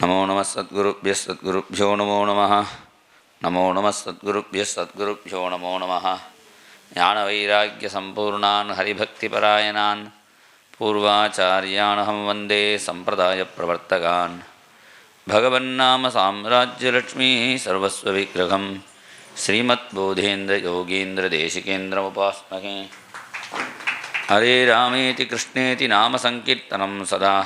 நமோ நம சத்குருப்யः சத்குருப்யோ நமோ நமः. நமோ நம சத்குருப்யः சத்குருப்யோ நமோ நமः. ஞானவைராக்கியசம்பூர்ணான் ஹரிபக்திபராயணான் பூர்வாச்சார்யாணஹம் வந்தே சம்பிரதாயப்பிரவர்த்தகான். பகவன்னாம சாம்ராஜ்யலக்ஷ்மீ சர்வஸ்வவிக்கிரகம் ஸ்ரீமத்போதேந்திரயோகீந்திரதேசிகேந்திரமுபாஸ்மஹே. ஹரே ராமேதி கிருஷ்ணேதி நாம சங்கீர்த்தனம் சதா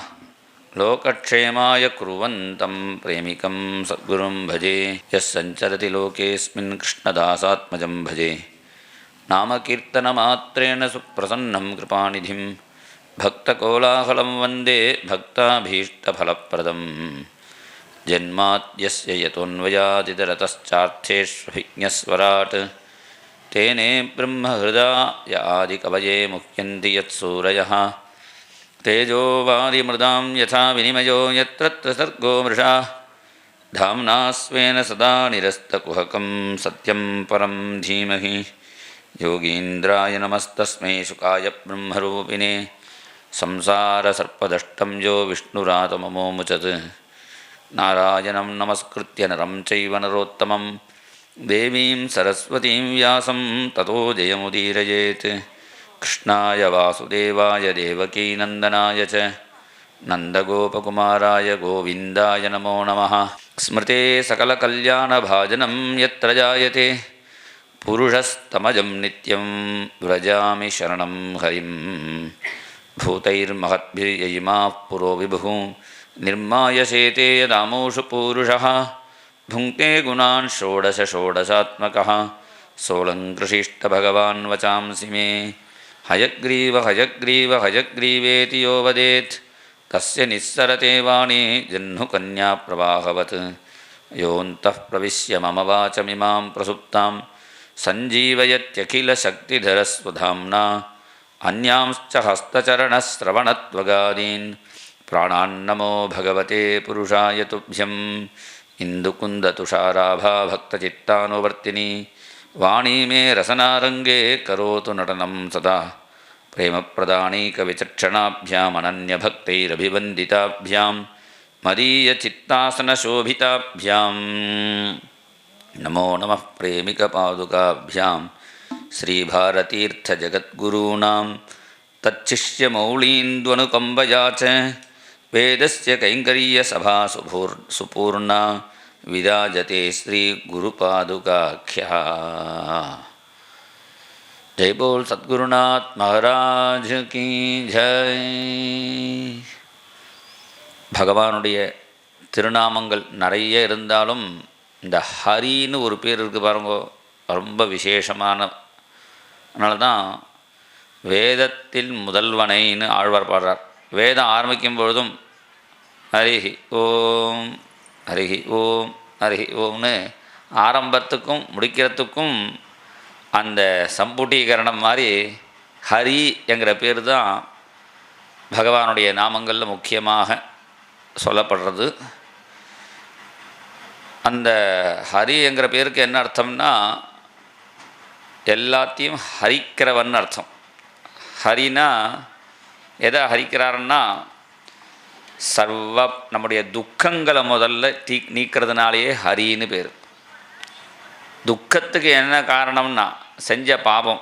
லோகக்ஷேமாய குர்வந்தம் பிரேமிகம் சத்குரும் பஜே. யஸ் சஞ்சரதி லோகேஸ்மின் கிருஷ்ணதாசாத்மஜம் பஜே. நாமகீர்த்தனமாத்ரேண சுப்ரசன்னம் கிருபாநிதிம் பக்தகோலாஹலம் வந்தே பக்தாபீஷ்டஃலப்ரதம். ஜன்மாத்யஸ்ய யதோன்வயாதிதரதশ্চাர்த்தேஷ்வபிஜ்ஞஸ்வராட் தேனே பிரம்மஹ்ருதாய ஆதிகவயே முஹ்யந்தி யத்சூரயः. தேஜோ வாரிமிருதாம் யதா வினிமயோ யத்ர சர்கோ மிருஷா தாம்னா ஸ்வேன சதா நிரஸ்தகுஹகம் சத்யம் பரம் தீமஹி. யோகீந்திராய நமஸ்தஸ்மை சுகாய பிரம்மரூபிணே சம்சாரசர்ப்பதஷ்டம் யோ விஷ்ணுராதமமோமுச்சத். நாராயணம் நமஸ்கிருத்ய நரம் சைவ நரோத்தமம் தேவீம் சரஸ்வதீம் வியாசம் ததோ ஜெயமுதீரயேத். கிருஷ்ணாய வாசுதேவாய தேவகீநந்தனாய ச நந்தகோபகுமாராய கோவிந்தாய நமோ நமः. ஸ்மிருதே சகலகல்யாணபாஜனம் யத்ர ஜாயதே புருஷஸ்தமஜம் நித்யம் व्रजामि शरणं हरिं. भूतैर्महद्भिर्ययिमाः पुरो विभुः निर्मायसेते यदामोषु पूरुषः. भुङ्क्ते गुणान् षोडश षोडशात्मकः सोऽलङ्कृषिष्टभगवान् वचांसि मे. हयग्रीव हयग्रीव हयग्रीवेति यो वदेत् तस्य निस्सरते वाणी जह्नुकन्याप्रवाहवत्. योऽन्तः प्रविश्य मम वाचमिमां प्रसुप्तां सञ्जीवयत्यखिलशक्तिधरस्वधाम्ना. अन्यांश्च हस्तचरणश्रवणत्वगादीन् प्राणान्नमो भगवते पुरुषाय तुभ्यम्. इन्दुकुन्दतुषाराभा भक्तचित्तानुवर्तिनी वाणी मे रसनारङ्गे करोतु नटनं सदा. प्रेमप्रदानीकविचक्षणाभ्यामनन्यभक्तैरभिवन्दिताभ्यां मदीयचित्तासनशोभिताभ्यां नमो नमः. प्रेमिकपादुकाभ्यां श्रीभारतीर्थजगद्गुरूणां तच्छिष्यमौलीन्द्वनुकम्बया च वेदस्य कैङ्कर्यसभा सुपूर्णा विराजते श्री गुरुपादुकाख्या. जय बोल सद्गुरुनाथ महाराज की जय. பகவானுடைய திருநாமங்கள் நிறைய இருந்தாலும் இந்த ஹரின்னு ஒரு பேர் இருக்குது பாருங்க, ரொம்ப விசேஷமான. அதனால தான் வேதத்தில் முதல்வனைன்னு ஆழ்வார் பாடுறார். வேதம் ஆரம்பிக்கும் பொழுதும் ஹரிஹி ஓம் ஹரிஹி ஓம் ஹரிஹி ஓம்னு ஆரம்பத்துக்கும் முடிக்கிறதுக்கும் அந்த சம்புட்டீகரணம் மாதிரி ஹரி என்கிற பேர் தான் பகவானுடைய நாமங்களில் முக்கியமாக சொல்லப்படுறது. அந்த ஹரி என்கிற பேருக்கு என்ன அர்த்தம்னா எல்லாத்தையும் ஹரிக்கிறவன் அர்த்தம். ஹரினா எதை ஹரிக்கிறாருன்னா சர்வ நம்முடைய துக்கங்களை முதல்ல நீக்கிறதுனாலேயே ஹரின்னு பேர். துக்கத்துக்கு என்ன காரணம்னா செஞ்ச பாபம்.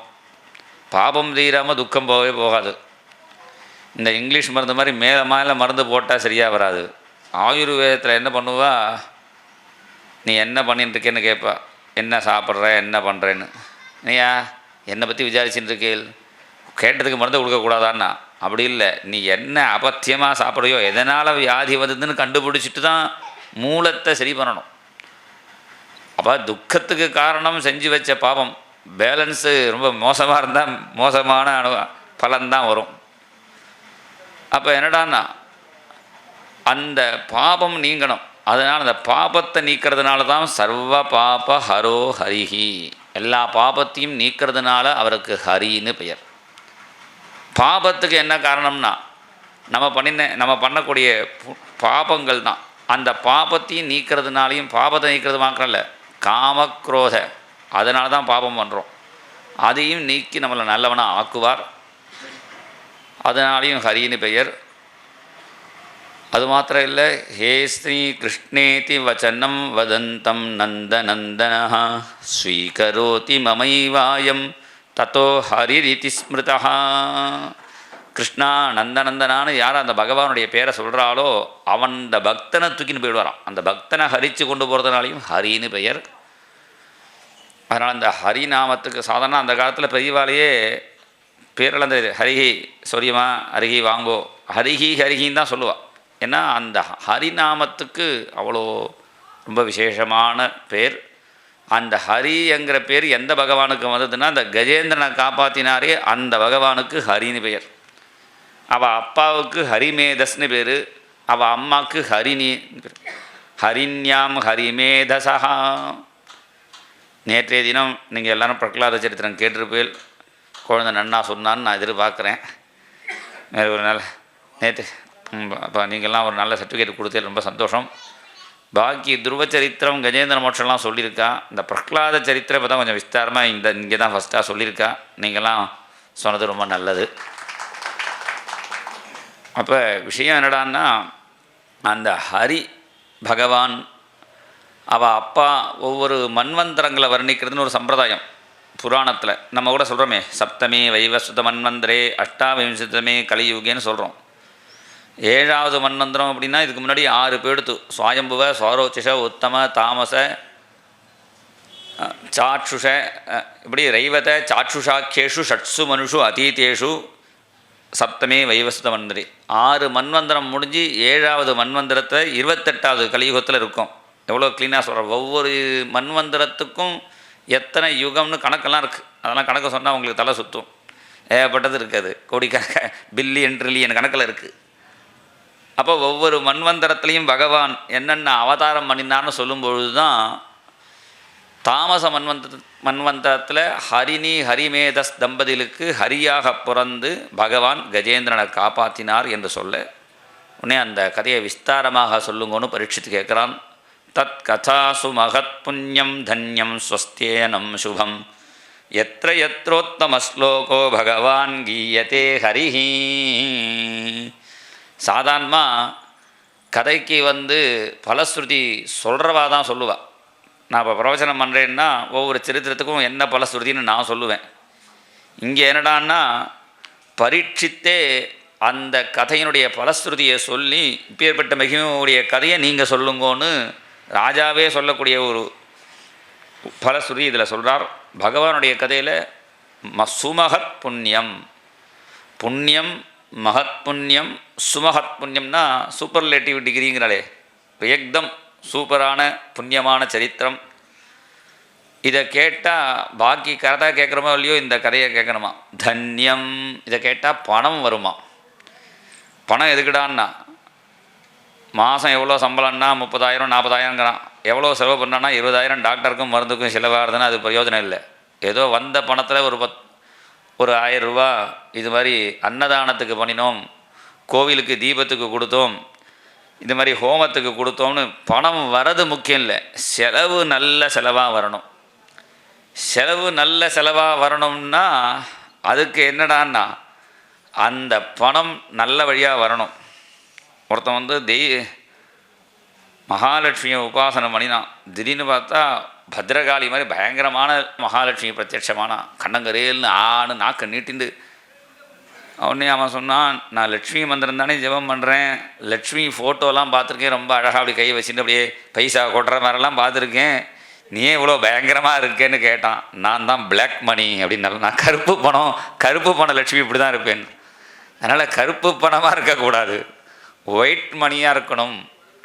பாபம் தீராமல் துக்கம் போகவே போகாது. இந்த இங்கிலீஷ் மருந்து மாதிரி மேலே மேலே மருந்து போட்டால் சரியாக வராது. ஆயுர்வேதத்தில் என்ன பண்ணுவா, நீ என்ன பண்ணிட்டுருக்கேன்னு கேட்பா. என்ன சாப்பிட்ற என்ன பண்ணுறேன்னு. நீயா என்னை பற்றி விசாரிச்சுட்டு இருக்கேள், கேட்டதுக்கு மருந்து கொடுக்கக்கூடாதான்னா. அப்படி இல்லை, நீ என்ன அபத்தியமாக சாப்பிட்றியோ எதனால் வியாதி வந்ததுன்னு கண்டுபிடிச்சிட்டு தான் மூலத்தை சரி பண்ணணும். அப்போ துக்கத்துக்கு காரணம் செஞ்சு வச்ச பாவம். பேலன்ஸு ரொம்ப மோசமாக இருந்தால் மோசமான பலன்தான் வரும். அப்போ என்னடான்னா அந்த பாபம் நீங்கணும். அதனால் அந்த பாபத்தை நீக்கிறதுனால தான் சர்வ பாப ஹரோ ஹரிஹி. எல்லா பாபத்தையும் நீக்கிறதுனால அவருக்கு ஹரின்னு பெயர். பாபத்துக்கு என்ன காரணம்னா நம்ம பண்ணக்கூடிய பாபங்கள் தான். அந்த பாபத்தையும் நீக்கிறதுனாலையும், பாபத்தை நீக்கிறது மாத்திரம் காமக்ரோத, அதனால தான் பாபம் பண்ணுறோம். அதையும் நீக்கி நம்மளை நல்லவனாக ஆக்குவார். அதனாலையும் ஹரின்னு பெயர். அது மாத்திரம் இல்லை, ஹே ஸ்ரீ கிருஷ்ணேதி வச்சனம் வதந்தம் நந்தநந்தன ஸ்வீகரோதி மமைவாயம் தத்தோ ஹரிரிதி ஸ்மிருதா. கிருஷ்ணா நந்தநந்தனான்னு யார் அந்த பகவானுடைய பேரை சொல்கிறாளோ அவன் இந்த பக்தனை தூக்கின்னு போயிடுவாரான். அந்த பக்தனை ஹரித்து கொண்டு போகிறதுனாலையும் ஹரின்னு பெயர். அதனால் அந்த ஹரிநாமத்துக்கு சாதாரண அந்த காலத்தில் பெரியவாளையே பேரெல்லாம் தெரியுது. ஹரிஹி சொரியமா, ஹரிஹி வாங்கோ, ஹரிஹி ஹரிஹின்னு தான் சொல்லுவாள். ஏன்னா அந்த ஹரிநாமத்துக்கு அவ்வளோ ரொம்ப விசேஷமான பேர். அந்த ஹரிங்கிற பேர் எந்த பகவானுக்கு வந்ததுன்னா, அந்த கஜேந்திரனை காப்பாற்றினாரே அந்த பகவானுக்கு ஹரின்னு பெயர். அவள் அப்பாவுக்கு ஹரிமேதஸ்னு பேர், அவள் அம்மாவுக்கு ஹரிணி பேர். ஹரிண்யாம் ஹரிமேதசா. நேற்றைய தினம் நீங்கள் எல்லோரும் பிரகலாத சரித்திரம் கேட்டிருப்பேன். குழந்தை நன்னா சொன்னான்னு நான் எதிர்பார்க்குறேன். வேறு ஒரு நாள் நேற்று அப்போ நீங்கள்லாம் ஒரு நல்ல சர்டிஃபிகேட் கொடுத்தே ரொம்ப சந்தோஷம். பாக்கி துருவ சரித்திரம் கஜேந்திர மோட்சம்லாம் சொல்லியிருக்கா. இந்த பிரகலாத சரித்திரம் இப்போ தான் கொஞ்சம் விஸ்தாரமாக இங்கே தான் ஃபஸ்ட்டாக சொல்லியிருக்கா. நீங்கள்லாம் சொன்னது ரொம்ப நல்லது. அப்போ விஷயம் என்னடான்னா, அந்த ஹரி பகவான் அவள் அப்பா ஒவ்வொரு மன்வந்தரங்களை வர்ணிக்கிறதுன்னு ஒரு சம்பிரதாயம் புராணத்தில். நம்ம கூட சொல்கிறோமே, சப்தமே வைவஸ்வத மன்வந்தரே அஷ்டாவிம்சதமே கலியுகேன்னு சொல்கிறோம். 7வது மன்வந்தரம் அப்படின்னா இதுக்கு முன்னாடி 6 பேடுத்து: சுவாயம்புவ, சுவாரோச்சிஷ, உத்தம, தாமச, சாட்சுஷ, இப்படி ரைவத சாட்சுஷாக்கியேஷு ஷட்சு மனுஷு அதீதேஷு சப்தமே வைவஸ்வத மன்வந்தரே. 6 மன்வந்தரம் முடிஞ்சு 7வது மன்வந்தரத்தை 28வது கலியுகத்தில் இருக்கும். எவ்வளோ க்ளீனாக சொல்கிறோம். ஒவ்வொரு மன்வந்தரத்துக்கும் எத்தனை யுகம்னு கணக்கெல்லாம் இருக்குது. அதெல்லாம் கணக்கு சொன்னால் உங்களுக்கு தலை சுற்றும். ஏகப்பட்டது இருக்காது, கோடிக்கணக்க பில்லியன் ட்ரில்லியன் கணக்கில் இருக்குது. அப்போ ஒவ்வொரு மன்வந்தரத்துலேயும் பகவான் என்னென்ன அவதாரம் பண்ணினான்னு சொல்லும்பொழுது தான் தாமச மன்வந்தரத்தில் ஹரிணி ஹரிமேதஸ் தம்பதிகளுக்கு ஹரியாக பிறந்து பகவான் கஜேந்திரனை காப்பாற்றினார் என்று சொல்ல, உடனே அந்த கதையை விஸ்தாரமாக சொல்லுங்கன்னு பரீட்சித்து கேட்குறான். தத் கதாசு மகத் புண்ணியம் தன்யம் ஸ்வஸ்தேனம் சுபம் எத்திர எத்ரோத்தம ஸ்லோகோ பகவான் கீயத்தே ஹரிஹி. சாதாரணமாக கதைக்கு பலஸ்ருதி சொல்கிறவா தான் சொல்லுவாள். நான் இப்போ பிரவச்சனம் பண்ணுறேன்னா ஒவ்வொரு சரித்திரத்துக்கும் என்ன பலஸ்ருதின்னு நான் சொல்லுவேன். இங்கே என்னடான்னா, பரீட்சித்தே அந்த கதையினுடைய பலஸ்ருதியை சொல்லி இப்பேற்பட்ட மகிமையுடைய கதையை நீங்கள் சொல்லுங்கன்னு ராஜாவே சொல்லக்கூடிய ஒரு பலஸ்ருதி இதில் சொல்கிறார். பகவானுடைய கதையில் சுமகத் புண்ணியம், புண்ணியம் மகத் புண்ணியம், சுமகத் புண்ணியம்னா சூப்பர்லேட்டிவ் டிகிரிங்கிறாளே, ஏக்தம் சூப்பரான புண்ணியமான சரித்திரம். இதை கேட்டால் பாக்கி கதை கேட்குறோமோ இல்லையோ, இந்த கதையை கேட்கணுமா. தன்யம், இதை கேட்டால் பணம் வருமா. பணம் எதுக்குடான்னா, மாதம் எவ்வளோ சம்பளம்னா 30,000 40,000ங்கிறான். எவ்வளோ செலவு பண்ணான்னா 20,000 டாக்டருக்கும் மருந்துக்கும் செலவாகுதுன்னா அது பிரயோஜனம் இல்லை. ஏதோ வந்த பணத்தில் ஒரு 1000 ரூபா இது மாதிரி அன்னதானத்துக்கு பண்ணினோம், கோவிலுக்கு தீபத்துக்கு கொடுத்தோம், இது மாதிரி ஹோமத்துக்கு கொடுத்தோம்னு பணம் வரது முக்கியம் இல்லை. செலவு நல்ல செலவாக வரணும். செலவு நல்ல செலவாக வரணும்னா அதுக்கு என்னடான்னா, அந்த பணம் நல்ல வழியாக வரணும். ஒருத்தன் மகாலட்சுமியை உபாசனை பண்ணினான். திடீர்னு பார்த்தா பத்ரகாளி மாதிரி பயங்கரமான மகாலட்சுமி பிரத்யட்சமானா. கண்ணங்கரேல்னு ஆணு நாக்கை நீட்டிண்டு உடனே அவன் சொன்னான், நான் லட்சுமி மந்திரம் தானே ஜெபம் பண்ணுறேன், லட்சுமி ஃபோட்டோலாம் பார்த்துருக்கேன், ரொம்ப அழகாக அப்படி கை வச்சுட்டு அப்படியே பைசா கொட்டுற மாதிரிலாம் பார்த்துருக்கேன், நீயே இவ்வளோ பயங்கரமாக இருக்கேன்னு கேட்டான். நான் தான் பிளாக் மணி அப்படின்னு. நான் கருப்பு பணம் லட்சுமி இப்படி தான் இருப்பேன். அதனால் கருப்பு பணமாக இருக்கக்கூடாது, ஒயிட் மணியாக இருக்கணும்.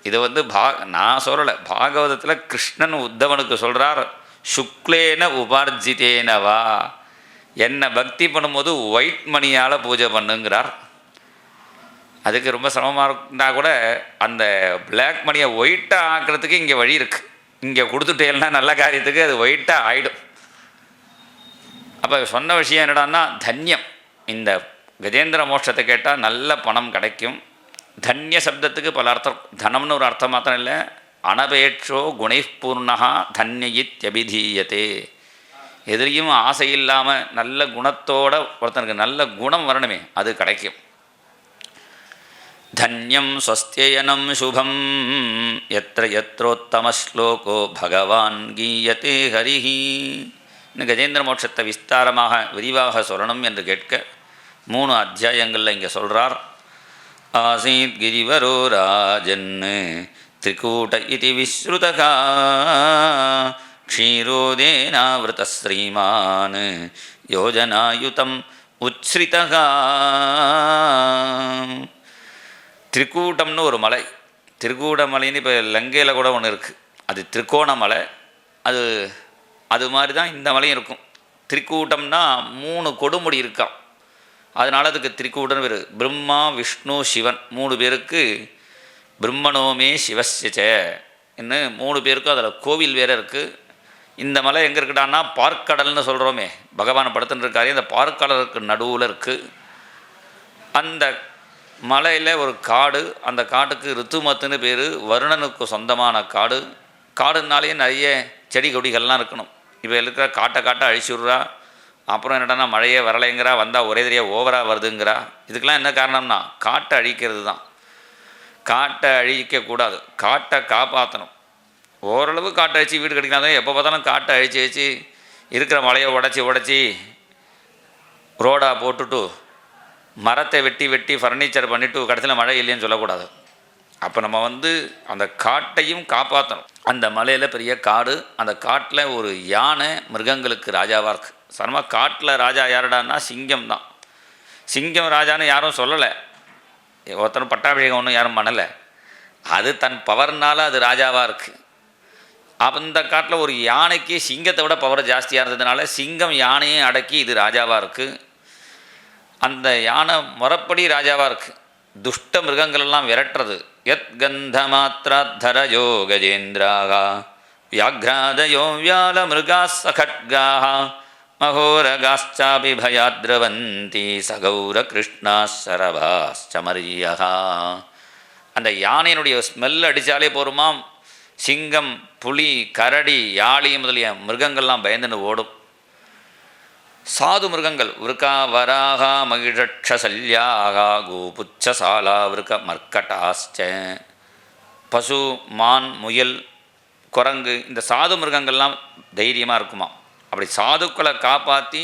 இது நான் சொல்லலை, பாகவதத்தில் கிருஷ்ணன் உத்தவனுக்கு சொல்கிறார், சுக்லேன உபார்ஜிதேனவா, என்னை பக்தி பண்ணும்போது ஒயிட் மணியால் பூஜை பண்ணுங்கிறார். அதுக்கு ரொம்ப சிரமமாக இருந்தால் கூட அந்த பிளாக் மணியை ஒயிட்டாக ஆக்கிறதுக்கு இங்கே வழி இருக்குது. இங்கே கொடுத்துட்டேன்னா நல்ல காரியத்துக்கு அது ஒயிட்டாக ஆகிடும். அப்போ சொன்ன விஷயம் என்னடான்னா, தன்யம். இந்த கஜேந்திர மோட்சத்தை கேட்டால் நல்ல பணம் கிடைக்கும். தன்ய சப்தத்துக்கு பல அர்த்தம். தனம்னு ஒரு அர்த்தம் மாத்திரம் இல்லை, அனபேட்சோ குணைப்பூர்ணா தன்யயித்யபிதீயத்தே. எதிரியும் ஆசை இல்லாமல் நல்ல குணத்தோட ஒருத்தனுக்கு நல்ல குணம் வரணுமே, அது கிடைக்கும். தன்யம் ஸ்வஸ்தியனம் சுபம் எத்திர எத்திரோத்தம ஸ்லோகோ பகவான் கீயத்தே ஹரிஹி. இன்னும் கஜேந்திர மோட்சத்தை விஸ்தாரமாக விரிவாக சொல்லணும் என்று கேட்க 3 அத்தியாயங்களில் இங்கே சொல்கிறார். ஆசீத் கிரிவரோ ராஜன் திரிகூட இதி விஸ்ருதகா க்ஷீரோதேனாவிருத ஸ்ரீமான் யோஜனாயுதம் உச்ச்ரிதகா. திரிகூட்டம்னு ஒரு மலை, திரிகூடமலைன்னு இப்போ லங்கையில் கூட ஒன்று இருக்குது, அது திரிகோணமலை. அது அது மாதிரி தான் இந்த மலையும் இருக்கும். திரிகூட்டம்னா 3 கொடுமுடி இருக்கான், அதனால் அதுக்கு திரிகூடன்னு பேர். பிரம்மா விஷ்ணு சிவன் 3 பேருக்கு பிரம்மணோமே சிவஸ்யச்ச இன்னும் 3 பேருக்கும் அதில் கோவில் வேறு இருக்குது. இந்த மலை எங்கே இருக்குடான்னா பார்க்கடல்னு சொல்கிறோமே, பகவானை படுத்துன்னு இருக்காரு, இந்த பார்க்கடலுக்கு நடுவில் இருக்குது. அந்த மலையில் ஒரு காடு, அந்த காட்டுக்கு ரித்துமத்துன்னு பேர், வருணனுக்கு சொந்தமான காடு. காடுனாலேயே நிறைய செடி கொடிகள்லாம் இருக்கணும். இப்போ இருக்கிற காட்டை அழிச்சு விட்றா, அப்புறம் என்னடனா மழையே வரலைங்கிறா, வந்தால் ஒரே தெரியாக ஓவராக வருதுங்கிறா. இதுக்கெலாம் என்ன காரணம்னா காட்டை அழிக்கிறது தான். காட்டை அழிக்கக்கூடாது, காட்டை காப்பாற்றணும். ஓரளவு காட்டை அழிச்சு வீடு கட்டிக்கலாம் தான். எப்போ பார்த்தாலும் காட்டை அழிச்சு இருக்கிற மலையை உடச்சி ரோடாக போட்டுட்டு மரத்தை வெட்டி ஃபர்னிச்சர் பண்ணிவிட்டு கடைசியில் மழை இல்லைன்னு சொல்லக்கூடாது. அப்போ நம்ம அந்த காட்டையும் காப்பாற்றணும். அந்த மலையில் பெரிய காடு, அந்த காட்டில் ஒரு யானை மிருகங்களுக்கு ராஜாவாக இருக்குது. சாதாரணமாக காட்டில் ராஜா யாருடான்னா சிங்கம் தான். சிங்கம் ராஜான்னு யாரும் சொல்லலை, ஒருத்தரும் பட்டாபிஷேகம் ஒன்றும் யாரும் பண்ணலை. அது தன் பவர்னால் அது ராஜாவாக இருக்குது. அந்த காட்டில் ஒரு யானைக்கு சிங்கத்தை விட பவர் ஜாஸ்தியாக இருந்ததுனால சிங்கம் யானையும் அடக்கி இது ராஜாவாக இருக்குது. அந்த யானை முறப்படி ராஜாவாக இருக்குது. துஷ்ட மிருகங்களெல்லாம் விரட்டுறது. யத் கந்த மாத்திராத்தரயோ கஜேந்திராக வியாக்ராதயோ வியால மிருகா சகட்காக மகோரகாச்சாபி பயாத்ரவந்தி சகௌர கிருஷ்ணா சரபாச்சமரியா. அந்த யானையினுடைய ஸ்மெல் அடித்தாலே போருமாம், சிங்கம், புலி, கரடி, யாழி முதலிய மிருகங்கள்லாம் பயந்துன்னு ஓடும். சாது மிருகங்கள் விருக்கா வராகா மகிழக்ஷசல்யாக கோபுச்சசாலா விருக்க மர்க்கட்டாஸ்ச, பசு, மான், முயல், குரங்கு, இந்த சாது மிருகங்கள்லாம் தைரியமாக இருக்குமா. அப்படி சாதுக்களை காப்பாற்றி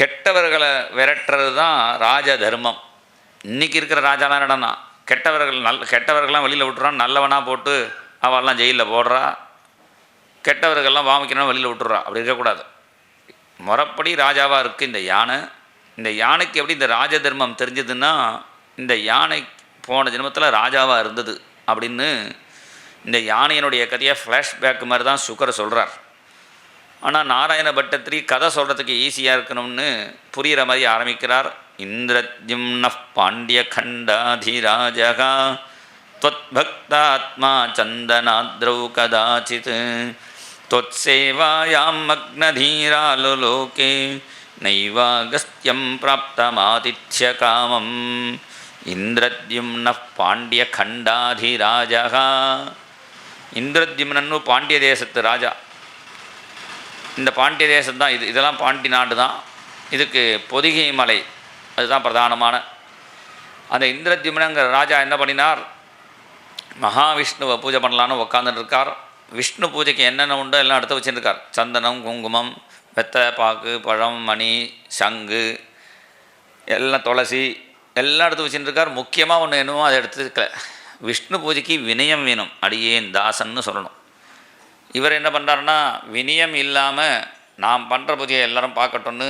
கெட்டவர்களை விரட்டுறது தான் ராஜ தர்மம். இன்றைக்கி இருக்கிற ராஜாலாம் என்னடனா கெட்டவர்கள்லாம் வெளியில் விட்டுறான், நல்லவனாக போட்டு அவெல்லாம் ஜெயிலில் போடுறா, கெட்டவர்கள்லாம் வாமிக்கணும் வெளியில் விட்டுறா. அப்படி இருக்கக்கூடாது. முறப்படி ராஜாவாக இருக்குது இந்த யானை. இந்த யானைக்கு எப்படி இந்த ராஜ தர்மம் தெரிஞ்சதுன்னா, இந்த யானை போன ஜென்மத்தில் ராஜாவாக இருந்தது அப்படின்னு இந்த யானையினுடைய கதையை ஃப்ளாஷ்பேக் மாதிரி தான் சுக்கர் சொல்கிறார். ஆனால் நாராயண பட்டத்திரி கதை சொல்கிறதுக்கு ஈஸியாக இருக்கணும்னு புரிகிற மாதிரி ஆரம்பிக்கிறார். இந்திரத்யும்ன பாண்டிய கண்டாதிராஜகா त्वत्भक्तात्मा चन्दनाद्रौ कदाचित् त्वत्सेवायां मग्नधीरालुलोके नैवागस्त्यं प्राप्तमातिथ्यकामम् इन्द्रद्युम्नः पाण्ड्यखण्डाधिराजः. இந்திரத்யும்னு பாண்டிய தேசத்து ராஜா. இந்த பாண்டிய தேசம் தான் இதெல்லாம் பாண்டி நாடு தான். இதுக்கு பொதிகை மலை அதுதான் பிரதானமான. அந்த இந்திரத்யும்னங்கிற ராஜா என்ன பண்ணினார், மகாவிஷ்ணுவை பூஜை பண்ணலான்னு உட்காந்துட்டு இருக்கார். விஷ்ணு பூஜைக்கு என்னென்ன உண்டோ எல்லாம் எடுத்து வச்சுருக்கார். சந்தனம், குங்குமம், வெத்தலை பாக்கு, பழம், மணி, சங்கு, எல்லாம் துளசி எல்லாம் எடுத்து வச்சுருக்கார். முக்கியமாக ஒன்று என்னவோ அதை எடுத்துக்கல. விஷ்ணு பூஜைக்கு வினயம் வேணும், அடியேன் தாசன்னு சொல்லணும். இவர் என்ன பண்ணுறாருன்னா, வினயம் இல்லாமல் நாம் பண்ணுற பூஜையை எல்லோரும் பார்க்கட்டும்னு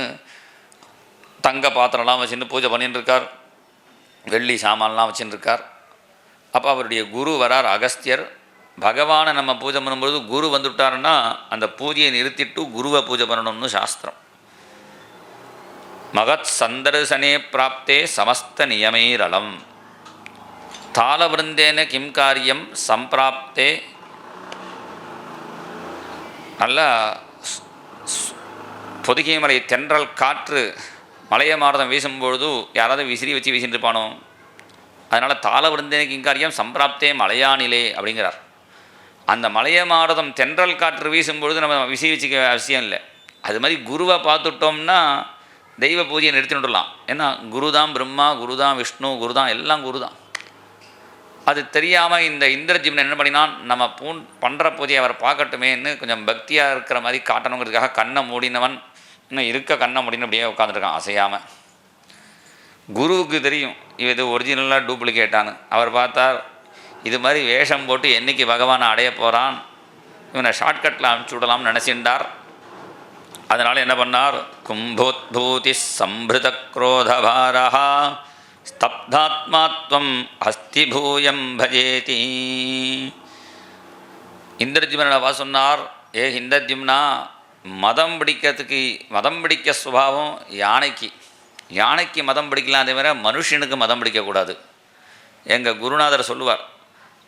தங்க பாத்திரம்லாம் வச்சுட்டு பூஜை பண்ணிட்டு இருக்கார். வெள்ளி சாமான்லாம் வச்சுட்டு இருக்கார். அப்போ அவருடைய குரு வரார் அகஸ்தியர். பகவானை நம்ம பூஜை பண்ணும்பொழுது குரு வந்துவிட்டாருன்னா அந்த பூஜையை நிறுத்திட்டு குருவை பூஜை பண்ணணும்னு சாஸ்திரம். மகத் சந்தர்சனே பிராப்தே சமஸ்த நியமைரலம் தாளவிருந்தேன கிம் காரியம் சம்பிராப்தே. நல்லா பொதிகை மலை தென்றல் காற்று மலைய மாரதம் வீசும்பொழுது யாராவது விசிறி வச்சு வீசிட்டு இருப்பானோ, அதனால் தாளவிருந்தேன கிம் காரியம் சம்பிராப்தே மலையானிலே அப்படிங்கிறார். அந்த மலைய மாரதம் தென்றல் காற்று வீசும்பொழுது நம்ம விசிறி வச்சுக்க அவசியம் இல்லை. அது மாதிரி குருவை பார்த்துட்டோம்னா தெய்வ பூஜையை நிறுத்திவிடலாம். ஏன்னா குரு தான் பிரம்மா, குரு தான் விஷ்ணு, குரு தான் எல்லாம் குரு தான். அது தெரியாமல் இந்த இந்திரஜிம்னன் என்ன பண்ணினான், நம்ம பண்ணுற பூஜையை அவர் பார்க்கட்டுமேன்னு கொஞ்சம் பக்தியாக இருக்கிற மாதிரி காட்டணுங்கிறதுக்காக கண்ணை மூடினவன் இன்னும் இருக்க கண்ணை மூடினு அப்படியே உட்காந்துருக்கான் அசையாமல். குருவுக்கு தெரியும் இது ஒரிஜினலாக டூப்ளிகேட்டானு. அவர் பார்த்தார், இது மாதிரி வேஷம் போட்டு என்றைக்கு பகவானை அடைய போகிறான், இவனை ஷார்ட்கட்டில் அனுப்பிச்சி விடலாம்னு நினச்சிண்டார். அதனால் என்ன பண்ணார், கும்போத்பூதி சம்பிருத குரோதபாரா ஸ்தப்தாத்மாத்வம் அஸ்தி பூயம் பஜேதி. இந்திரஜிம்னவா சொன்னார், ஏ இந்திரஜிம்னா, மதம் பிடிக்க சுபாவம் யானைக்கு மதம் பிடிக்கலாம், அதே மாதிரி மனுஷனுக்கு மதம் பிடிக்கக்கூடாது. எங்கள் குருநாதர் சொல்லுவார்,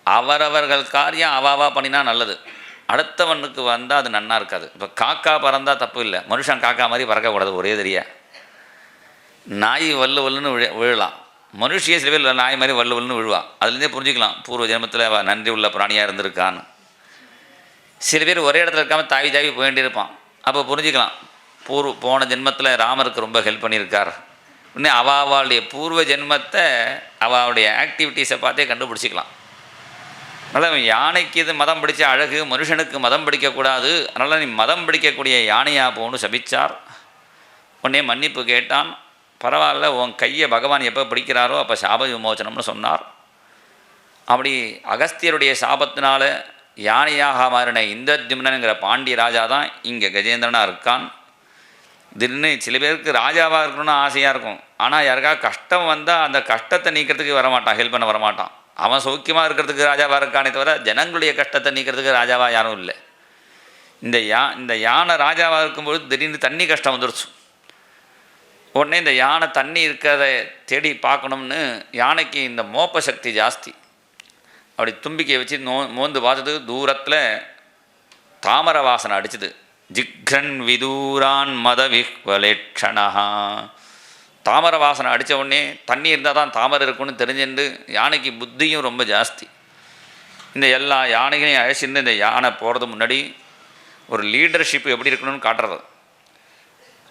அவரவர்கள் காரியம் அவாவா பண்ணினா நல்லது, அடுத்தவனுக்கு வந்தால் அது நன்னா இருக்காது. இப்போ காக்கா பறந்தால் தப்பு இல்லை, மனுஷன் காக்கா மாதிரி பறக்கக்கூடாது. ஒரே தெரியா நாய் வல்லுன்னு விழலாம், மனுஷியே சில பேர் நாய் மாதிரி வல்லுன்னு விழுவா. அதுலேருந்தே புரிஞ்சுக்கலாம் பூர்வ ஜென்மத்தில் நன்றி உள்ள பிராணியாக இருந்திருக்கான்னு. சில பேர் ஒரே இடத்துல இருக்காமல் தாவி போய் வேண்டியிருப்பான். அப்போ புரிஞ்சுக்கலாம் போன ஜென்மத்தில் ராமருக்கு ரொம்ப ஹெல்ப் பண்ணியிருக்கார். இன்னும் அவளுடைய பூர்வ ஜென்மத்தை அவளுடைய ஆக்டிவிட்டீஸை பார்த்தே கண்டுபிடிச்சிக்கலாம். அதனால் யானைக்கு இது மதம் பிடிச்ச அழகு, மனுஷனுக்கு மதம் பிடிக்கக்கூடாது, அதனால் நீ மதம் பிடிக்கக்கூடிய யானையாக போகணும்னு சபிச்சார். உடனே மன்னிப்பு கேட்டான். பரவாயில்ல, உன் கையை பகவான் எப்போ பிடிக்கிறாரோ அப்போ சாப விமோச்சனம்னு சொன்னார். அப்படி அகஸ்தியருடைய சாபத்தினால யானையாக மாறின இந்திரஜிம்னன்கிற பாண்டிய ராஜா தான் இங்கே கஜேந்திரனாக இருக்கான். திடீர்னு சில பேருக்கு ராஜாவாக இருக்கணும்னு ஆசையாக இருக்கும், ஆனால் யாருக்காக கஷ்டம் வந்தால் அந்த கஷ்டத்தை நீக்கிறதுக்கு வரமாட்டான், ஹெல்ப் பண்ண வரமாட்டான். அவன் சௌக்கியமாக இருக்கிறதுக்கு ராஜாவாக இருக்கானே தவிர ஜனங்களுடைய கஷ்டத்தை நீக்கிறதுக்கு ராஜாவாக யாரும் இல்லை. இந்த யானை ராஜாவாக இருக்கும்போது திடீர்னு தண்ணி கஷ்டம் வந்துருச்சு. உடனே இந்த யானை தண்ணி இருக்கிறத தேடி பார்க்கணும்னு யானைக்கு இந்த மோப்ப சக்தி ஜாஸ்தி. அப்படி தும்பிக்கையை வச்சு மோந்து பார்த்தது, தூரத்தில் தாமரை வாசனை அடிச்சுது. ஜிக்ரன் விதூரான் மத விஹ்வலேட்சணா. தாமரை வாசனை அடித்த உடனே தண்ணி இருந்தால் தான் தாமரை இருக்குன்னு தெரிஞ்சுட்டு யானைக்கு புத்தியும் ரொம்ப ஜாஸ்தி. இந்த எல்லா யானைகளையும் அழைச்சிருந்து இந்த யானை போகிறது முன்னாடி ஒரு லீடர்ஷிப் எப்படி இருக்கணும்னு காட்டுறது.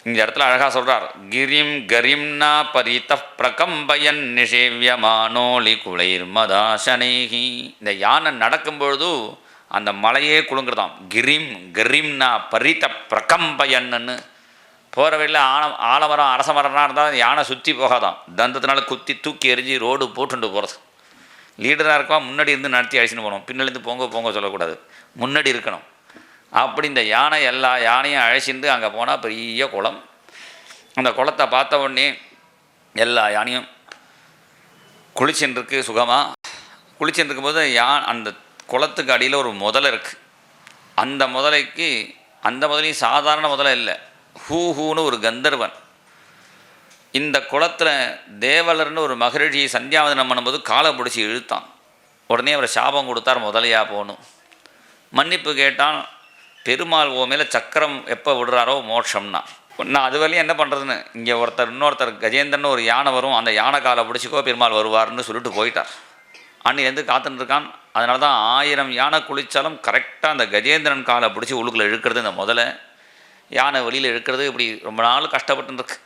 இந்த இடத்துல அழகாக சொல்கிறார், கிரிம் கரிம்னா பரித பிரகம்பயன் நிஷேவியமானோலி குளைர் மதாசனேகி. இந்த யானை நடக்கும்பொழுது அந்த மலையே குலுங்குறதாம். கரிம்னா பரித பிரகம்பயன்னு. போகிற வழியில் ஆலமரம் அரச மரம்னா இருந்தால் யானை சுற்றி போகாதான், தந்தத்தினால குத்தி தூக்கி எறிஞ்சி ரோடு போட்டுட்டு போகிறது. லீடராக இருக்கா முன்னாடி இருந்து நடத்தி அழிச்சுன்னு போகணும், பின்னிலேருந்து போங்க சொல்லக்கூடாது, முன்னாடி இருக்கணும். அப்படி இந்த யானை எல்லா யானையும் அழைச்சிட்டு அங்கே போனால் பெரிய குளம். அந்த குளத்தை பார்த்த உடனே எல்லா யானையும் குளிச்சுருக்கு சுகமாக. குளிச்சுட்டு இருக்கும்போது அந்த குளத்துக்கு அடியில் ஒரு முதலை இருக்குது. அந்த முதலையும் சாதாரண முதலை இல்லை, ஹூன்னு ஒரு கந்தர்வன். இந்த குளத்தில் தேவலர்னு ஒரு மகரிஷி சந்தியாவதனம் பண்ணும்போது காலை பிடிச்சி இழுத்தான். உடனே அவர் சாபம் கொடுத்தார், முதலையாக போகணும். மன்னிப்பு கேட்டான். பெருமாள் ஓ மேலே சக்கரம் எப்போ விடுறாரோ மோட்சம்னா. நான் அது வரையும் என்ன பண்ணுறதுன்னு, இங்கே இன்னொருத்தர் கஜேந்திரன் ஒரு யானை வரும், அந்த யானை காலை பிடிச்சிக்கோ பெருமாள் வருவார்னு சொல்லிட்டு போயிட்டார். அன்னிலேருந்து காத்துன்னு இருக்கான். அதனால தான் 1000 யானை குளித்தாலும் கரெக்டாக அந்த கஜேந்திரன் காலை பிடிச்சி உள்ளுக்குள்ளே இழுக்கிறது, இந்த முதல்ல யானை வெளியில் இழுக்கிறது. இப்படி ரொம்ப நாள் கஷ்டப்பட்டுருக்கு.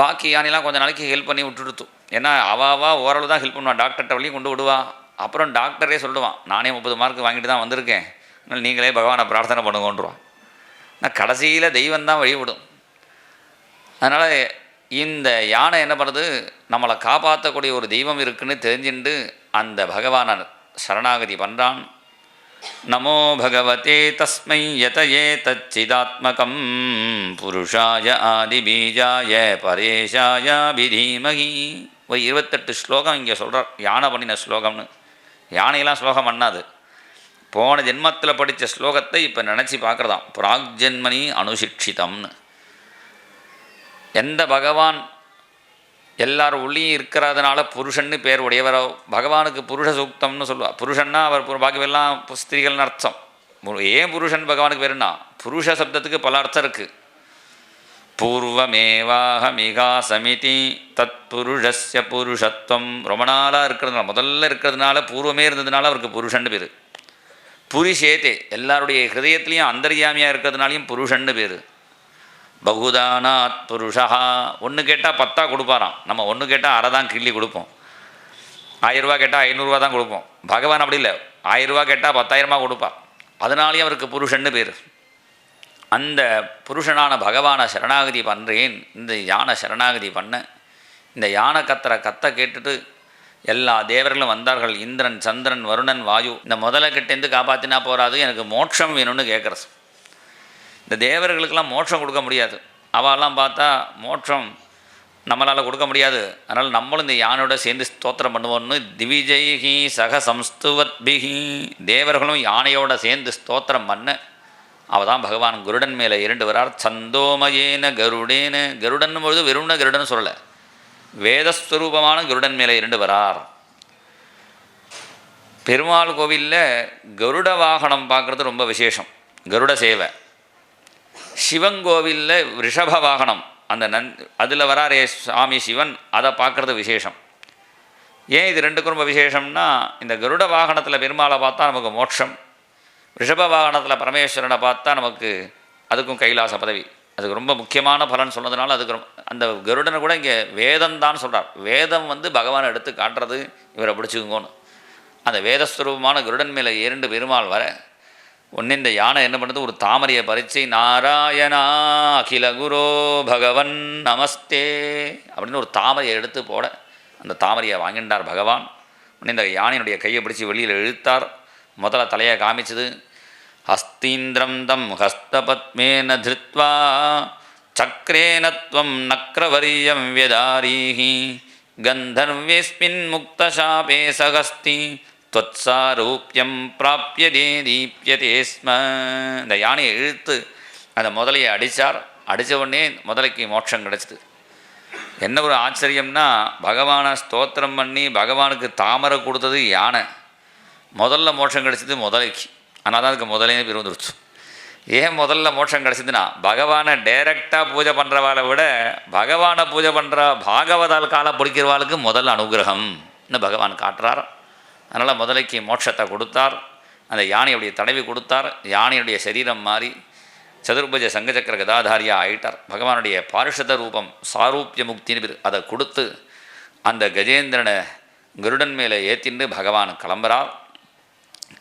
பாக்கி யானைலாம் கொஞ்சம் நாளைக்கு ஹெல்ப் பண்ணி விட்டுடுத்து. ஏன்னா அவாவா ஓரளவு தான் ஹெல்ப் பண்ணுவான், டாக்டர்கிட்ட வழியும் கொண்டு விடுவா. அப்புறம் டாக்டரே சொல்லுவான், நானே 30 மார்க் வாங்கிட்டு தான் வந்திருக்கேன், அதனால் நீங்களே பகவானை பிரார்த்தனை பண்ணுங்கன்றான். நான் கடைசியில் தெய்வம் தான் வழிவிடும். அதனால் இந்த யானை என்ன பண்ணுறது, நம்மளை காப்பாற்றக்கூடிய ஒரு தெய்வம் இருக்குன்னு தெரிஞ்சுட்டு அந்த பகவானை சரணாகதி பண்ணுறான். நமோ பகவதே தஸ்மை யதயே தச்சிதாத்மகம் புருஷாய ஆதிபீஜாய பரேஷாய விதீமகி. ஒரு 28 ஸ்லோகம் இங்கே சொல்கிறார், யானை பண்ணின ஸ்லோகம்னு. யானையெல்லாம் ஸ்லோகம் பண்ணாது, போன ஜென்மத்தில் படித்த ஸ்லோகத்தை இப்போ நினச்சி பார்க்குறதாம். பிராக்ஜென்மனி அனுசிக்ஷிதம்னு. எந்த பகவான் எல்லாரும் உள்ளியும் இருக்கிறதுனால புருஷன்னு பேர் உடையவரோ, பகவானுக்கு புருஷ சூக்தம்னு சொல்லுவாள். புருஷன்னா அவர் பாக்கியெல்லாம் ஸ்திரீகள்னு அர்த்தம். ஏன் புருஷன் பகவானுக்கு பேருன்னா, புருஷ சப்தத்துக்கு பல அர்த்தம் இருக்குது. பூர்வமேவாஹமிகா சமிதி தத் புருஷஸ்ய புருஷத்துவம். ரொம்ப நாளாக இருக்கிறதுனால, முதல்ல இருக்கிறதுனால, பூர்வமே இருந்ததுனால அவருக்கு புருஷன்னு பேர். புரிஷேத்தே, எல்லாருடைய ஹிருதயத்துலேயும் அந்தர்யாமியாக இருக்கிறதுனாலையும் புருஷன்னு பேர். பகுதானாத் புருஷா. ஒன்று கேட்டால் 10 கொடுப்பாராம். நம்ம ஒன்று கேட்டால் அரை தான் கிள்ளி கொடுப்போம். 1000 ரூபா கேட்டால் 500 தான் கொடுப்போம். பகவான் அப்படி இல்லை, 1000 ரூபா கேட்டால் 10,000 கொடுப்பார். அதனாலேயும் அவருக்கு புருஷன்னு பேர். அந்த புருஷனான பகவானை சரணாகதி பண்ணுறேன், இந்த யானை சரணாகதி பண்ண. இந்த யானை கத்த கேட்டுட்டு எல்லா தேவர்களும் வந்தார்கள். இந்திரன், சந்திரன், வருணன், வாயு. இந்த முதலை கிட்டேருந்து காப்பாற்றினா போகாது, எனக்கு மோட்சம் வேணும்னு கேட்குறது. இந்த தேவர்களுக்கெல்லாம் மோட்சம் கொடுக்க முடியாது. அவெல்லாம் பார்த்தா மோட்சம் நம்மளால் கொடுக்க முடியாது. அதனால் நம்மளும் இந்த யானையோட சேர்ந்து ஸ்தோத்திரம் பண்ணுவோம்னு திவிஜைஹி சக சம்ஸ்துவத்பிஹி, தேவர்களும் யானையோட சேர்ந்து ஸ்தோத்திரம் பண்ண. அவள் தான் பகவான் கருடன் மேலே இரண்டு வரார். சந்தோமயேன கருடேன, கருடன் பொழுது வெறும்ன கருடன் சொல்லலை, வேதஸ்வரூபமான கருடன் மேலே இரண்டு வரார். பெருமாள் கோவிலில் கருட வாகனம் பார்க்குறது ரொம்ப விசேஷம், கருட சேவை. சிவன் கோவிலில் ரிஷப வாகனம், அந்த அதில் வராரே சுவாமி சிவன், அதை பார்க்குறது விசேஷம். ஏன் இது ரெண்டுக்கும் ரொம்ப விசேஷம்னா, இந்த கருட வாகனத்தில் பெருமாளை பார்த்தா நமக்கு மோட்சம், ரிஷப வாகனத்தில் பரமேஸ்வரனை பார்த்தா நமக்கு அதுக்கும் கைலாச பதவி. அதுக்கு ரொம்ப முக்கியமான பலன் சொன்னதுனால அதுக்கு அந்த கருடனை கூட இங்கே வேதம்தான் சொல்கிறார். வேதம் பகவானை எடுத்து காட்டுறது, இவரை பிடிச்சிக்குங்கன்னு. அந்த வேதஸ்வரூபமான கருடன் மேலே இரண்டு பெருமாள் வர ஒன்று இந்த யானை என்ன பண்ணுறது, ஒரு தாமரையை பறித்து நாராயணா அகில குரோ பகவன் நமஸ்தே அப்படின்னு ஒரு தாமரையை எடுத்து போட, அந்த தாமரையை வாங்கிட்டார் பகவான். உடனே இந்த யானையினுடைய கையை பிடிச்சி வெளியில் இழுத்தார். முதல்ல தலையை காமிச்சது. ஹஸ்தீந்திரம் தம் ஹஸ்தபத்மேன திருத்வா சக்ரேனத்வம் நக்ரவரியம் வியதாரீஹி கந்தர்வேஸ்மின் முக்தசாபே சகஸ்தி தொத்சாரூப்யம் பிராப்யதே தீப்யதே ஸ்ம. இந்த யானையை இழுத்து அந்த முதலையை அடித்தார். அடித்த உடனே முதலைக்கு மோட்சம் கிடச்சிது. என்ன ஒரு ஆச்சரியம்னா, பகவானை ஸ்தோத்திரம் பண்ணி பகவானுக்கு தாமரை கொடுத்தது யானை, முதல்ல மோட்சம் கிடச்சிது முதலைக்கு. ஆனால் தான் அதுக்கு முதலே பேர் வந்துருச்சு. ஏன் முதல்ல மோட்சம் கிடச்சிதுன்னா, பகவானை டைரெக்டாக பூஜை பண்ணுறவாளை விட பகவானை பூஜை பண்ணுற பாகவதால் காலை பிடிக்கிறவாளுக்கு முதல் அனுகிரகம்னு பகவான் காட்டுறார். அதனால் முதலைக்கு மோட்சத்தை கொடுத்தார். அந்த யானையுடைய தடவி கொடுத்தார். யானையுடைய சரீரம் மாறி சதுர்புஜ சங்கச்சக்கர கதாதாரியாக ஆயிட்டார். பகவானுடைய பாரிஷத ரூபம் சாரூப்பிய முக்தின்னு பேர், அதை கொடுத்து அந்த கஜேந்திரனை கருடன் மேலே ஏற்றிண்டு பகவான் கிளம்புறார்.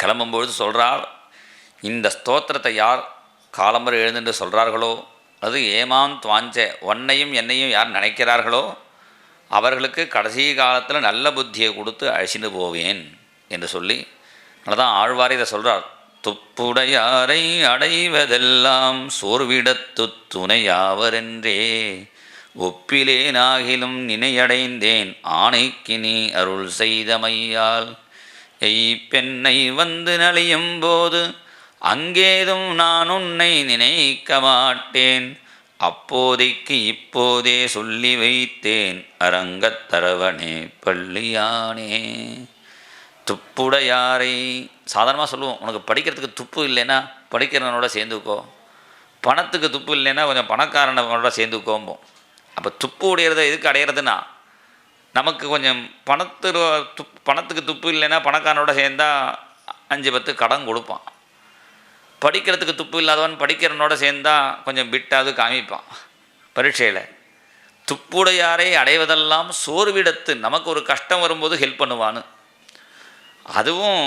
கிளம்பும்பொழுது சொல்கிறார், இந்த ஸ்தோத்திரத்தை யார் காலம்பரை எழுந்துட்டு சொல்கிறார்களோ, அது ஏமாம் துவாஞ்ச, உன்னையும் என்னையும் யார் நினைக்கிறார்களோ அவர்களுக்கு கடைசி காலத்தில் நல்ல புத்தியை கொடுத்து அழிச்சிட்டு போவேன் என்று சொல்லி, அதனால தான் ஆழ்வார் இதை சொல்கிறார். துப்புடையாரை அடைவதெல்லாம் சோர்விடத்து துணையாவரென்றே ஒப்பிலேனாகிலும் நினையடைந்தேன் ஆணைக்கு நீ அருள் செய்தமையால் பெண்ணை நலியும் போது அங்கேதும் நான் உன்னை நினைக்க மாட்டேன் அப்போதைக்கு இப்போதே சொல்லி வைத்தேன் அரங்கத்தரவனே பள்ளியானே. துப்புடையாரை சாதாரணமாக சொல்லுவோம், உனக்கு படிக்கிறதுக்கு துப்பு இல்லைன்னா படிக்கிறவனோட சேர்ந்துக்கோ, பணத்துக்கு துப்பு இல்லைன்னா கொஞ்சம் பணக்காரனோட சேர்ந்துக்கோம்போம். அப்போ துப்பு உடையிறத எதுக்கு அடையிறதுன்னா, நமக்கு கொஞ்சம் பணத்துக்கு துப்பு இல்லைன்னா பணக்காரனோட சேர்ந்தால் 5-10 கடன் கொடுப்பான். படிக்கிறதுக்கு துப்பு இல்லாதவன் படிக்கிறவனோட சேர்ந்தால் கொஞ்சம் பிட்டாவது காமிப்பான் பரீட்சையில். துப்புடையாரை அடைவதெல்லாம் சோர்விடத்து, நமக்கு ஒரு கஷ்டம் வரும்போது ஹெல்ப் பண்ணுவான்னு. அதுவும்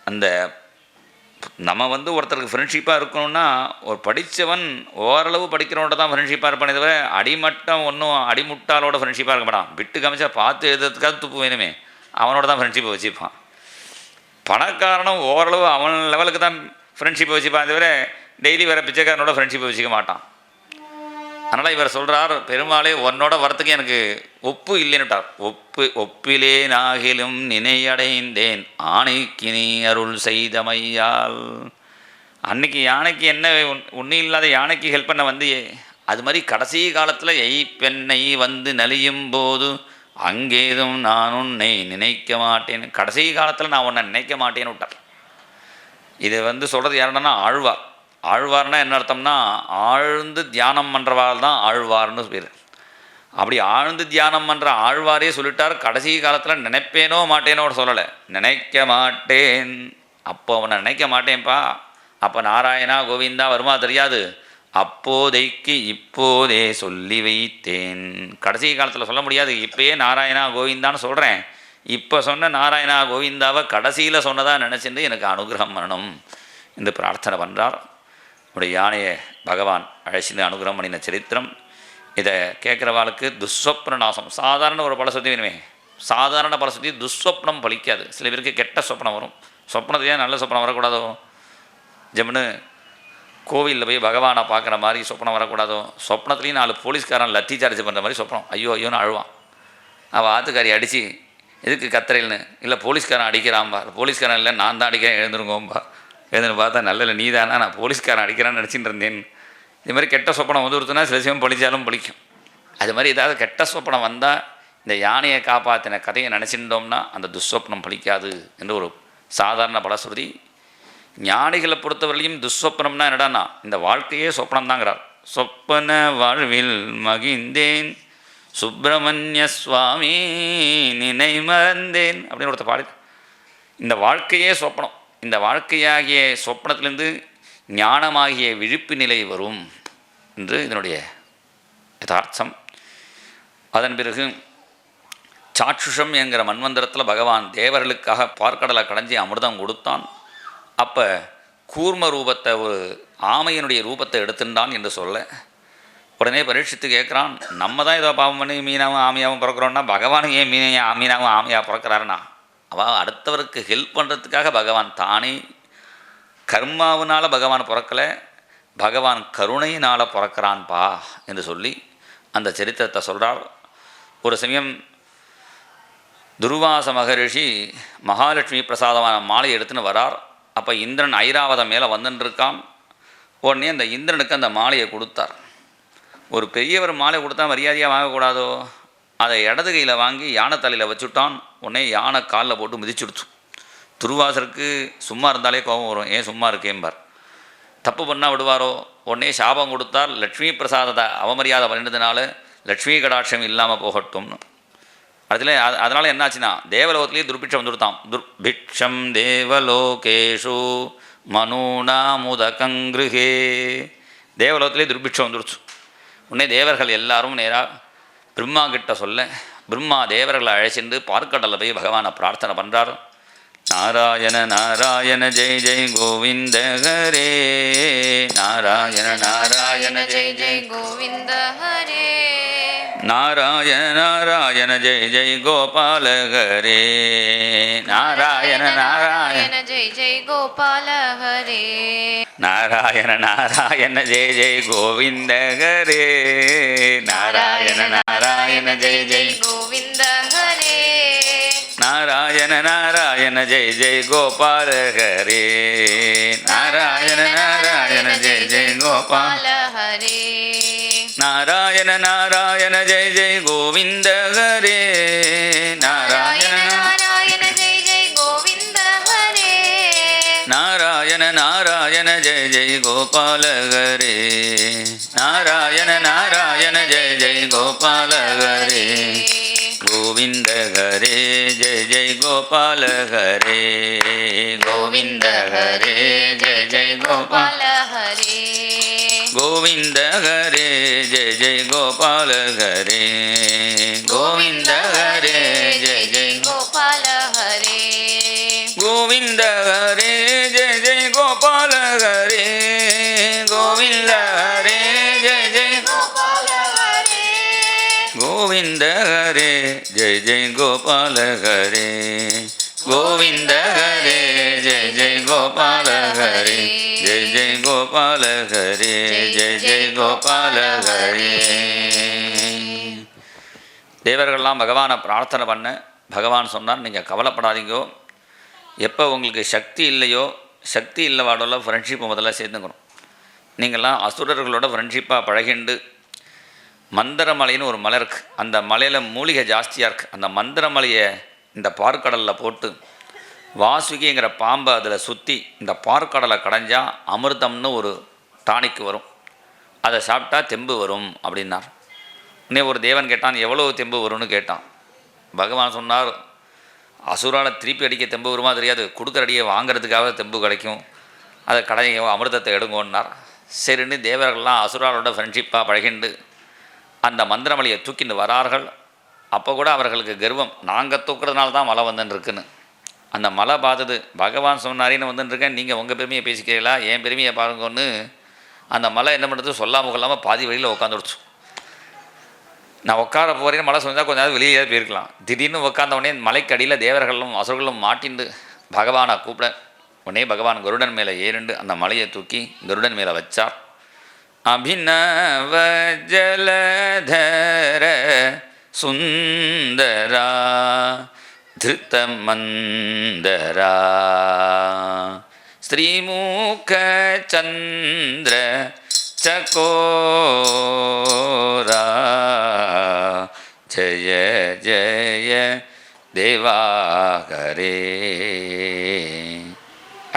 அந்த நம்ம ஒருத்தருக்கு ஃப்ரெண்ட்ஷிப்பாக இருக்கணும்னா, ஒரு படித்தவன் ஓரளவு படிக்கிறவனோட தான் ஃப்ரெண்ட்ஷிப்பாக இருப்பானே தவிர அடிமட்டம் ஒன்றும் அடிமுட்டாலோட ஃப்ரெண்ட்ஷிப்பாக இருக்க மாட்டான். விட்டு காமிச்சா பார்த்து எழுதுறதுக்காக துப்பு வேணுமே, அவனோட தான் ஃப்ரெண்ட்ஷிப்பை வச்சுப்பான். பணக்காரனும் ஓரளவு அவன் லெவலுக்கு தான் ஃப்ரெண்ட்ஷிப்பை வச்சுப்பான் தவிர டெய்லி வேறு பிச்சைக்காரனோட ஃப்ரெண்ட்ஷிப்பை வச்சுக்க மாட்டான். அதனால் இவர் சொல்கிறார், பெருமாளே உன்னோட வரத்துக்கு எனக்கு ஒப்பு இல்லைன்னுட்டார். ஒப்பிலே நாகிலும் நினையடைந்தேன் ஆணைக்கு நீ அருள் செய்தமையால். அன்னைக்கு யானைக்கு என்ன ஒன்றும் இல்லாத யானைக்கு ஹெல்ப் பண்ண வந்தியே, அது மாதிரி கடைசி காலத்தில் பெண்ணை நலியும் போது அங்கேதும் நான் உன்னை நினைக்க மாட்டேன், கடைசி காலத்தில் நான் உன்னை நினைக்க மாட்டேன்னு விட்டார். இது சொல்கிறது யாருன்னா ஆழ்வார். ஆழ்வார்னா என்ன அர்த்தம்னா, ஆழ்ந்து தியானம் பண்ணுறவாள் தான் ஆழ்வார்னு பேர். அப்படி ஆழ்ந்து தியானம் பண்ணுற ஆழ்வாரே சொல்லிட்டார், கடைசி காலத்தில் நினைப்பேனோ மாட்டேனோ சொல்லலை, நினைக்க மாட்டேன். அப்போ அவனை நினைக்க மாட்டேன்ப்பா, அப்போ நாராயணா கோவிந்தா வருமா தெரியாது, அப்போதைக்கு இப்போதே சொல்லி வைத்தேன். கடைசி காலத்தில் சொல்ல முடியாது, இப்போயே நாராயணா கோவிந்தான்னு சொல்கிறேன். இப்போ சொன்ன நாராயணா கோவிந்தாவை கடைசியில் சொன்னதாக நினச்சிட்டு எனக்கு அனுகிரகம் பண்ணணும் என்று பிரார்த்தனை பண்ணுறார். உடைய யானையை பகவான் அழைச்சிட்டு அனுகிரகம் பண்ணின சரித்திரம். இதை கேட்குறவாளுக்கு துஸ்வப்ன நாசம். சாதாரண ஒரு பலசுத்தி வேணுமே, சாதாரண பலசுத்தி துஸ்வப்னம் பலிக்காது. சில பேருக்கு கெட்ட சொப்னம் வரும். சொப்னத்தையே நல்ல சொப்னம் வரக்கூடாதோ? ஜம்னு கோவிலில் போய் பகவானை பார்க்குற மாதிரி சொப்னம் வரக்கூடாதோ? சொப்னத்துலேயும் 4 போலீஸ்காரன் லத்தி சார்ஜ் பண்ணுற மாதிரி சொப்னம். ஐயோ ஐயோன்னு அழுவான். அவள் ஆத்துக்காரி அடித்து எதுக்கு கத்திரையில்னு, இல்லை போலீஸ்காரன் அடிக்கிறான்பா. போலீஸ்காரன் இல்லை நான் தான் அடிக்கிறேன், எழுந்துருங்கோம்பா. எழுந்துன்னு பார்த்தா நல்ல நீ தானே, நான் போலீஸ்காரன் அடிக்கிறான்னு நினச்சிட்டு இருந்தேன். இது மாதிரி கெட்ட சொப்பனம் வந்துடுத்துனா சில சிவம் பழிச்சாலும் பழிக்கும். அது மாதிரி ஏதாவது கெட்ட சொப்பனம் வந்தால் இந்த யானையை காப்பாற்றின கதையை நினச்சிட்டோம்னா அந்த துஸ்வப்னம் பழிக்காது என்று ஒரு சாதாரண பலஸ்ருதி. ஞானிகளை பொறுத்தவரையிலையும் துஸ்வப்னம்னா என்னடான்னா இந்த வாழ்க்கையே சொப்னம் தாங்கிறார். சொப்பன வாழ்வில் மகிழ்ந்தேன் சுப்பிரமணிய சுவாமி நினை மறந்தேன் அப்படின்னு ஒருத்தர் பாடு. இந்த வாழ்க்கையே சொப்பனம். இந்த வாழ்க்கையாகிய சொப்பனத்திலிருந்து ஞானமாகிய விழிப்பு நிலை வரும் என்று இதனுடைய யதார்த்தம். அதன் பிறகு சாட்சுஷம் என்கிற மன்வந்திரத்தில் பகவான் தேவர்களுக்காக பார்க்கடலை கடைஞ்சி அமிர்தம் கொடுத்தான். அப்போ கூர்ம ரூபத்தை, ஒரு ஆமையினுடைய ரூபத்தை எடுத்துட்டான் என்று சொல்ல, உடனே பரீட்சித்து கேட்குறான், நம்ம தான் ஏதோ பாவம் பண்ணி மீனாவும் ஆமையாகவும் பிறக்கிறோன்னா பகவானும் ஏன் மீனாவும் ஆமையாக பிறக்கிறாருன்னா, அவள் அடுத்தவருக்கு ஹெல்ப் பண்ணுறதுக்காக பகவான் தானே கர்மாவினால் பகவான் பிறக்கலை, பகவான் கருணையினால் பிறக்கிறான்பா என்று சொல்லி அந்த சரித்திரத்தை சொல்கிறார். ஒரு சமயம் துர்வாச மகரிஷி மகாலட்சுமி பிரசாதமான மாலையை எடுத்துன்னு வரார். அப்போ இந்திரன் ஐராவதம் மேலே வந்துட்டுருக்கான். உடனே அந்த இந்திரனுக்கு அந்த மாலையை கொடுத்தார். ஒரு பெரியவர் மாலை கொடுத்தா மரியாதையாக வாங்கக்கூடாதோ? அதை இடது கையில் வாங்கி யானை தலையில் வச்சுட்டான். உடனே யானை காலில் போட்டு மிதிச்சுடுச்சு. துர்வாசருக்கு சும்மா இருந்தாலே கோபம் வரும், ஏன் சும்மா இருக்கேம்பார். தப்பு பண்ணால் விடுவாரோ? உடனே சாபம் கொடுத்தார், லக்ஷ்மி பிரசாதத்தை அவமரியாதை பண்ணினதுனால லக்ஷ்மி கடாட்சம் இல்லாமல் போகட்டும்னு. அதனால் என்னாச்சுன்னா தேவலோகத்திலேயே துர்பிட்சம் வந்துடுத்தான். துர்பிக்ஷம் தேவலோகேஷு மனூனாமுதகங்கிருஹே. தேவலோகத்திலே துர்பிட்சம் வந்துடுச்சு. உடனே தேவர்கள் எல்லாரும் நேராக பிரம்மா கிட்ட சொல்ல, பிரம்மா தேவர்களை அழைச்சிட்டு பார்க்கடலில் போய் பகவானை பிரார்த்தனை பண்ணுறார். நாராயண நாராயண ஜெய் ஜெய் கோவிந்த ஹரே, நாராயண நாராயண ஜெய் ஜெய் கோவிந்த ஹரே, நாராயண நாராயண ஜெய் ஜெய் கோபால ஹரே, நாராயண நாராயண ஜெய் ஜெய் கோபால ஹரே, நாராயண நாராயண ஜெய் ஜெய் கோவிந்த ஹரே, நாராயண நாராயண ஜெய் ஜெய் கோவிந்த ஹரே, நாராயண நாராயண ஜெய் ஜெய் கோபால ஹரே, நாராயண நாராயண ஜெய் ஜெய் கோபால ஹரே, நாராயண நாராயண ஜெய் ஜெய் கோவிந்த ஹரே, நாராயண நாராயண ஜெய் ஜெய் கோவிந்த ஹரே, நாராயண நாராயண ஜெய் ஜெய் கோபால ஹரே, நாராயண நாராயண ஜெய் ஜெய் கோபால ஹரே, கோவிந்த ஹரே ஜெய ஜெய கோபால ஹரே, கோவிந்த ஹரே ஜெய ஜெய கோபால ஹரே, கோவிந்த ஹரே ஜெய ஜெய கோபால ஹரே, கோவிந்த ஹரே ஜெய ஜெய கோபால ஹரே, கோவிந்த ஹரே ஜெய ஜெய கோபால ஹரே, கோவிந்த ஹரே ஜெய ஜெய கோபால ஹரே, கோவிந்த ஹரே ஜெய ஜெய கோபால ஹரே, கோவிந்த ஹரே ஜெய ஜெய கோபால ஹரே, ஜெய ஜெய கோபால ஹரே, ஜெய ஜெய கோபால ஹரே. தேவர்கள்லாம் பகவானை பிரார்த்தனை பண்ண பகவான் சொன்னார், நீங்கள் கவலைப்படாதீங்கோ, எப்போ உங்களுக்கு சக்தி இல்லையோ, சக்தி இல்லவாடோல ஃப்ரெண்ட்ஷிப்பை முதல்ல சேர்த்துக்கணும். நீங்கள்லாம் அசுரர்களோட ஃப்ரெண்ட்ஷிப்பாக பழகிண்டு மந்திரமலைன்னு ஒரு மலை இருக்குது, அந்த மலையில் மூலிகை ஜாஸ்தியாக இருக்குது. அந்த மந்திரமலையை இந்த பார்க்கடலில் போட்டு வாசுகிங்கிற பாம்பை அதில் சுற்றி இந்த பார்க்கடலை கடைஞ்சால் அமிர்தம்னு ஒரு டானிக்கு வரும், அதை சாப்பிட்டா தெம்பு வரும் அப்படின்னார். இன்னும் ஒரு தேவன் கேட்டான், எவ்வளோ தெம்பு வரும்னு கேட்டான். பகவான் சொன்னார், அசுரால் திருப்பி அடிக்க தெம்பு வருமா தெரியாது, கொடுக்குற அடியை வாங்கிறதுக்காக தெம்பு கிடைக்கும், அதை கடையை அமிர்தத்தை எடுங்கோன்னார். சரின்னு தேவர்கள்லாம் அசுராலோட ஃப்ரெண்ட்ஷிப்பாக பழகிண்டு அந்த மந்திரமலையை தூக்கிட்டு வரார்கள். அப்போ கூட அவர்களுக்கு கர்வம், நாங்கள் தூக்குறதுனால தான் மலை வந்துட்டுருக்குன்னு. அந்த மலை பார்த்தது, பகவான் சொன்னாரின்னு வந்துட்டுருக்கேன், நீங்கள் உங்கள் பெருமையை பேசிக்கிறீங்களா, என் பெருமையை பாருங்கன்னு. அந்த மலை என்ன பண்ணுறது, சொல்லாமல் கொள்ளாமல் பாதி வழியில் உட்காந்துடுச்சு. நான் உட்கார போகிறேன்னு மலை சொன்னால் கொஞ்ச நேரம் வெளியே போயிருக்கலாம். திடீர்னு உட்காந்தவொடனே மலைக்கடியில் தேவர்களும் அசுரர்களும் மாட்டிண்டு பகவானை கூப்பிட உடனே பகவான் கருடன் மேலே ஏறிண்டு அந்த மலையை தூக்கி கருடன் மேலே வச்சார். அபிநவ ஜலதர சுந்தரா திருத்தமந்தரா ஸ்ரீமுக சந்திர சகோரா ஜய ஜய தேவாகரே.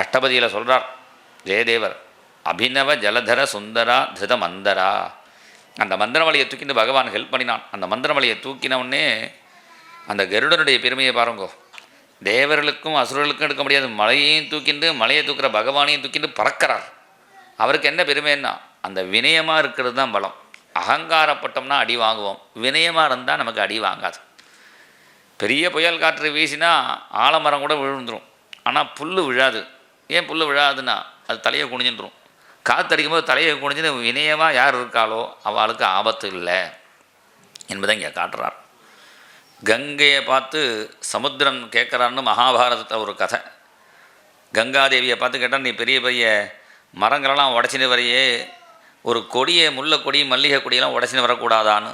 அஷ்டபதியில் சொல்கிறார் ஜெயதேவர், அபிநவ ஜலதர சுந்தரா திருத மந்தரா. அந்த மந்திரமலையை தூக்கிட்டு பகவான் ஹெல்ப் பண்ணினான். அந்த மந்திரமலையை தூக்கினவுடனே அந்த கருடனுடைய பெருமையை பாருங்கோ. தேவர்களுக்கும் அசுரர்களுக்கும் எடுக்க முடியாது, மலையையும் தூக்கிண்டு மலையை தூக்குற பகவானையும் தூக்கிண்டு பறக்கிறார். அவருக்கு என்ன பெருமைன்னா, அந்த வினயமாக இருக்கிறது தான் பலம். அகங்காரப்பட்டோம்னா அடி வாங்குவோம், வினயமாக இருந்தால் நமக்கு அடி வாங்காது. பெரிய புயல் காற்று வீசினா ஆலமரம் கூட விழுந்துடும், ஆனால் புல் விழாது. ஏன் புல் விழாதுன்னா அது தலையை குனிஞ்சின்றும். காற்றடிக்கும் போது தலையை குனிஞ்சுன்னு வினயமாக யார் இருக்காளோ அவளுக்கு ஆபத்து இல்லை என்பதை இங்கே காட்டுறார். கங்கையை பார்த்து சமுத்திரம் கேட்குறான்னு மகாபாரதத்தை ஒரு கதை. கங்காதேவியை பார்த்து கேட்டால், நீ பெரிய பெரிய மரங்களெல்லாம் உடச்சின்னு வரையே, ஒரு கொடியை முல்லை கொடி மல்லிகை கொடியெல்லாம் உடச்சின்னு வரக்கூடாதான்னு.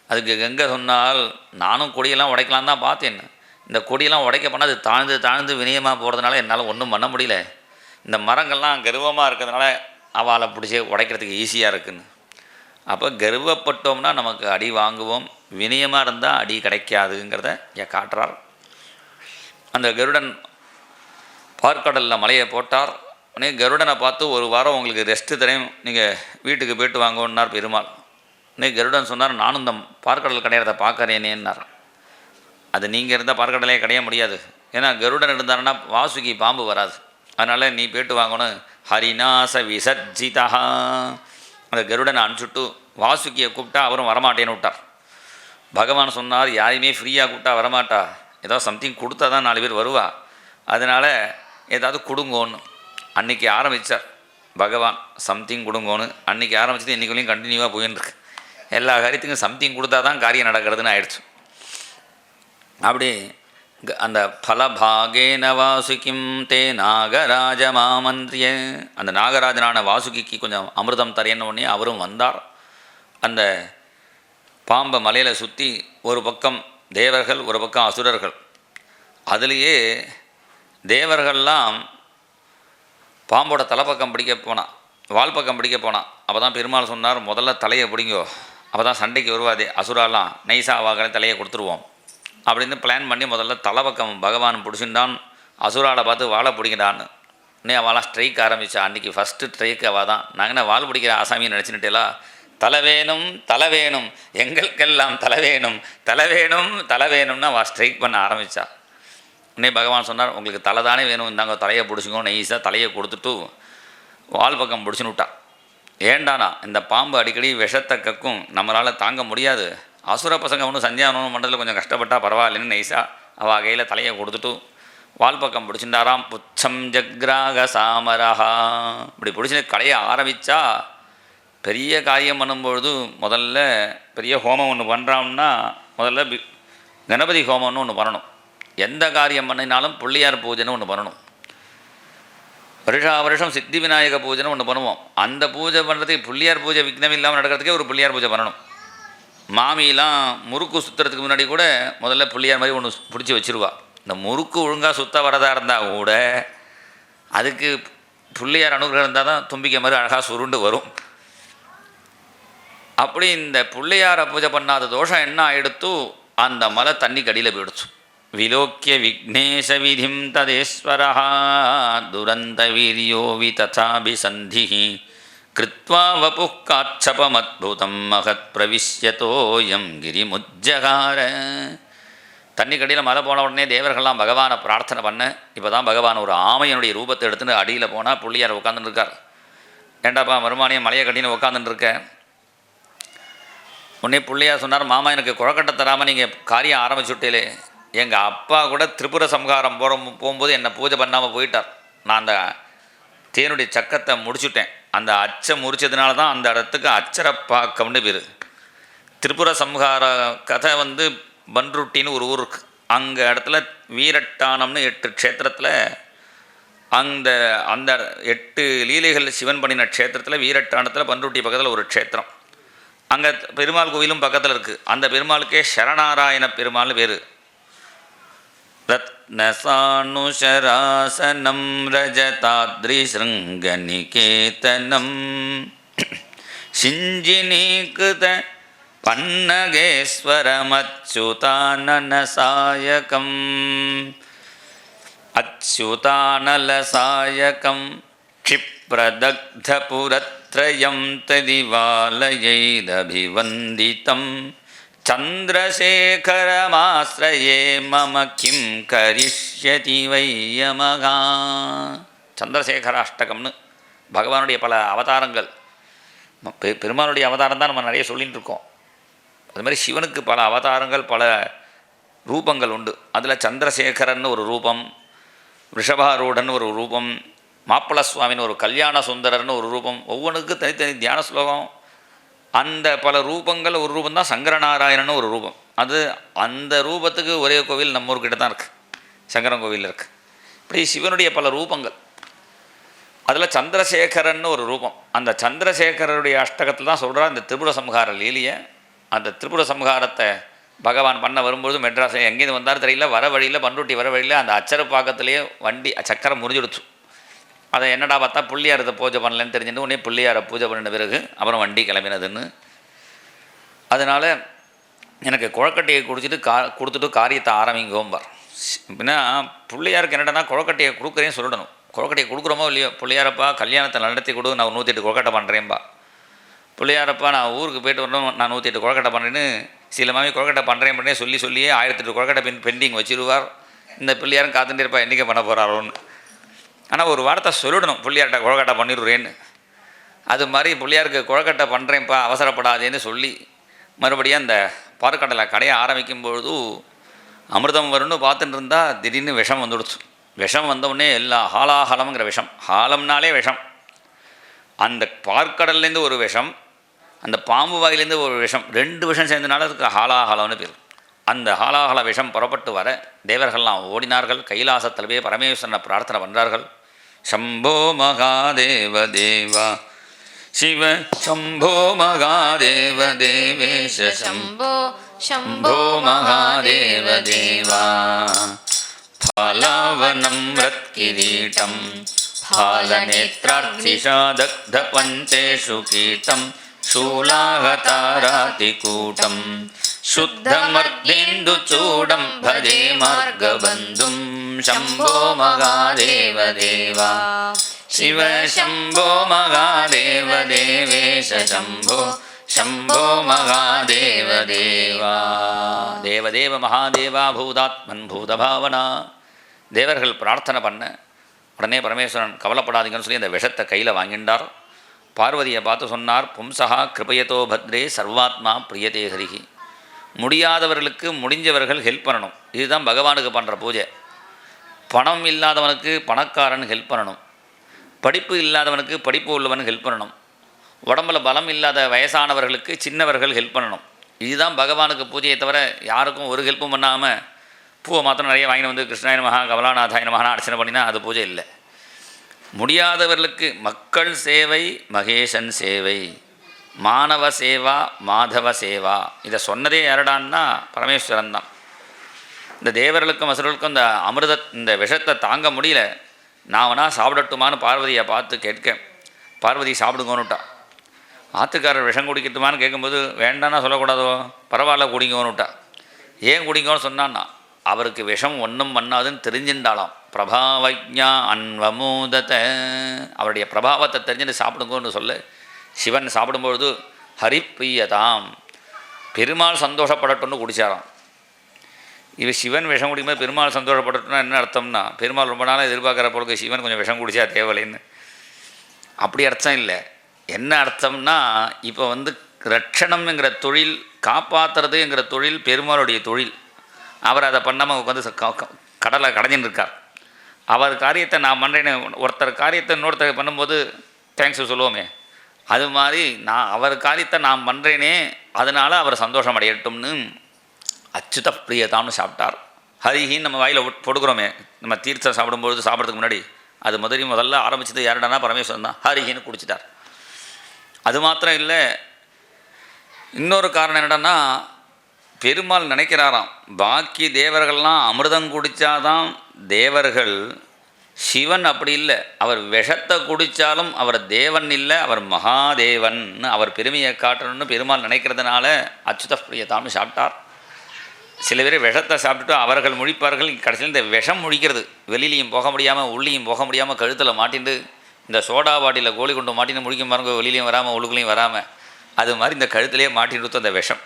அதுக்கு கங்கை சொன்னால், நானும் கொடியெல்லாம் உடைக்கலாம் தான் பார்த்தேன், இந்த கொடியெல்லாம் உடைக்க போனால் அது தாழ்ந்து தாழ்ந்து வினயமாக போகிறதுனால என்னால் ஒன்றும் பண்ண முடியல. இந்த மரங்கள்லாம் கர்வமாக இருக்கிறதுனால அவளை பிடிச்சி உடைக்கிறதுக்கு ஈஸியாக இருக்குன்னு. அப்போ கர்வப்பட்டோம்னா நமக்கு அடி வாங்குவோம், வினயமாக இருந்தால் அடி கிடைக்காதுங்கிறத இங்கே காட்டுறார். அந்த கருடன் பார்க்கடலில் மலையை போட்டார். உடனே கருடனை பார்த்து, ஒரு வாரம் உங்களுக்கு ரெஸ்ட்டு தரேன், நீங்கள் வீட்டுக்கு போய்ட்டு வாங்கன்னார் பெருமாள். உடனே கருடன் சொன்னார், நானும் இந்த பார்க்கடல் கிடையாத பார்க்கறேனேன்னார். அது நீங்கள் இருந்தால் பார்க்கடலே கிடைய முடியாது, ஏன்னா கருடன் இருந்தாருன்னா வாசுகி பாம்பு வராது, அதனால் நீ போய்ட்டு வாங்கணும். ஹரிநாச விசர்ஜிதா. அந்த கருடனை அனுப்பிச்சுட்டு வாசுகியை கூப்பிட்டா அவரும் வரமாட்டேன்னு விட்டார். பகவான் சொன்னார், யாரையுமே ஃப்ரீயாக கூப்பிட்டா வரமாட்டா, ஏதாவது சம்திங் கொடுத்தா தான் 4 பேர் வருவா, அதனால் ஏதாவது கொடுங்கோன்னு அன்றைக்கி ஆரம்பித்தார் பகவான். சம்திங் கொடுங்கோன்னு அன்றைக்கி ஆரம்பிச்சது இன்றைக்குள்ளேயும் கண்டினியூவாக போயின்னுருக்கு. எல்லா காரியத்துக்கும் சம்திங் கொடுத்தா தான் காரியம் நடக்கிறதுன்னு ஆயிடுச்சு. அப்படி அந்த பலபாகேன வாசுகிம் தே நாகராஜ மாமந்திரிய, அந்த நாகராஜனான வாசுகிக்கு கொஞ்சம் அமிர்தம் தரேன்னு உடனே அவரும் வந்தார். அந்த பாம்பை மலையில் சுற்றி ஒரு பக்கம் தேவர்கள் ஒரு பக்கம் அசுரர்கள். அதுலேயே தேவர்கள்லாம் பாம்போட தலைப்பக்கம் பிடிக்க போனான், வால் பக்கம் பிடிக்க போனான். அப்போ தான் பெருமாள் சொன்னார், முதல்ல தலையை பிடிங்கோ, அப்போ தான் சண்டைக்கு வருவாதே, அசுராலாம் நைஸாக வாகலை தலையை கொடுத்துருவோம் அப்படின்னு பிளான் பண்ணி முதல்ல தலைப்பக்கம் பகவான் பிடிச்சிருந்தான். அசுராலை பார்த்து வாழை பிடிக்கிறான்னு உடனே அவளாம் ஸ்ட்ரைக் ஆரம்பித்தா. அன்றைக்கி ஃபஸ்ட்டு ஸ்ட்ரைக் அவள் தான். நாங்கள் என்ன வால் பிடிக்கிற ஆசாமியை நினச்சின்னுட்டேலா, தலை வேணும் தலை வேணும் எங்களுக்கெல்லாம் தலை வேணும் தலை வேணும் தலை வேணும்னு அவள் ஸ்ட்ரைக் பண்ண ஆரம்பித்தா. உடனே பகவான் சொன்னார், உங்களுக்கு தலை தானே வேணும், இந்தாங்க தலையை பிடிச்சிக்கோ, நைஸாக தலையை கொடுத்துட்டு வால் பக்கம் பிடிச்சின்னு விட்டா. ஏண்டானா, இந்த பாம்பு அடிக்கடி விஷத்தை கக்கும், நம்மளால் தாங்க முடியாது, அசுர பசங்க ஒன்றும் சந்தியானம் பண்ணுறதுல கொஞ்சம் கஷ்டப்பட்டால் பரவாயில்லன்னு நைஸாக அவள் கையில் தலையை கொடுத்துட்டு வால் பக்கம் பிடிச்சிருந்தாராம். புச்சம் ஜக்ராக சாமரஹா. இப்படி பிடிச்சி கலையை ஆரம்பித்தா பெரிய காரியம் பண்ணும்பொழுது முதல்ல பெரிய ஹோமம் ஒன்று பண்ணுறோம்னா முதல்ல கணபதி ஹோமம்னு ஒன்று பண்ணணும். எந்த காரியம் பண்ணினாலும் பிள்ளையார் பூஜைன்னு ஒன்று பண்ணணும். வருஷம் சித்தி விநாயக பூஜைன்னு ஒன்று பண்ணுவோம். அந்த பூஜை பண்ணுறதுக்கு பிள்ளையார் பூஜை விக்னம் இல்லாமல் நடக்கிறதுக்கே ஒரு பிள்ளையார் பூஜை பண்ணணும். மாமியெலாம் முறுக்கு சுற்றுறதுக்கு முன்னாடி கூட முதல்ல பிள்ளையார் மாதிரி ஒன்று பிடிச்சி வச்சுருவா. இந்த முறுக்கு ஒழுங்காக சுத்த வரதா இருந்தால் கூட அதுக்கு பிள்ளையார் அனுகிரகம் இருந்தால் தான் தும்பிக்கை மாதிரி அழகாக சுருண்டு வரும். அப்படி இந்த பிள்ளையாரை பூஜை பண்ணாத தோஷம் என்ன ஆகிடுத்து, அந்த மலை தண்ணி கடியில் போயிடுச்சு. விலோக்கிய விக்னேஷ விதிம் ததேஸ்வரா துரந்த வீரியோவி ததாபிசந்தி கிருத்வா வபுக் காட்சபமத்புதம் மகத் பிரவிஷ்யதோயம் கிரிமுஜ்ஜகார. தண்ணி கடியில் மலை போன உடனே தேவர்கள்லாம் பகவானை பிரார்த்தனை பண்ண. இப்போ தான் பகவான் ஒரு ஆமையனுடைய ரூபத்தை எடுத்துன்னு அடியில் போனால் பிள்ளையார் உட்காந்துட்டு இருக்கார். ஏண்டாப்பா மருமானியம் மலையை கட்டின்னு உட்காந்துட்டுருக்க. உடனே பிள்ளையா சொன்னார், மாமா எனக்கு குழக்கட்டை தராமல் நீங்கள் காரியம் ஆரம்பிச்சுட்டே. எங்கள் அப்பா கூட திரிபுர சம்ஹாரம் போகும்போது என்னை பூஜை பண்ணாமல் போயிட்டார். நான் அந்த தேனுடைய சக்கத்தை முடிச்சுட்டேன். அந்த அச்சை முடித்ததுனால தான் அந்த இடத்துக்கு அச்சரப்பாக்கம்னு பேர். திரிபுர சம்ஹார கதை பன்ருட்டின்னு ஒரு ஊர் இருக்குது. அங்கே இடத்துல வீரட்டானம்னு 8 க்ஷேத்திரத்தில் அந்த அந்த 8 லீலைகள் சிவன் பண்ணின க்ஷேத்திரத்தில் வீரட்டானத்தில் பன்ருட்டி பக்கத்தில் ஒரு க்ஷேத்திரம். அங்கே பெருமாள் கோவிலும் பக்கத்தில் இருக்குது. அந்த பெருமாளுக்கே சரணாராயண பெருமாள் பேர். ரத்னசானுஷராசனம் ரஜதாத்ரி ஸ்ருங்கநிகேதனம் சிஞ்சினீகிருத பன்னகேஸ்வரமச்சுதானனசாயகம் அச்சுதானலசாயகம் க்ஷிப்ரதக்தபுரத்ரயம் ததிவாலயைரபிவந்திதம் சந்திரசேகரமாஸ்ரயே மம கிம் கரிஷ்யதி வையமகா. சந்திரசேகராஷ்டகம்னு பகவானுடைய பல அவதாரங்கள். பெருமானுடைய அவதாரம் தான் நம்ம நிறைய சொல்லிகிட்டு இருக்கோம். அது மாதிரி சிவனுக்கு பல அவதாரங்கள், பல ரூபங்கள் உண்டு. அதில் சந்திரசேகரன் ஒரு ரூபம், ரிஷபாரூடன் ஒரு ரூபம், மாப்பிள சுவாமின்னு ஒரு கல்யாண சுந்தரர்னு ஒரு ரூபம். ஒவ்வொன்றுக்கும் தனித்தனி தியான ஸ்லோகம். அந்த பல ரூபங்கள் ஒரு ரூபம் தான் சங்கரநாராயணன்னு ஒரு ரூபம். அது அந்த ரூபத்துக்கு ஒரே கோவில் நம்ம ஊர்கிட்ட தான் இருக்குது, சங்கரன் கோவிலில் இருக்குது. இப்படி சிவனுடைய பல ரூபங்கள். அதில் சந்திரசேகரன்னு ஒரு ரூபம். அந்த சந்திரசேகரருடைய அஷ்டகத்தில் தான் சொல்கிறா இந்த திரிபுர சம்ஹார லீலையை. அந்த திரிபுர சம்ஹாரத்தை பகவான் பண்ண வரும்போது மெட்ராஸ் எங்கேருந்து வந்தார் தெரியல, வர வழியில் பன்ருட்டி வர வழியில் அந்த அச்சரப்பாக்கத்திலேயே வண்டி சக்கரம் முறிஞ்சிடுச்சு. அதை என்னடா பார்த்தா பிள்ளையாரத்தை பூஜை பண்ணலன்னு தெரிஞ்சுட்டு உடனே பிள்ளையாரை பூஜை பண்ணின பிறகு அப்புறம் வண்டி கிளம்பினதுன்னு. அதனால் எனக்கு குழக்கட்டையை கொடுத்துட்டு காரியத்தை ஆரம்பிங்கோம்பார். அப்படின்னா பிள்ளையாருக்கு என்னடனா குழக்கட்டையை கொடுக்குறேன்னு சொல்லணும். குழக்கட்டையை கொடுக்குறோமோ இல்லையோ, பிள்ளையாரப்பா கல்யாணத்தை நடத்தி கொடு, நான் 108 குழக்கட்டை பண்ணுறேன்பா. பிள்ளையாரப்பா நான் ஊருக்கு போய்ட்டு வரணும், நான் 108 குழக்கட்டை பண்ணுறேன்னு சில மாமி குழக்கட்டை பண்ணுறேன் சொல்லியே 1008 குழக்கட்டை பெண்டிங் வச்சுருவார். இந்த பிள்ளையாரும் காத்துட்டே இருப்பா என்றைக்கு பண்ண போகிறாரோன்னு. ஆனால் ஒரு வார்த்தை சொல்லிடணும், பிள்ளையார்கிட்ட குழக்கட்டை பண்ணிடுறேன்னு. அது மாதிரி பிள்ளையாருக்கு குழக்கட்டை பண்ணுறேன்ப்பா அவசரப்படாதேன்னு சொல்லி மறுபடியும் அந்த பார்க்கடலை கடையை ஆரம்பிக்கும்பொழுது அமிர்தம் வரும்னு பார்த்துட்டு இருந்தால் திடீர்னு விஷம் வந்துடுச்சு. விஷம் வந்தவுடனே எல்லா ஹாலாஹலம்ங்கிற விஷம், ஹாலம்னாலே விஷம். அந்த பார்க்கடல்லேருந்து ஒரு விஷம், அந்த பாம்பு வாயிலேருந்து ஒரு விஷம், 2 விஷம் சேர்ந்தனால அதுக்கு ஹாலாஹலம்னு பேர். அந்த ஹாலாஹல விஷம் புறப்பட்டு வர தேவர்கள்லாம் ஓடினார்கள். கைலாசத்தில் போய் பரமேஸ்வரனை பிரார்த்தனை பண்ணுறார்கள். சம்போ மகாதேவ தேவா சிவ சம்போ மகாதேவ தேவேஷ சம்போ சம்போ மகாதேவ தேவா பாலாவனம் ரத்கிரீட்டம் பாலநேத்ரார்த்திஷா தக்த பஞ்சேஷு கீட்டம் शूलाहतारातिकूटं शुद्धमर्देन्दुचूडं भजे मार्गबन्धुं शम्भो महादेव देवा शिव शम्भो महादेव देवेश शम्भो शम्भो महादेव देवा देवदेव महादेवा भूतात्मन् भूतभावना. தேவர்கள் பிரார்த்தனை பண்ண உடனே பரமேஸ்வரன் கவலைப்படாதீங்கன்னு சொல்லி அந்த விஷத்தை கையில் வாங்கிண்டார். பார்வதியை பார்த்து சொன்னார், பும்சகா கிருபயத்தோ பத்ரே சர்வாத்மா பிரியதே ஹரிஹி. முடியாதவர்களுக்கு முடிஞ்சவர்கள் ஹெல்ப் பண்ணணும். இதுதான் பகவானுக்கு பண்ணுற பூஜை. பணம் இல்லாதவனுக்கு பணக்காரன் ஹெல்ப் பண்ணணும், படிப்பு இல்லாதவனுக்கு படிப்பு உள்ளவன் ஹெல்ப் பண்ணணும், உடம்பில் பலம் இல்லாத வயசானவர்களுக்கு சின்னவர்கள் ஹெல்ப் பண்ணணும். இதுதான் பகவானுக்கு பூஜையை தவிர யாருக்கும் ஒரு ஹெல்ப்பும் பண்ணாமல் பூவை மாத்திரம் நிறைய வாங்கிட்டு கிருஷ்ணாய நமஹா கமலாநாதாய நமஹா அர்ச்சனை பண்ணினா அது பூஜை இல்லை. முடியாதவர்களுக்கு மக்கள் சேவை, மகேசன் சேவை, மானவ சேவா, மாதவ சேவா. இதை சொன்னதே யாரடான்னா பரமேஸ்வரன் தான். இந்த தேவர்களுக்கும் அசுரர்களுக்கும் இந்த விஷத்தை தாங்க முடியல. நான் வேணா சாப்பிடட்டுமான்னு பார்வதியை பார்த்து கேட்க, பார்வதி சாப்பிடுங்கன்னுட்டா. ஆற்றுக்காரர் விஷம் குடிக்கட்டுமான்னு கேட்கும்போது வேண்டான்னா சொல்லக்கூடாதோ, பரவாயில்ல குடிங்கன்னுட்டா. ஏன் குடிங்கன்னு சொன்னான்னா அவருக்கு விஷம் ஒன்றும் பண்ணாதுன்னு தெரிஞ்சுட்டாலாம். பிரபாவஜா அன்வமூதத்தை, அவருடைய பிரபாவத்தை தெரிஞ்சுட்டு சாப்பிடுங்கன்னு சொல்ல சிவன் சாப்பிடும்பொழுது ஹரிப்பிரியதாம், பெருமாள் சந்தோஷப்படட்டும்னு குடித்தாராம். இவர் சிவன் விஷம் குடிக்கும்போது பெருமாள் சந்தோஷப்படட்டும்னா என்ன அர்த்தம்னா, பெருமாள் ரொம்ப நாளாக எதிர்பார்க்குற பொழுது சிவன் கொஞ்சம் விஷம் குடித்தா தேவலைன்னு அப்படி அர்த்தம் இல்லை. என்ன அர்த்தம்னா, இப்போ ரட்சணம்ங்கிற தொழில், காப்பாற்றுறதுங்கிற தொழில் பெருமாளுடைய தொழில். அவர் அதை பண்ணாமல் உட்காந்து கடலை கடைஞ்சின்னு இருக்கார். அவர் காரியத்தை நான் பண்ணுறேன்னு, ஒருத்தர் காரியத்தை இன்னொருத்தர் பண்ணும்போது தேங்க்ஸ் சொல்லுவோமே, அது மாதிரி அவர் காரியத்தை நான் பண்ணுறேனே, அதனால் அவர் சந்தோஷம் அடையட்டும்னு அச்சுத பிரியதான்னு சாப்பிட்டார். ஹரிஹின்னு நம்ம வாயில் போடுக்கிறோமே, நம்ம தீர்த்தம் சாப்பிடும்பொழுது சாப்பிட்றதுக்கு முன்னாடி அது முதல்ல ஆரம்பித்தது யாருடானா பரமேஸ்வரன் தான். ஹரிஹின்னு குடிச்சிட்டார். அது மாத்திரம் இல்லை, இன்னொரு காரணம் என்னடான்னா, பெருமாள் நினைக்கிறாராம், பாக்கி தேவர்கள்லாம் அமிர்தம் குடித்தாதான் தேவர்கள், சிவன் அப்படி இல்லை, அவர் விஷத்தை குடித்தாலும் அவர் தேவன் இல்லை, அவர் மகாதேவன், அவர் பெருமையை காட்டணும்னு பெருமாள் நினைக்கிறதுனால அச்சுத பிரியதான்னு சாப்பிட்டார். சில பேர் விஷத்தை சாப்பிட்டுட்டு அவர்கள் முழிப்பார்கள், கடைசியில் இந்த விஷம் முழிக்கிறது, வெளியிலையும் போக முடியாமல் உள்ளியும் போக முடியாமல் கழுத்தில் மாட்டிண்டு, இந்த சோடா பாட்டியில் கோழி கொண்டு மாட்டின்னு முழிக்கும் பாருங்க, வெளியிலையும் வராமல் உள்ளுக்குள்ளேயும் வராமல், அது மாதிரி இந்த கழுத்துலேயே மாட்டின்னு அந்த விஷம்.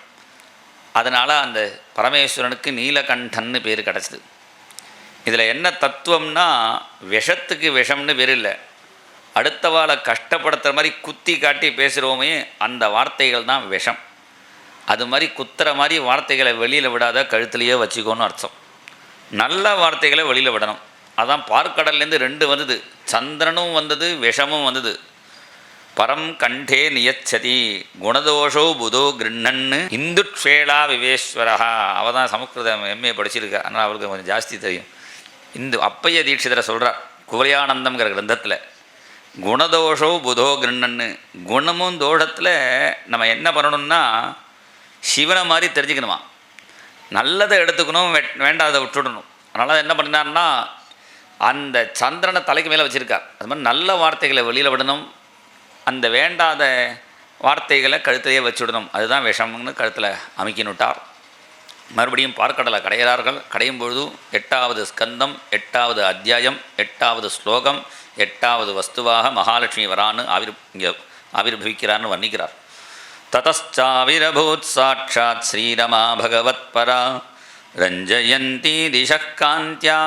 அதனால் அந்த பரமேஸ்வரனுக்கு நீலகண்டன்னு பேர் கிடச்சிது. இதில் என்ன தத்துவம்னா, விஷத்துக்கு விஷம்னு பேர் இல்லை, அடுத்தவாளை கஷ்டப்படுத்துகிற மாதிரி குத்தி காட்டி பேசுகிறோமே அந்த வார்த்தைகள் தான் விஷம். அது மாதிரி குத்துற மாதிரி வார்த்தைகளை வெளியில் விடாத, கழுத்துலையே வச்சுக்கோன்னு அர்த்தம். நல்ல வார்த்தைகளை வெளியில் விடணும். அதான் பார்க்கடல்லேருந்து 2 வந்தது, சந்திரனும் வந்தது, விஷமும் வந்தது. பரம் கண்டே நியச்சதி குணதோஷோ புதோ கிருண்ணன்னு இந்துட்சேலா விவேஸ்வரா. அவள் தான் சமஸ்கிருதம் எம்ஏ படிச்சிருக்கா, ஆனால் அவளுக்கு கொஞ்சம் ஜாஸ்தி தெரியும். அப்பைய தீட்சிதரை சொல்கிறார் குவலயானந்தம்ங்கிற கிரந்தத்தில், குணதோஷோ புதோ கிருண்ணன்னு. குணமும் தோஷத்தில் நம்ம என்ன பண்ணணும்னா, சிவனை மாதிரி தெரிஞ்சுக்கணுமா, நல்லதை எடுத்துக்கணும், வேண்டாதை விட்டுடணும். அதனால் என்ன பண்ணினார்னா, அந்த சந்திரனை தலைக்கு மேலே வச்சுருக்கார். அது மாதிரி நல்ல வார்த்தைகளை வெளியில் விடணும், அந்த வேண்டாத வார்த்தைகளை கழுத்தையே வச்சுவிடணும். அதுதான் விஷம்னு கழுத்தில் அமைக்கினுட்டார். மறுபடியும் பார்க்கடலை கடையிறார்கள். கடையும் பொழுது 8வது ஸ்கந்தம், 8வது அத்தியாயம், 8வது ஸ்லோகம், 8வது வஸ்துவாக மகாலட்சுமி வரான்னு இங்கே ஆவிர்பவிக்கிறான்னு வர்ணிக்கிறார். ததச்சாவிரபூத் சாட்சாத் ஸ்ரீரமா பகவத் பரா ரஞ்சயந்தி திசக் காந்தியா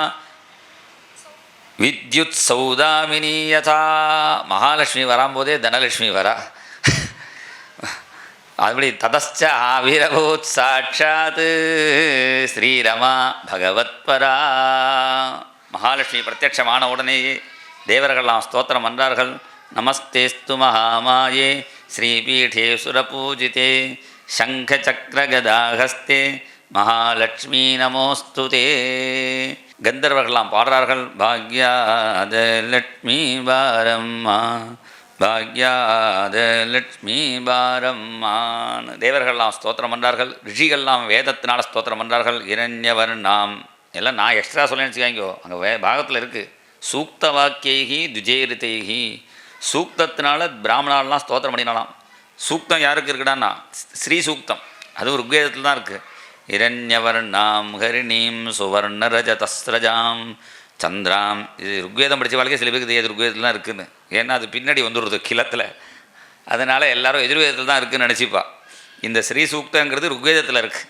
வித்யுத் சௌதாமினி யதா. மகாலட்சுமி வராம்போதே தனலட்சுமி வரா. அதுபடி ததச்ச ஆவிரபூத் சாட்சாத் ஸ்ரீரமா பகவத் பரா. மகாலட்சுமி பிரத்யட்சமான உடனேயே தேவர்கள்லாம் ஸ்தோத்திரம் பண்றார்கள். நமஸ்தேஸ்து மகாமாயே ஸ்ரீபீடே சுரபூஜிதே சங்க சக்கர கதாஹஸ்தே மகாலட்சுமி நமோஸ்துதே. கந்தர்வர்கள்லாம் பாடுறார்கள். பாக்யாத லட்சுமி பாரம்மா பாக்யாத லட்சுமி பாரம்மான்னு தேவர்கள்லாம் ஸ்தோத்திரம் பண்ணுறார்கள். ரிஷிகள்லாம் வேதத்தினால் ஸ்தோத்திரம் பண்ணுறார்கள். இரண்யவர்ணாம் எல்லாம் நான் எக்ஸ்ட்ரா சொல்லேன்னு வச்சுக்காங்கோ, அங்கே பாகத்தில் இருக்குது. சூக்த வாக்கியைகி துஜேரிதைகி, சூக்தத்தினால பிராமணாலாம் ஸ்தோத்திரம் பண்ணினாலாம். சூக்தம் யாருக்கு இருக்குடான்னா ஸ்ரீ சூக்தம், அதுவும் ருக்வேதத்தில் தான் இருக்குது. இரண்யவர்ணாம் ஹரிணீம் சுவர்ண ரஜதஸ்ரஜாம் சந்திராம். இது ருக்வேதம் படித்த வாழ்க்கை சில பேருக்கு தெரியாது ருக்வேதத்தில் தான் இருக்குதுன்னு. ஏன்னா அது பின்னாடி வந்துடுறது கிளத்தில், அதனால் எல்லாரும் எதிர்வேதத்தில் தான் இருக்குதுன்னு நினச்சிப்பா. இந்த ஸ்ரீ சூக்தங்கிறது ருக்வேதத்தில் இருக்குது.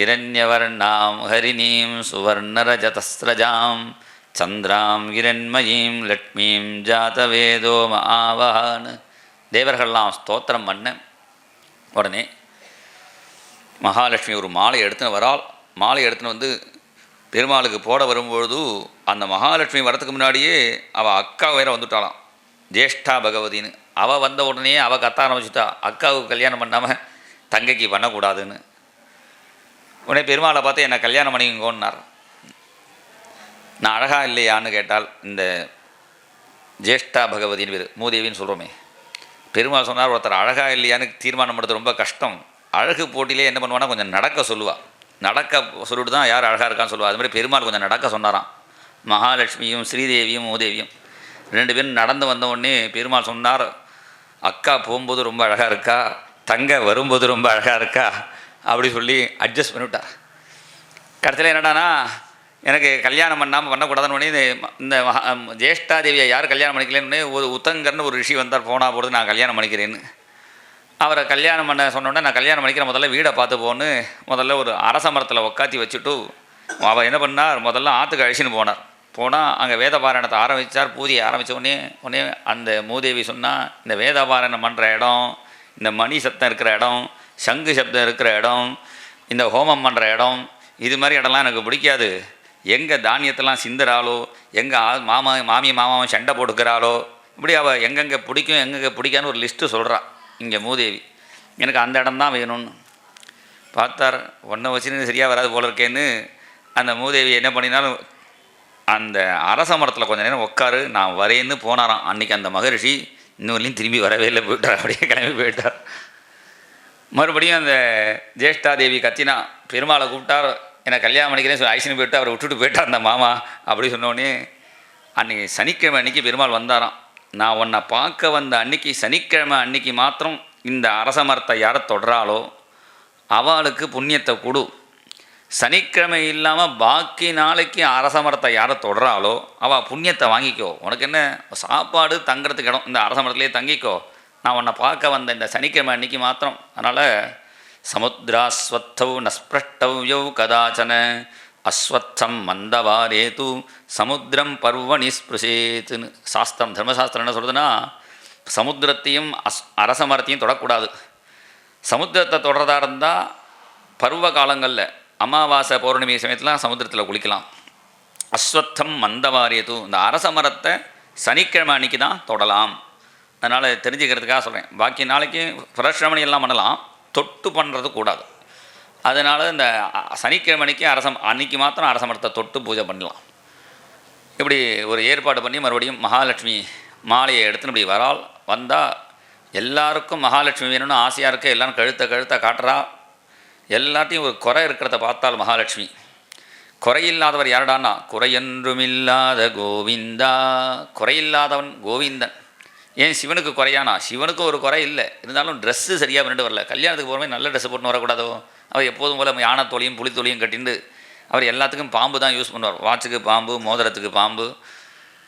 இரண்யவர்ணாம் ஹரிணீம் சுவர்ண ரஜதஸ்ரஜாம் சந்திராம் இரண்மயீம் லட்சுமீம் ஜாதவேதோ ஆவஹான்னு தேவர்கள்லாம் ஸ்தோத்திரம் பண்ண உடனே மகாலட்சுமி ஒரு மாலை எடுத்துன்னு வரால். மாலை எடுத்துன்னு பெருமாளுக்கு போட வரும்பொழுது அந்த மகாலட்சுமி வரத்துக்கு முன்னாடியே அவள் அக்கா வேற வந்துட்டாளாம், ஜேஷ்டா பகவதின்னு. அவள் வந்த உடனே அவள் கத்த ஆரம்பிச்சுட்டா, அக்காவுக்கு கல்யாணம் பண்ணாமல் தங்கைக்கு பண்ணக்கூடாதுன்னு. உடனே பெருமாளை பார்த்து என்னை கல்யாணம் பண்ணிக்கோன்னார். நான் அழகா இல்லையான்னு கேட்டால், இந்த ஜேஷ்டா பகவதின்னு பேர், மூதேவின்னு சொல்கிறோமே. பெருமாள் சொன்னார், ஒருத்தர் அழகா இல்லையான்னு தீர்மானம் பண்ணுறது ரொம்ப கஷ்டம். அழகு போட்டியிலே என்ன பண்ணுவான்னா கொஞ்சம் நடக்க சொல்லுவாள். நடக்க சொல்லிட்டு தான் யார் அழகாக இருக்கான்னு சொல்லுவாள். அது மாதிரி பெருமாள் கொஞ்சம் நடக்க சொன்னாராம். மகாலட்சுமியும் ஸ்ரீதேவியும் மூதேவியும் 2 பேரும் நடந்து வந்த உடனே பெருமாள் சொன்னார், அக்கா போகும்போது ரொம்ப அழகாக இருக்கா, தங்க வரும்போது ரொம்ப அழகாக இருக்கா அப்படி சொல்லி அட்ஜஸ்ட் பண்ணிவிட்டார். கடைசியில் என்னடானா, எனக்கு கல்யாணம் பண்ணக்கூடாதுன்னு உடனே இந்த ஜேஷ்டாதேவியை யார் கல்யாணம் பண்ணிக்கலன்னு ஒரு உத்தங்கர்னு ஒரு ரிஷி வந்தார். போனால் பொழுது நான் கல்யாணம் பண்ணிக்கிறேன்னு அவரை கல்யாணம் பண்ண சொன்னோன்னே, நான் கல்யாணம் பண்ணிக்கிறேன், முதல்ல வீடை பார்த்து போன்னு முதல்ல ஒரு அரச மரத்தில் உக்காத்தி வச்சுட்டு அவள் என்ன பண்ணார், முதல்ல ஆற்றுக்கு அழிச்சின்னு போனார். போனால் அங்கே வேதபாராயணத்தை ஆரம்பித்தார். பூஜையை ஆரம்பித்த உடனே அந்த மூதேவி சொன்னால், இந்த வேதபாராயணம் பண்ணுற இடம், இந்த மணி சத்தம் இருக்கிற இடம், சங்கு சப்தம் இருக்கிற இடம், இந்த ஹோமம் பண்ணுற இடம், இது மாதிரி இடம்லாம் எனக்கு பிடிக்காது. எங்கே தானியத்தெல்லாம் சிந்துறாளோ, எங்கே மாமி மாமாவும் சண்டை போட்டுக்கிறாளோ, இப்படி அவள் எங்கெங்கே பிடிக்கும் எங்கெங்கே பிடிக்கான்னு ஒரு லிஸ்ட்டு சொல்கிறா இங்கே மூதேவி. எனக்கு அந்த இடம் தான் வேணும்னு பார்த்தார். ஒன்றை வச்சுன்னு சரியாக வராது போல இருக்கேன்னு அந்த மூதேவி என்ன பண்ணினாலும் அந்த அரச மரத்தில் கொஞ்சம் நேரம் உட்காரு, நான் வரேன்னு போனாராம். அன்றைக்கி அந்த மகரிஷி இன்னொருலையும் திரும்பி வரவே இல்லை, போயிட்டார். அப்படியே கிளம்பி போயிட்டார். மறுபடியும் அந்த ஜேஷ்டாதேவி கத்தினா, பெருமாளை கூப்பிட்டார், என்னை கல்யாணம் பண்ணிக்கிறேன்னு சொல்லி ஐசினு போயிட்டு அவரை விட்டுட்டு போயிட்டார் அந்த மாமா. அப்படி சொன்னோடனே அன்றைக்கி சனிக்கிழமை அன்றைக்கி பெருமாள் வந்தாராம். நான் உன்னை பார்க்க வந்த அன்றைக்கி சனிக்கிழமை அன்றைக்கி மாத்திரம் இந்த அரச மரத்தை யாரை தொடுறாளோ அவளுக்கு புண்ணியத்தை கொடு. சனிக்கிழமை இல்லாமல் பாக்கி நாளைக்கு அரச மரத்தை யாரை தொடுறாளோ அவள் புண்ணியத்தை வாங்கிக்கோ. உனக்கு என்ன சாப்பாடு தங்குறதுக்கு இடம், இந்த அரச மரத்துலேயே தங்கிக்கோ. நான் உன்னை பார்க்க வந்த இந்த சனிக்கிழமை அன்றைக்கி மாத்திரம். அதனால் சமுத்திராஸ்வத்தௌ நஸ்பிரஷ்டவ்யௌ கதாச்சன அஸ்வத்தம் மந்தவாரேது சமுத்திரம் பர்வணி ஸ்பிருஷேத்துன்னு சாஸ்திரம், தர்மசாஸ்திரம் என்ன சொல்கிறதுன்னா, சமுத்திரத்தையும் அரச மரத்தையும் தொடக்கூடாது. சமுத்திரத்தை தொடர்றதா இருந்தால் பருவ காலங்களில் அமாவாசை பௌர்ணமி சமயத்தில் சமுத்திரத்தில் குளிக்கலாம். அஸ்வத்தம் மந்தவாரியது, இந்த அரச மரத்தை சனிக்கிழமை அன்றைக்கி தான் தொடலாம். அதனால் தெரிஞ்சுக்கிறதுக்காக சொல்கிறேன். பாக்கி நாளைக்கு பிரஷ்ரமணி எல்லாம் பண்ணலாம், தொட்டு பண்ணுறது கூடாது. அதனால் இந்த சனிக்கிழமை அன்றைக்கி மாத்திரம் அரச மரத்தை தொட்டு பூஜை பண்ணலாம். இப்படி ஒரு ஏற்பாடு பண்ணி மறுபடியும் மகாலட்சுமி மாலையை எடுத்துன்னு இப்படி வந்தால் எல்லாருக்கும் மகாலட்சுமி வேணும்னு ஆசையாக இருக்க, எல்லோரும் கழுத்தை காட்டுறா. எல்லாத்தையும் ஒரு குறை இருக்கிறத பார்த்தால் மகாலட்சுமி. குறையில்லாதவர் யாருடான்னா, குறையென்றுமில்லாத கோவிந்தா, குறையில்லாதவன் கோவிந்தன். ஏன் சிவனுக்கு குறையானா, சிவனுக்கு ஒரு குறை இல்லை, இருந்தாலும் ட்ரெஸ்ஸு சரியாக பண்ணிட்டு வரல. கல்யாணத்துக்கு போகிறமே நல்ல ட்ரெஸ்ஸு போட்டுன்னு வரக்கூடாதோ? அவர் எப்போதும் போல் யானைத்தோலையும் புலித்தோலையும் கட்டிண்டு அவர் எல்லாத்துக்கும் பாம்பு தான் யூஸ் பண்ணுவார். வாட்சுக்கு பாம்பு, மோதிரத்துக்கு பாம்பு,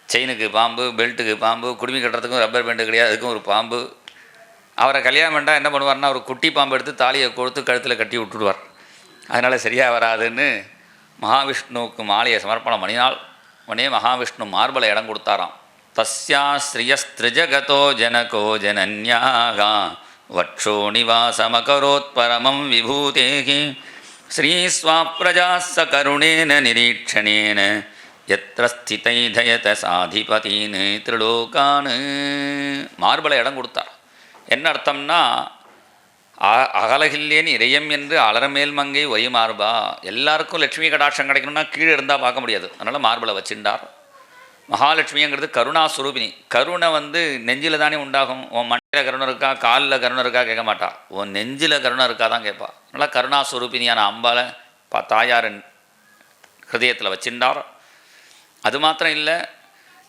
செயினுக்கு பாம்பு, பெல்ட்டுக்கு பாம்பு, குடுமி கட்டுறதுக்கும் ரப்பர் பேண்டு கிடையாது, அதுக்கும் ஒரு பாம்பு. அவரை கல்யாணம் பண்ணால் என்ன பண்ணுவார்னா, ஒரு குட்டி பாம்பு எடுத்து தாலியை கொடுத்து கழுத்தில் கட்டி விட்டுடுவார். அதனால் சரியாக வராதுன்னு மகாவிஷ்ணுவுக்கு மாலையை சமர்ப்பணம் பண்ணினால் உடனே மகாவிஷ்ணு மார்பலை இடம் கொடுத்தாராம். தஸ்யா ஸ்ரீயஸ்திரிஜகதோ ஜனகோ ஜனன்யாகா வட்சோ நிவாசமகரோத் பரமம் விபூதேகி ஸ்ரீஸ்வாப்ரஜா சகருணேன நிரீட்சணேன எத்திர ஸ்திதைதயத சாதிபதின்னு திரிலோகான்னு மார்பலை இடம் கொடுத்தார். என்ன அர்த்தம்னா, அகலகில்லேன் இறையம் என்று அலரமேல் மங்கை ஒய் மார்பா. எல்லாருக்கும் லட்சுமி கடாட்சம் கிடைக்கணும்னா கீழே இருந்தால் பார்க்க முடியாது, அதனால் மார்பலை வச்சுட்டார். மகாலட்சுமிங்கிறது கருணாஸ்வரூபினி. கருணை நெஞ்சில் தானே உண்டாகும். உன் மண்டையில் கருணை இருக்கா, காலில் கருணை இருக்கா கேட்க மாட்டா, உன் நெஞ்சில் கருணை இருக்கா தான் கேட்பா. அதனால் கருணாஸ்வரூபினியான அம்பாலை தாயாரின் ஹிருதயத்தில் வச்சுட்டார். அது மாத்திரம் இல்லை,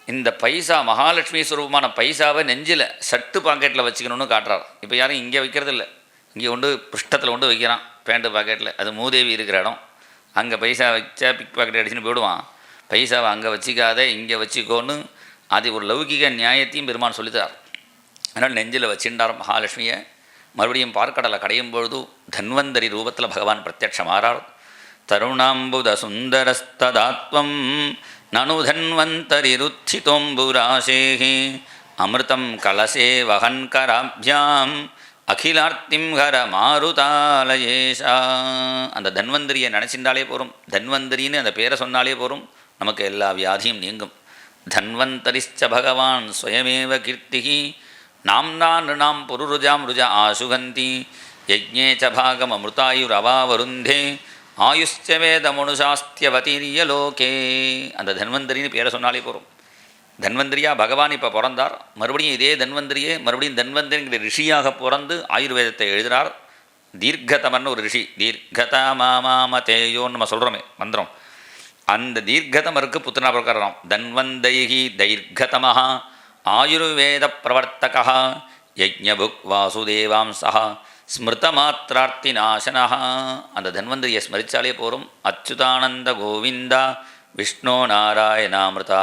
இந்த பைசா மகாலட்சுமி ஸ்வரூபமான பைசாவை நெஞ்சில் சட்டு பாக்கெட்டில் வச்சுக்கணும்னு காட்டுறார். இப்போ யாரும் இங்கே வைக்கிறது இல்லை, இங்கே கொண்டு பிருஷ்டத்தில் கொண்டு வைக்கிறான் பேண்ட்டு பாக்கெட்டில். அது மூதேவி இருக்கிற இடம். அங்கே பைசா வச்சா பிக் பாக்கெட் அடிச்சுன்னு போயிடுவான். பைசாவை அங்கே வச்சிக்காத, இங்கே வச்சுக்கோன்னு அது ஒரு லௌகிக நியாயத்தையும் பெருமான் சொல்லித்தார். அதனால் நெஞ்சில் வச்சுட்டார் மகாலட்சுமியை. மறுபடியும் பார்க்கடலை கடையும் பொழுது தன்வந்தரி ரூபத்தில் பகவான் பிரத்யட்சமாறார். தருணாம்புத சுந்தரஸ்ததாத்வம் நனு தன்வந்தரிருச்சிதோம்புராசேஹி அமிர்தம் கலசே வகன்கராபியாம் அகிலார்த்திம் ஹர மாருதாலயேஷா. அந்த தன்வந்தரியை நினச்சிருந்தாலே போகும், தன்வந்தரின்னு அந்த பேரை சொன்னாலே போகும், நமக்கு எல்லா வியாதியும் நீங்கும். தன்வந்தரிச்ச பகவான் ஸ்வயமேவ கீர்த்திகி நாம்னா நிருணாம் புருருஜாம் ருஜ ஆசுகந்தி யஜ்ஞே ச பாகம் அமிர்தாயுரவாவருந்தே ஆயுஷ்ச வேதமனுசாஸ்தியவதீரிய லோகே. அந்த தன்வந்தரின்னு பேரை சொன்னாலே போகும். தன்வந்திரியா பகவான் இப்போ பிறந்தார். மறுபடியும் இதே தன்வந்திரியே மறுபடியும் தன்வந்திரிங்கிற ரிஷியாக பிறந்து ஆயுர்வேதத்தை எழுதுகிறார். தீர்க்கதமன்னு ஒரு ரிஷி, தீர்க்கதமாமதேயோன்னு நம்ம சொல்கிறோமே மந்திரம், அந்த தீர்க்கதமருக்கு புத்திரனா பிரகாரம் தன்வந்தைஹி தைர்கதமஹ ஆயுர்வேத பிரவர்த்தகः யஜ்ஞபுக் வாசுதேவாம்சः ஸ்மிருதமாத்திரார்த்தி நாசனः. அந்த தன்வந்திரியை ஸ்மரித்தாலே போகும். அச்சுதானந்த கோவிந்தா விஷ்ணோ நாராயணாமிருதா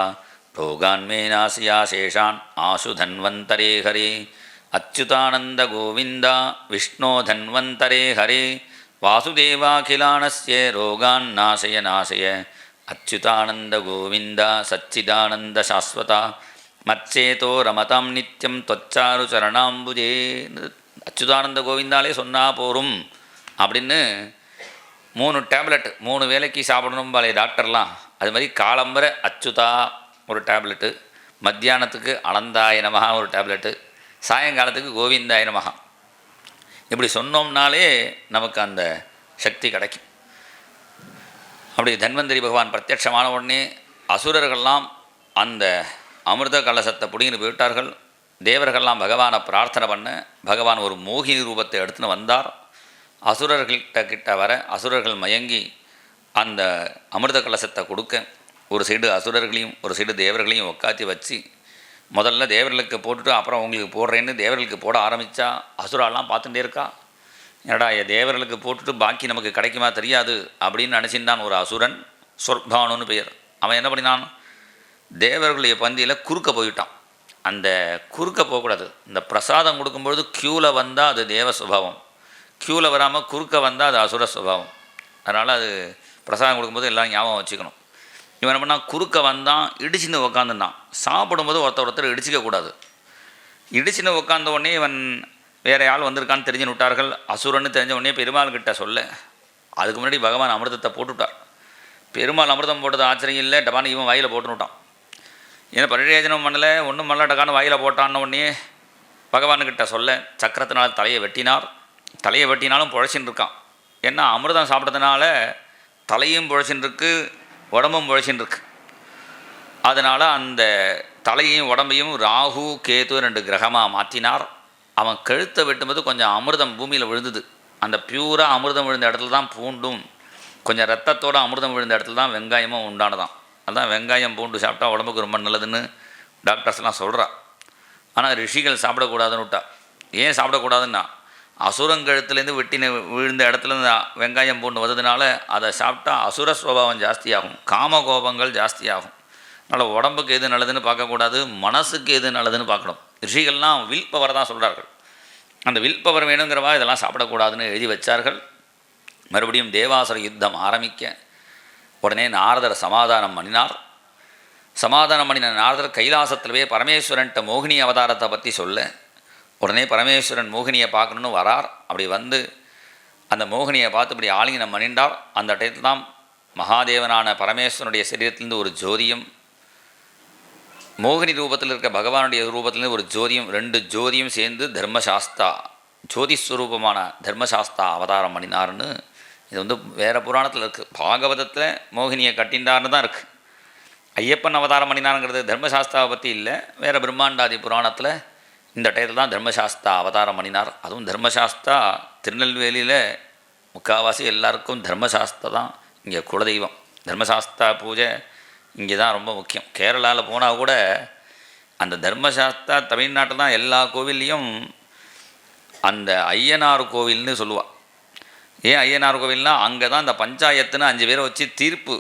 ரோகான்மே நாசியா சேஷான் ஆசு தன்வந்தரே ஹரே. அச்சுதானந்த கோவிந்தா விஷ்ணோ தன்வந்தரே ஹரே வாசுதேவாகிலானஸ்ய ரோகான் நாசய நாசய அச்சுதானந்த கோவிந்தா சச்சிதானந்த சாஸ்வதா மச்சேதோ ரமதாம் நித்தியம் தொச்சாரு சரணாம்புஜே. அச்சுதானந்த கோவிந்தாலே சொன்னால் போரும் அப்படின்னு 3 டேப்லெட் 3 வேளைக்கு சாப்பிடணும் பாலே டாக்டர்லாம். அது மாதிரி காலம்பரை அச்சுதா ஒரு டேப்லெட்டு, மத்தியானத்துக்கு அனந்தாய நமஹா ஒரு டேப்லெட்டு, சாயங்காலத்துக்கு கோவிந்தாய நமஹா. இப்படி சொன்னோம்னாலே நமக்கு அந்த சக்தி கிடைக்கும். அப்படி தன்வந்தரி பகவான் பிரத்யட்சமான உடனே அசுரர்கள்லாம் அந்த அமிர்த கலசத்தை பிடிங்கின்னு போயிட்டார்கள். தேவர்கள்லாம் பகவானை பிரார்த்தனை பண்ண பகவான் ஒரு மோகினி ரூபத்தை எடுத்துன்னு வந்தார். அசுரர்கள்கிட்ட வர அசுரர்கள் மயங்கி அந்த அமிர்த கலசத்தை கொடுக்க ஒரு சைடு அசுரர்களையும் ஒரு சைடு தேவர்களையும் உட்காத்தி வச்சு முதல்ல தேவர்களுக்கு போட்டுட்டு அப்புறம் உங்களுக்கு போடுறேன்னு தேவர்களுக்கு போட ஆரம்பித்தா அசுராலாம் பார்த்துட்டே இருக்கா. என்னடா தேவர்களுக்கு போட்டுட்டு பாக்கி நமக்கு கிடைக்குமா தெரியாது அப்படின்னு நினச்சிருந்தான் ஒரு அசுரன், சொர்பானுன்னு பெயர். அவன் என்ன பண்ணினான், தேவர்களுடைய பந்தியில் குறுக்க போயிட்டான். அந்த குறுக்க போகக்கூடாது. இந்த பிரசாதம் கொடுக்கும்பொழுது க்யூவில் வந்தால் அது தேவ சுபாவம், க்யூவில் வராமல் குறுக்க வந்தால் அது அசுர சுபாவம். அதனால் அது பிரசாதம் கொடுக்கும்போது எல்லாம் ஞாபகம் வச்சுக்கணும். இவன் என்ன பண்ணால் குறுக்க வந்தான், இடிச்சின்னு உக்காந்துட்டான். சாப்பிடும்போது ஒருத்தர் இடிச்சிக்கக்கூடாது. இடிச்சின்னு உட்காந்த உடனே இவன் வேறு ஆள் வந்திருக்கான்னு தெரிஞ்சுன்னு விட்டார்கள். அசுரன்னு தெரிஞ்ச உடனே பெருமாள்கிட்ட சொல்ல அதுக்கு முன்னாடி பகவான் அமிர்தத்தை போட்டுவிட்டார். பெருமாள் அமிர்தம் போட்டது ஆச்சரியம் இல்லை, டபான்னு இவன் வாயில் போட்டுனுட்டான். ஏன்னா பரிரேஜனம் பண்ணலை, ஒன்றும் மல்லாட்டக்கான வாயில் போட்டான்னு உடனே பகவானுக்கிட்ட சொல்ல சக்கரத்தினால் தலையை வெட்டினார். தலையை வெட்டினாலும் புழைச்சின்னு இருக்கான். ஏன்னா அமிர்தம் சாப்பிட்றதுனால தலையும் புழைச்சின்னு இருக்கு, உடம்பும் புழைச்சின்னு இருக்கு. அதனால் அந்த தலையையும் உடம்பையும் ராகு கேது 2 கிரகமாக மாற்றினார். அவன் கழுத்தை வெட்டும்போது கொஞ்சம் அமிர்தம் பூமியில் விழுந்தது. அந்த பியூராக அமிர்தம் விழுந்த இடத்துல தான் பூண்டும், கொஞ்சம் ரத்தத்தோடு அமிர்தம் விழுந்த இடத்துல தான் வெங்காயமும் உண்டானதான். அதுதான் வெங்காயம் பூண்டு சாப்பிட்டா உடம்புக்கு ரொம்ப நல்லதுன்னு டாக்டர்ஸ்லாம் சொல்கிறா. ஆனால் ரிஷிகள் சாப்பிடக்கூடாதுன்னு விட்டா. ஏன் சாப்பிடக்கூடாதுன்னா, அசுரங்கழுத்துலேருந்து வெட்டின விழுந்த இடத்துல இந்த வெங்காயம் பூண்டு வந்ததுனால அதை சாப்பிட்டா அசுர சுபாவம் ஜாஸ்தியாகும், காமகோபங்கள் ஜாஸ்தியாகும். அதனால் உடம்புக்கு எது நல்லதுன்னு பார்க்கக்கூடாது, மனசுக்கு எது நல்லதுன்னு பார்க்கணும். ரிஷிகள்லாம் வில் பவர் தான் சொல்கிறார்கள். அந்த வில் பவர் வேணுங்கிறவா இதெல்லாம் சாப்பிடக்கூடாதுன்னு எழுதி வச்சார்கள். மறுபடியும் தேவாசுர யுத்தம் ஆரம்பிக்க உடனே நாரதர் சமாதானம் பண்ணினார். சமாதானம் பண்ணின நாரதர் கைலாசத்திலவே பரமேஸ்வரன்ட்ட மோகினி அவதாரத்தை பற்றி சொல்ல உடனே பரமேஸ்வரன் மோகினியை பார்க்கணுன்னு வரார். அப்படி வந்து அந்த மோகினியை பார்த்து இப்படி ஆலிங்கனம் பண்ணிண்டார். அந்த டயத்தில் தான் மகாதேவனான பரமேஸ்வரனுடைய சரீரத்திலேருந்து ஒரு ஜோதியும், மோகினி ரூபத்தில் இருக்க பகவானுடைய ரூபத்திலேருந்து ஒரு ஜோதியும், 2 ஜோதியும் சேர்ந்து தர்மசாஸ்தா ஜோதிஸ்வரூபமான தர்மசாஸ்தா அவதாரம் பண்ணினார்னு இது வந்து வேறு புராணத்தில் இருக்குது. பாகவதத்தில் மோகினியை கட்டின்றார்னு தான் இருக்குது. ஐயப்பன் அவதாரம் பண்ணினாருங்கிறது தர்மசாஸ்தாவை பற்றி இல்லை, வேறு பிரம்மாண்டாதி புராணத்தில் இந்த டயத்தில் தான் தர்மசாஸ்தா அவதாரம் பண்ணினார். அதுவும் தர்மசாஸ்தா திருநெல்வேலியில் முக்கால்வாசி எல்லாருக்கும் தர்மசாஸ்தா தான் இங்கே குலதெய்வம். தர்மசாஸ்தா பூஜை இங்கே தான் ரொம்ப முக்கியம். கேரளாவில் போனால் கூட அந்த தர்மசாஸ்தா தமிழ்நாட்டில் தான் எல்லா கோவில்லையும் அந்த ஐயனார் கோவில்னு சொல்லுவாள். ஏன் ஐயனார் கோவில்னால் அங்கே தான் இந்த பஞ்சாயத்துன்னு 5 பேரை வச்சு தீர்ப்பு,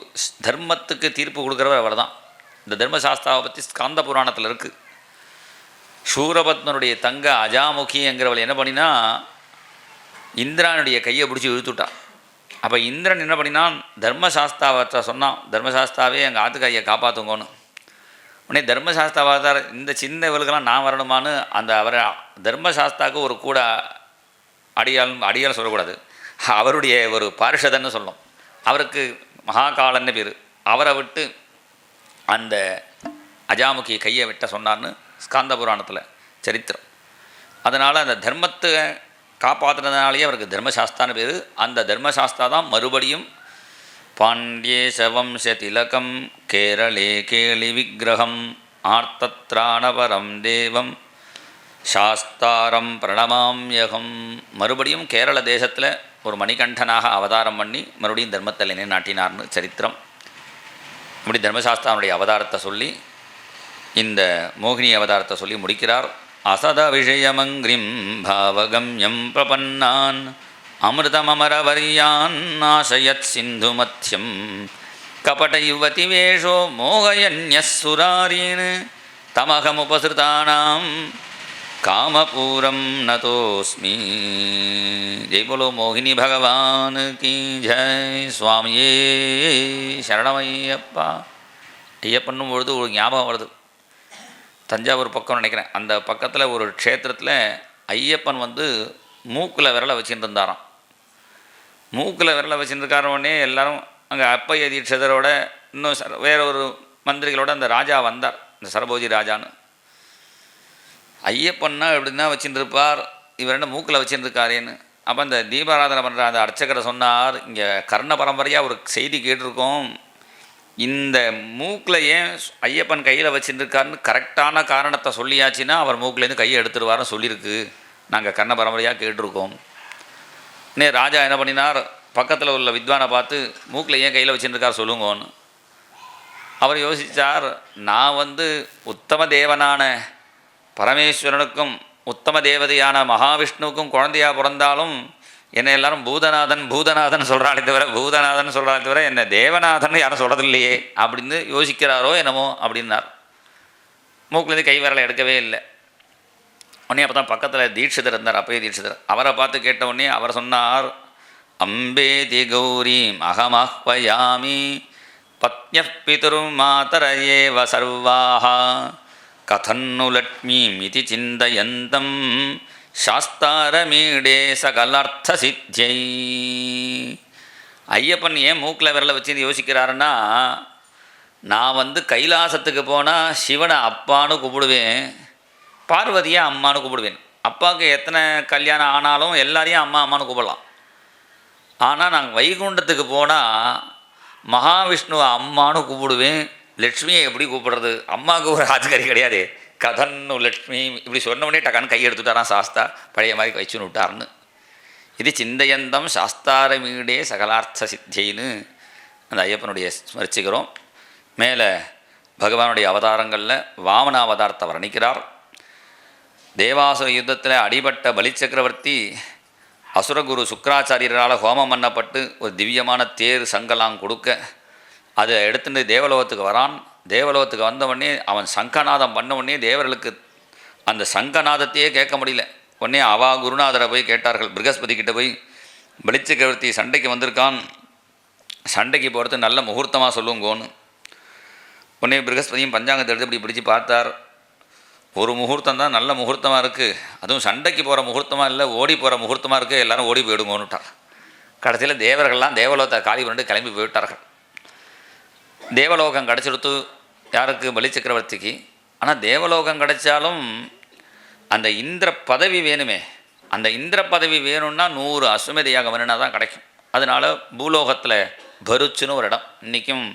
தர்மத்துக்கு தீர்ப்பு கொடுக்குறவர் அவர் தான். இந்த தர்மசாஸ்தாவை பற்றி ஸ்காந்த புராணத்தில் இருக்குது. சூரபத்மனுடைய தங்க அஜாமுகிங்கிறவள் என்ன பண்ணினா இந்திரனுடைய கையை பிடிச்சி இழுத்துட்டான். அப்போ இந்திரன் என்ன பண்ணினான், தர்மசாஸ்தாவற்ற சொன்னான், தர்மசாஸ்தாவே எங்கள் ஆத்துக்காரியை காப்பாற்றுங்கன்னு. உடனே தர்மசாஸ்தாவாதார் இந்த சின்ன இவளுக்கெல்லாம் நான் வரணுமான்னு அந்த அவரை தர்மசாஸ்தாவுக்கு ஒரு கூட அடியால் சொல்லக்கூடாது, அவருடைய ஒரு பார்ஷதன்னு சொல்லணும். அவருக்கு மகாகாலன்னு பேர். அவரை விட்டு அந்த அஜாமுகி கையை விட்ட சொன்னார்னு ஸ்காந்த புராணத்தில் சரித்திரம். அதனால் அந்த தர்மத்தை காப்பாற்றுனதுனாலேயே அவருக்கு தர்மசாஸ்தான்னு பேர். அந்த தர்மசாஸ்தா தான் மறுபடியும் பாண்டியேச வம்ச திலகம் கேரளே கேளி விக்கிரகம் ஆர்த்தத்ராணபரம் தேவம் சாஸ்தாரம் பிரணமாம்யகம். மறுபடியும் கேரள தேசத்தில் ஒரு மணிகண்டனாக அவதாரம் பண்ணி மறுபடியும் தர்மத்தில் நிலைநாட்டினார்னு சரித்திரம். இப்படி தர்மசாஸ்தானுடைய அவதாரத்தை சொல்லி இந்த மோகினி அவதாரத்தை சொல்லி முடிக்கிறார். அசத விஷயமங்கிரிம் பாவகம்யம் பிரபன்னான் அமிர்தமரவரியான் நாசயத் சிந்து மத்தியம் கபட யுவதி வேஷோ மோகயன்யசுராரீன் தமகமுபசிருதானாம் कामपूरं नतोऽस्मि. जय बोलो मोहिनी भगवान की जय. சுவாமியே சரணமையப்பா. ஐயப்பன்னும் பொழுது ஒரு ஞாபகம் வருது. தஞ்சாவூர் பக்கம் நினைக்கிறேன். அந்த பக்கத்தில் ஒரு க்ஷேத்திரத்தில் ஐயப்பன் மூக்கில் விரலை வச்சுட்டு இருந்தாராம். மூக்கில் விரலை வச்சுருக்காரவொடனே எல்லோரும் அங்கே அப்பைய தீட்சிதரோட இன்னும் வேற ஒரு மந்திரிகளோட அந்த ராஜா வந்தார், இந்த சரபோஜி ராஜான்னு. ஐயப்பன்னா எப்படின்னா வச்சுட்டு இருப்பார், இவர் என்ன மூக்கில் வச்சுட்டு இருக்காரேன்னு. அப்போ அந்த தீபாராதனை பண்ணுற அந்த அர்ச்சகரை சொன்னார், இங்கே கர்ண பரம்பரையாக ஒரு செய்தி கேட்டிருக்கோம், இந்த மூக்கில் ஏன் ஐயப்பன் கையில் வச்சுருக்காருன்னு கரெக்டான காரணத்தை சொல்லியாச்சுன்னா அவர் மூக்கிலேருந்து கையை எடுத்துருவாருன்னு சொல்லியிருக்கு, நாங்கள் கர்ண பரம்பரையாக கேட்டிருக்கோம். ராஜா என்ன பண்ணினார், பக்கத்தில் உள்ள வித்வானை பார்த்து மூக்கில் ஏன் கையில் வச்சுருக்கார் சொல்லுங்கன்னு. அவர் யோசித்தார், நான் உத்தம தேவனான பரமேஸ்வரனுக்கும் உத்தம தேவதையான மகாவிஷ்ணுவுக்கும் குழந்தையாக பிறந்தாலும் என்னை எல்லாரும் பூதநாதன் பூதநாதன் சொல்கிறாளே தவிர பூதநாதன் சொல்கிறாளே தவிர என்னை தேவநாதன் யாரும் சொல்கிறதில்லையே அப்படின்னு யோசிக்கிறாரோ என்னமோ அப்படின்னார். மூக்கிலேருந்து கை விரலை எடுக்கவே இல்லை. உடனே அப்போ தான் பக்கத்தில் தீட்சிதர் இருந்தார், அப்பயே தீட்சிதர். அவரை பார்த்து கேட்ட உடனே அவர் சொன்னார், அம்பேதி கௌரீம் அகமாஹ்வயாமி பத்ஞப் பிதுரும் மாதரயேவ சர்வாஹ கதன்னு லட்சுமீம் இதி சிந்தயந்தம் சாஸ்தாரமீடே சகலார்த்த சித்தியை. ஐயப்பன் ஏன் மூக்கில் விரலை வச்சு யோசிக்கிறாருன்னா, நான் கைலாசத்துக்கு போனால் சிவனை அப்பான்னு கூப்பிடுவேன், பார்வதியை அம்மானு கூப்பிடுவேன். அப்பாவுக்கு எத்தனை கல்யாணம் ஆனாலும் எல்லாரையும் அம்மா அம்மானு கூப்பிடலாம். ஆனால் நாங்கள் வைகுண்டத்துக்கு போனால் மகாவிஷ்ணுவை அம்மானு கூப்பிடுவேன், லட்சுமியை எப்படி கூப்பிடுறது, அம்மாவுக்கு ஒரு ஆதிகாரி கிடையாது, கதன்னு லட்சுமி இப்படி சொன்னவொடனே டக்கான்னு கை எடுத்துட்டாரான் சாஸ்தா, பழைய மாதிரி வச்சுன்னு விட்டார்னு. இது சிந்தையந்தம் சாஸ்தாரமீடே சகலார்த்த சித்தின்னு அந்த ஐயப்பனுடைய ஸ்மரிச்சுக்கிறோம். மேலே பகவானுடைய அவதாரங்களில் வாமன அவதாரத்தை வர்ணிக்கிறார். தேவாசுர யுத்தத்தில் அடிபட்ட பலிச்சக்கரவர்த்தி அசுரகுரு சுக்கராச்சாரியரால் ஹோமம் பண்ணப்பட்டு ஒரு திவ்யமான தேர் சங்கலாம் கொடுக்க அதை எடுத்துட்டு தேவலோகத்துக்கு வரான். தேவலோகத்துக்கு வந்தவொடனே அவன் சங்கநாதம் பண்ண உடனே தேவர்களுக்கு அந்த சங்கநாதத்தையே கேட்க முடியல. உடனே அவா குருநாதரை போய் கேட்டார்கள், பிருகஸ்பதி கிட்ட போய், பலிச்சக்கரவர்த்தி சண்டைக்கு வந்திருக்கான், சண்டைக்கு போகிறது நல்ல முகூர்த்தமாக சொல்லுங்கோன்னு. உடனே பிருகஸ்பதியும் பஞ்சாங்கத்தை எடுத்து இப்படி பிடிச்சி பார்த்தார். ஒரு முகூர்த்தம் தான் நல்ல முகூர்த்தமாக இருக்குது, அதுவும் சண்டைக்கு போகிற முகூர்த்தமாக இல்லை, ஓடி போகிற முகூர்த்தமாக இருக்குது, எல்லோரும் ஓடி போயிடுங்கோன்னுட்டார். கடைசியில் தேவர்கள்லாம் தேவலோகத்தை காலி பண்ணிட்டு கிளம்பி போயிட்டார்கள். தேவலோகம் கிடச்சிடுத்து யாருக்கு, பலிச்சக்கரவர்த்திக்கு. ஆனால் தேவலோகம் கிடைச்சாலும் அந்த இந்திர பதவி வேணுமே, அந்த இந்திர பதவி வேணும்னா 100 அஸ்வமேத யாகம் வேணும்னா தான் கிடைக்கும். அதனால் பூலோகத்தில் பருச்சுன்னு ஒரு இடம், இன்றைக்கும்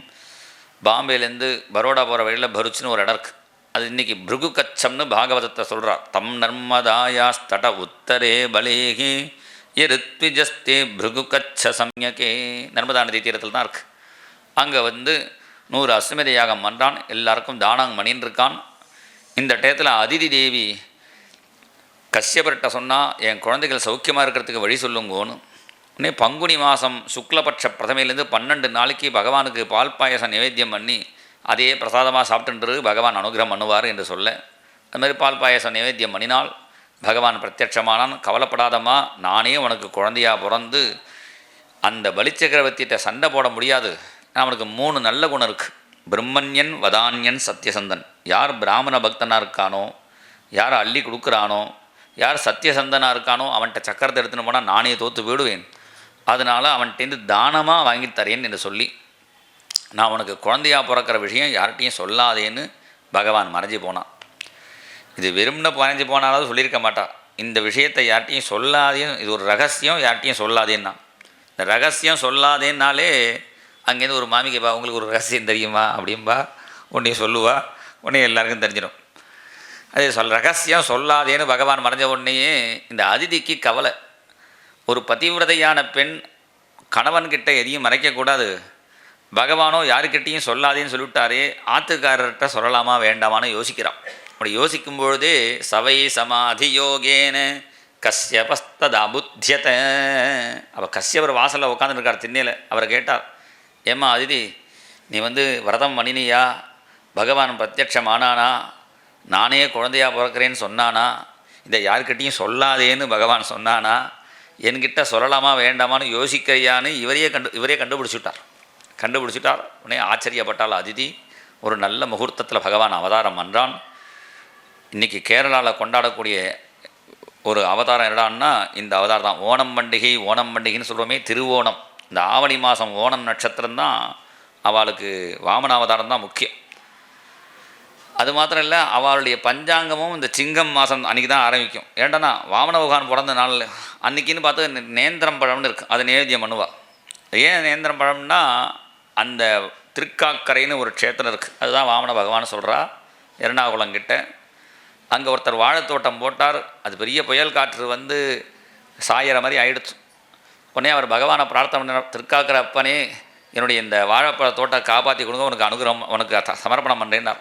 பாம்பேலேருந்து பரோடா போகிற வழியில் பருச்சுன்னு ஒரு இடம் இருக்குது. அது இன்றைக்கி பிருகு கச்சம்னு பாகவதத்தை சொல்கிறார். தம் நர்மதாயாஸ்தட உத்தரே பலேகி எருத்விஜஸ்தே பிருகு கச்ச சம்யகே, நர்மதா நதி தீரத்தில் தான் இருக்குது. அங்கே 100 அஸ்வமேத யாகம் பண்ணுறான், எல்லாருக்கும் தானம் பண்ணின்னு இருக்கான். இந்த டயத்தில் அதிதி தேவி கஷ்யபர்கிட்ட சொன்னால், என் குழந்தைகள் சௌக்கியமாக இருக்கிறதுக்கு வழி சொல்லுங்கோன்னு. உடனே பங்குனி மாதம் சுக்லபட்ச பிரதமையிலேருந்து 12 நாளைக்கு பகவானுக்கு பால் பாயசம் நிவேத்தியம் பண்ணி அதே பிரசாதமாக சாப்பிட்டுன்று பகவான் அனுகிரகம் பண்ணுவார் என்று சொல்ல, அதுமாதிரி பால் பாயசம் நிவேத்தியம் பண்ணினால் பகவான் பிரத்யட்சமானான். கவலைப்படாதம்மா, நானே உனக்கு குழந்தையாக பிறந்து அந்த பலிச்சக்கரவர்த்திகிட்ட சண்டை போட முடியாது. அவனுக்கு 3 நல்ல குணம் இருக்குது. பிரம்மண்யன், வதான்யன், சத்தியசந்தன். யார் பிராமண பக்தனாக இருக்கானோ, யார் அள்ளி கொடுக்குறானோ, யார் சத்தியசந்தனாக இருக்கானோ அவன்கிட்ட சக்கரத்தை எடுத்துன்னு போனால் நானே தோற்று விடுவேன், அதனால் அவன்கிட்டேருந்து தானமாக வாங்கி தரேன் என்று சொல்லி, நான் உனக்கு குழந்தையாக பிறக்கிற விஷயம் யார்கிட்டையும் சொல்லாதேன்னு பகவான் மறைஞ்சி போனான். இது வெறும்னு மறைஞ்சி போனாலும் சொல்லியிருக்க மாட்டான். இந்த விஷயத்தை யார்கிட்டையும் சொல்லாதேன்னு, இது ஒரு ரகசியம், யார்கிட்டையும் சொல்லாதேன்னா. இந்த ரகசியம் சொல்லாதேன்னாலே அங்கேருந்து ஒரு மாமிக்கைப்பா, உங்களுக்கு ஒரு ரகசியம் தெரியுமா அப்படின்பா, உன்னைய சொல்லுவா, உடனே எல்லாருக்கும் தெரிஞ்சிடும். அது ரகசியம் சொல்லாதேன்னு பகவான் மறைஞ்ச உடனேயே இந்த அதிதிக்கு கவலை. ஒரு பதிவிரதையான பெண் கணவன்கிட்ட எதையும் மறைக்கக்கூடாது, பகவானோ யாருக்கிட்டையும் சொல்லாதேன்னு சொல்லிவிட்டாரே, ஆத்துக்காரர்கிட்ட சொல்லலாமா வேண்டாமான்னு யோசிக்கிறான். அப்படி யோசிக்கும் பொழுதே சவை சமாதி யோகேன கஷ்யபஸ்ததா புத்தியத. அவள் கஷ்யபர் வாசலில் உட்காந்துருக்கார் திண்ணையில். அவரை கேட்டார், ஏம்மா அதிதி, நீ விரதம் பண்ணினியா, பகவான் பிரத்யட்சமானானா, நானே குழந்தையாக பிறக்கிறேன்னு சொன்னானா, இதை யாருக்கிட்டையும் சொல்லாதேன்னு பகவான் சொன்னானா, என்கிட்ட சொல்லலாமா வேண்டாமான்னு யோசிக்கையான்னு இவரே கண்டுபிடிச்சிட்டார். உடனே ஆச்சரியப்பட்டால் அதிதி. ஒரு நல்ல முகூர்த்தத்தில் பகவான் அவதாரம் பண்ணுறான். இன்றைக்கி கேரளாவில் கொண்டாடக்கூடிய ஒரு அவதாரம் என்னடான்னா இந்த அவதாரம் தான். ஓணம் பண்டிகைன்னு சொல்கிறோமே, திருவோணம். இந்த ஆவணி மாதம் ஓணம் நட்சத்திரம்தான் அவளுக்கு வாமன அவதாரம் தான் முக்கியம். அது மாத்திரம் இல்லை, அவளுடைய பஞ்சாங்கமும் இந்த சிங்கம் மாதம் அன்றைக்கி தான் ஆரம்பிக்கும். ஏண்டனா வாமன பகவான் பிறந்த நாள் அன்றைக்கின்னு பார்த்து நேந்திரம் பழம்னு இருக்குது, அது நேவேத்தியம் பண்ணுவாள். ஏன் நேந்திரம் பழம்னா அந்த திருக்காக்கரைன்னு ஒரு க்ஷேத்திரம் இருக்குது, அதுதான் வாமன பகவான் சொல்கிறா. எர்ணாகுளங்கிட்ட அங்கே ஒருத்தர் வாழைத்தோட்டம் போட்டார். அது பெரிய புயல் காற்று வந்து சாயிற மாதிரி ஆயிடுச்சு. உடனே அவர் பகவானை பிரார்த்தனை பண்ண, திருக்காக்கிற அப்பனே என்னுடைய இந்த வாழைப்பழ தோட்டம் காப்பாற்றி கொடுங்க, உனக்கு அனுகிரகம், உனக்கு சமர்ப்பணம் பண்ணுறேன்னார்.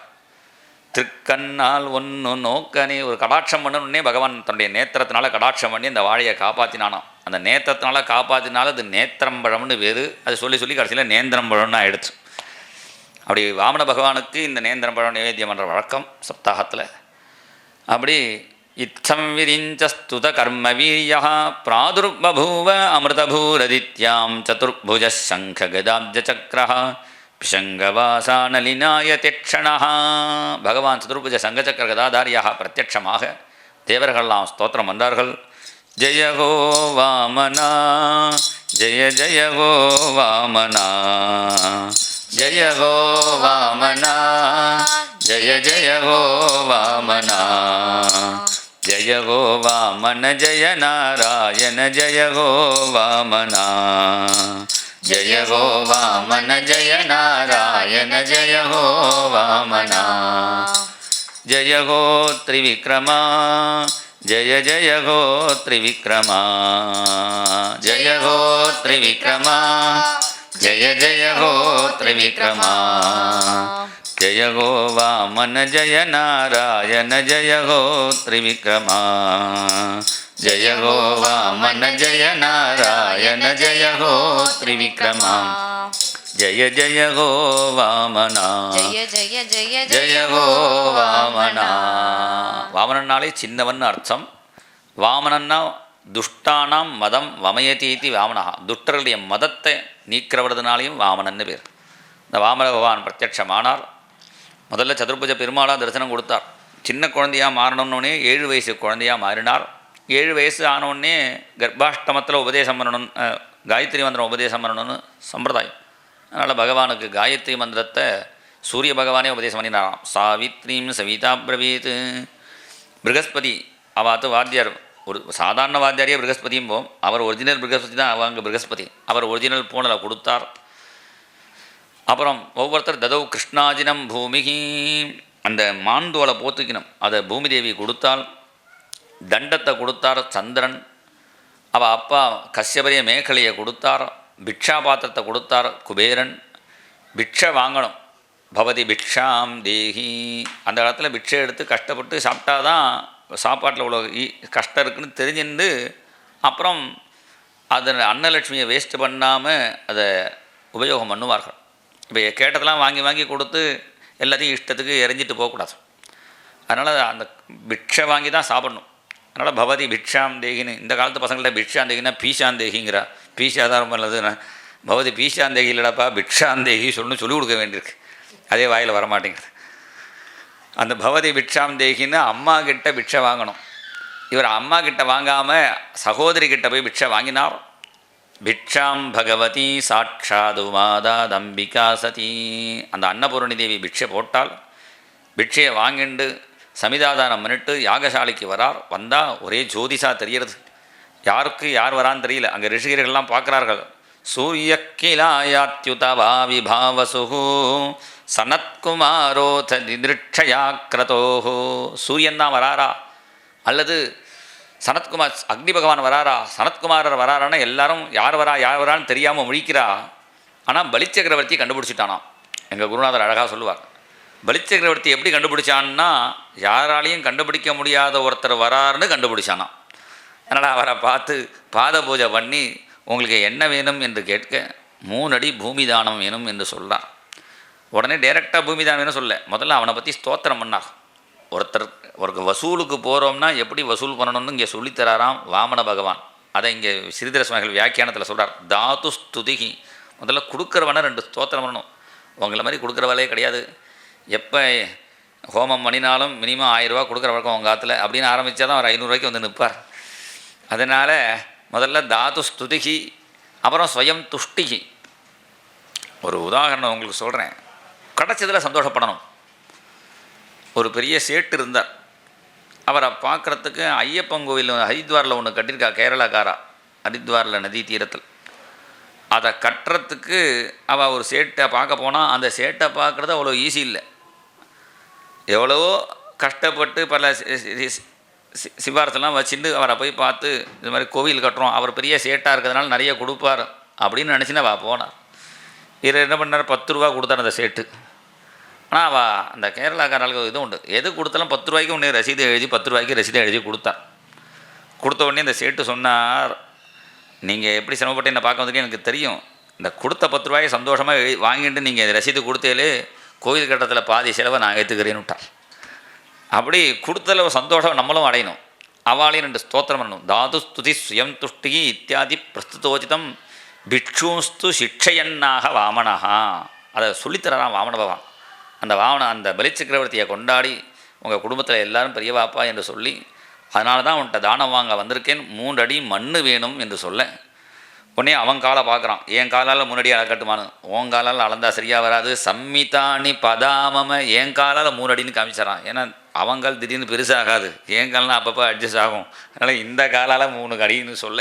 திருக்கண்ணால் ஒன்று நோக்கனே, ஒரு கடாட்சம் பண்ணணுன்னே பகவான் தன்னுடைய நேத்திரத்தினால கடாட்சம் பண்ணி அந்த வாழையை காப்பாற்றினானாம். அந்த நேத்திரத்தினால காப்பாற்றினால அது நேத்திரம்பழம்னு வேறு, அது சொல்லி கடைசியில் நேந்திரம்பழம்னு ஆயிடுச்சு. அப்படி வாமன பகவானுக்கு இந்த நேந்திரம்பழம் நிவேத்தியம் பண்ணுற வழக்கம் சப்தாகத்தில். அப்படி இத்தம் விரிஞ்சஸ்துத கர்ம வீரியா பிராதுர்பூவ அமிர்தபூரதித்யாம் சதுர்புஜ சங்க கதாப்ஜ சக்கர பிஷங்கவாசா நலினாய திக்ஷணா. பகவான் சதுர்புஜ சங்கச்சக்கர கதாதாரியாக பிரத்யட்சமாக தேவர்கள்லாம் ஸ்தோத்திரம் வந்தார்கள். ஜெய கோ வாமனா, ஜெய ஜெய கோ வாமனா, ஜெய கோ வாமனா, ஜெய ஜெய கோ வாமனா, ஜெய கோ வாமன ஜெய நாராயண ஜெய கோ வாமனா, ஜெய கோ வாமன ஜெய நாராயண ஜெய கோ வாமனா, ஜெய கோ த்ரிவிக்ரமா, ஜெய ஜெய கோ த்ரிவிக்ரமா, ஜெய கோ த்ரிவிக்ரமா, ஜெய ஜெய கோ த்ரிவிக்ரமா, ஜெய கோ வாமன ஜெய நாராயண ஜெய கோ த்ரிவிக்ரமா, ஜெய கோ வாமன ஜெய நாராயண ஜெய கோ த்ரிவிக்ரமா, ஜெய ஜெய கோ வாமனா, ஜெய ஜெய ஜெய ஜெய கோ வாமனா. வாமனன்னாலே சின்னவன் அர்த்தம். வாமனன்னா துஷ்டானாம் மதம் வமயதீதி வாமனா, துஷ்டர்களுடைய மதத்தை நீக்கிறவர்துனாலையும் வாமனன்னு பேர். இந்த வாமன பகவான் பிரத்யட்சமானார். முதல்ல சதுர்புஜ பெருமாளாக தரிசனம் கொடுத்தார். சின்ன குழந்தையாக மாறணுன்னே 7 வயசு குழந்தையாக மாறினார். 7 வயசு ஆனோடனே கர்ப்பாஷ்டமத்தில் உபதேசம் பண்ணணும், காயத்ரி மந்திரம் உபதேசம் பண்ணணும்னு சம்பிரதாயம். அதனால் பகவானுக்கு காயத்ரி மந்திரத்தை சூரிய பகவானே உபதேசம் பண்ணினாராம். சாவித்ரீம் சவிதா பிரவீத். ப்ரகஸ்பதி அவாத்து வாத்தியார், ஒரு சாதாரண வாத்தியாரியே ப்ரகஸ்பதியும் போம். அவர் ஒரிஜினல் ப்ரகஸ்பதி தான், அவங்க ப்ரகஸ்பதி. அவர் ஒரிஜினல் பூனலை கொடுத்தார். அப்புறம் ஒவ்வொருத்தர் ததவு கிருஷ்ணாஜினம் பூமிகி, அந்த மாந்தோலை போத்துக்கினம் அதை பூமி தேவி கொடுத்தால். தண்டத்தை கொடுத்தார் சந்திரன். அவள் அப்பா கஷ்யபரிய மேகலையை கொடுத்தார். பிக்ஷா பாத்திரத்தை கொடுத்தார் குபேரன். பிக்ஷை வாங்கணும், பவதி பிக்ஷாம் தேகி. அந்த காலத்தில் பிக்ஷை எடுத்து கஷ்டப்பட்டு சாப்பிட்டா தான் சாப்பாட்டில் உள்ள கஷ்டம் இருக்குன்னு தெரிஞ்சுட்டு அப்புறம் அதை அன்னலட்சுமியை வேஸ்ட் பண்ணாமல் அதை உபயோகம் பண்ணுவார்கள். இப்போ கேட்டதெல்லாம் வாங்கி வாங்கி கொடுத்து எல்லாத்தையும் இஷ்டத்துக்கு எரிஞ்சிட்டு போகக்கூடாது. அதனால் அந்த பிக்ஷை வாங்கி தான் சாப்பிடணும். அதனால் பவதி பிக்ஷாம் தேகின்னு, இந்த காலத்து பசங்கள்ட்ட பிக்ஷாந்தேகின்னா பீஷாந்தேகிங்கிறா. பீஷாதான் ரொம்ப நல்லது. பவதி பீஷாந்தேகி இல்லைடாப்பா பிக்ஷாந்தேகி சொல்லி கொடுக்க வேண்டியிருக்கு. அதே வாயில் வரமாட்டேங்குது. அந்த பவதி பிக்ஷாந்தேகின்னு அம்மா கிட்ட பிக்ஷை வாங்கணும். இவர் அம்மா கிட்ட வாங்காமல் சகோதரி கிட்ட போய் பிக்ஷை வாங்கினார். பிக்ஷாம் பகவதி சாட்சாது மாதா தம்பிகா சதி. அந்த அன்னபூரணி தேவி பிக்ஷை போட்டால் பிக்ஷையை வாங்கிண்டு சமிதாதானம் பண்ணிட்டு யாகசாலைக்கு வரார். வந்தால் ஒரே ஜோதிஷா தெரிகிறது. யாருக்கு யார் வரான்னு தெரியல. அங்கே ரிஷிகர்கள்லாம் பார்க்குறார்கள். சூரிய கிலாயாத்யுதவா விபாவசுஹு சனத்குமாரோத திதிருட்சயாக்கிரதோஹோ. சூரியன் தான் வராரா அல்லது சனத்குமார் அக்னி பகவான் வராரா, சனத்குமாரர் வராரான்னா எல்லாரும் யார் வரான்னு தெரியாமல் முழிக்கிறா. ஆனால் பலிச்சக்கரவர்த்தி கண்டுபிடிச்சிட்டானாம். எங்கள் குருநாதர் அழகாக சொல்லுவார். பலிச்சக்கரவர்த்தி எப்படி கண்டுபிடிச்சான்னா, யாராலையும் கண்டுபிடிக்க முடியாத ஒருத்தர் வராருன்னு கண்டுபிடிச்சானாம். அதனால் அவரை பார்த்து பாத பூஜை பண்ணி உங்களுக்கு என்ன வேணும் என்று கேட்க 3 அடி பூமி தானம் வேணும் என்று சொன்னார். உடனே டைரெக்டாக பூமி தானம் வேணும் சொல்ல, முதல்ல அவனை பற்றி ஸ்தோத்திரம் பண்ணார். ஒருத்தர் ஒரு வசூலுக்கு போகிறோம்னா எப்படி வசூல் பண்ணணும்னு இங்கே சொல்லித்தராராம் வாமன பகவான். அதை இங்கே ஸ்ரீதர சுவாமிகள் வியாக்கியானத்தில் சொல்கிறார். தாது ஸ்துதிகி, முதல்ல கொடுக்குறவனை 2 ஸ்தோத்திரம் பண்ணணும். உங்களை மாதிரி கொடுக்குறவளே கிடையாது. எப்போ ஹோமம் பண்ணினாலும் மினிமம் 1000 ரூபா கொடுக்குற வழக்கம் உங்கள் காற்றுல அப்படின்னு ஆரம்பித்தா தான் அவர் 500 ரூபாய்க்கு வந்து நிற்பார். அதனால் முதல்ல தாது ஸ்துதிகி, அப்புறம் ஸ்வயம் துஷ்டிகி. ஒரு உதாரணம் உங்களுக்கு சொல்கிறேன். கிடச்சதில் சந்தோஷப்படணும். ஒரு பெரிய சேட்டு இருந்தார். அவரை பார்க்குறதுக்கு ஐயப்பன் கோவில் ஹரித்வாரில் ஒன்று கட்டியிருக்கா, கேரளாக்காரா, ஹரித்வாரில் நதி தீரத்தில். அதை கட்டுறதுக்கு அவள் ஒரு சேட்டை பார்க்க போனால் அந்த சேட்டை பார்க்குறது அவ்வளோ ஈஸி இல்லை. எவ்வளவோ கஷ்டப்பட்டு பல சிபாரசெல்லாம் வச்சுட்டு அவரை போய் பார்த்து இது மாதிரி கோவில் கட்டுறோம், அவர் பெரிய சேட்டாக இருக்கிறதுனால நிறைய கொடுப்பார் அப்படின்னு நினச்சின்னு அவள் போனார். இவர் என்ன பண்ணார், 10 ரூபா கொடுத்தார் அந்த சேட்டு. ஆனால் அவள் அந்த கேரளாக்காரர்களுக்கு இது உண்டு, எது கொடுத்தாலும் 10 ரூபாய்க்கு ஒன்று ரசீது எழுதி 10 ரூபாய்க்கு ரசீதை எழுதி கொடுத்தார். கொடுத்த உடனே இந்த சேட்டு சொன்னார், நீங்கள் எப்படி சிரமப்பட்டு என்னை பார்க்க வந்திருக்கேன் எனக்கு தெரியும். இந்த கொடுத்த 10 ரூபாயை சந்தோஷமாக வாங்கிட்டு நீங்கள் ரசீது கொடுத்தேலே கோயில் கட்டத்தில் பாதி செலவை நான் ஏற்றுக்கிறேன்னு விட்டார். அப்படி கொடுத்ததில் சந்தோஷம் நம்மளும் அடையணும். அவளையும் 2 ஸ்தோத்திரம் பண்ணணும். தாது ஸ்துதி சுயம் துஷ்டி இத்தியாதி பிரஸ்துதோச்சிதம் பிக்ஷூஸ்து சிக்ஷையன்னாக வாமனஹா. அதை சொல்லித்தரான் வாமன பகவான். அந்த பலிச்சக்கரவர்த்தியை கொண்டாடி உங்கள் குடும்பத்தில் எல்லாரும் பெரியவாப்பா என்று சொல்லி, அதனால தான் உன்கிட்ட தானம் வாங்க வந்திருக்கேன், 3 அடி மண் வேணும் என்று சொல்ல, உடனே அவன் காலை பார்க்குறான். என் காலால் முன்னாடி அளக்கட்டுமானு, உன் காலால் அளந்தா சரியாக வராது, சம்மிதானி பதாமம என் காலால் 3 அடின்னு காமிச்சாரான். ஏன்னா அவங்கால் திடீர்னு பெருசாகாது, என் கால்னால் அப்பப்போ அட்ஜஸ்ட் ஆகும், அதனால் இந்த காலால் 3 அடின்னு சொல்ல,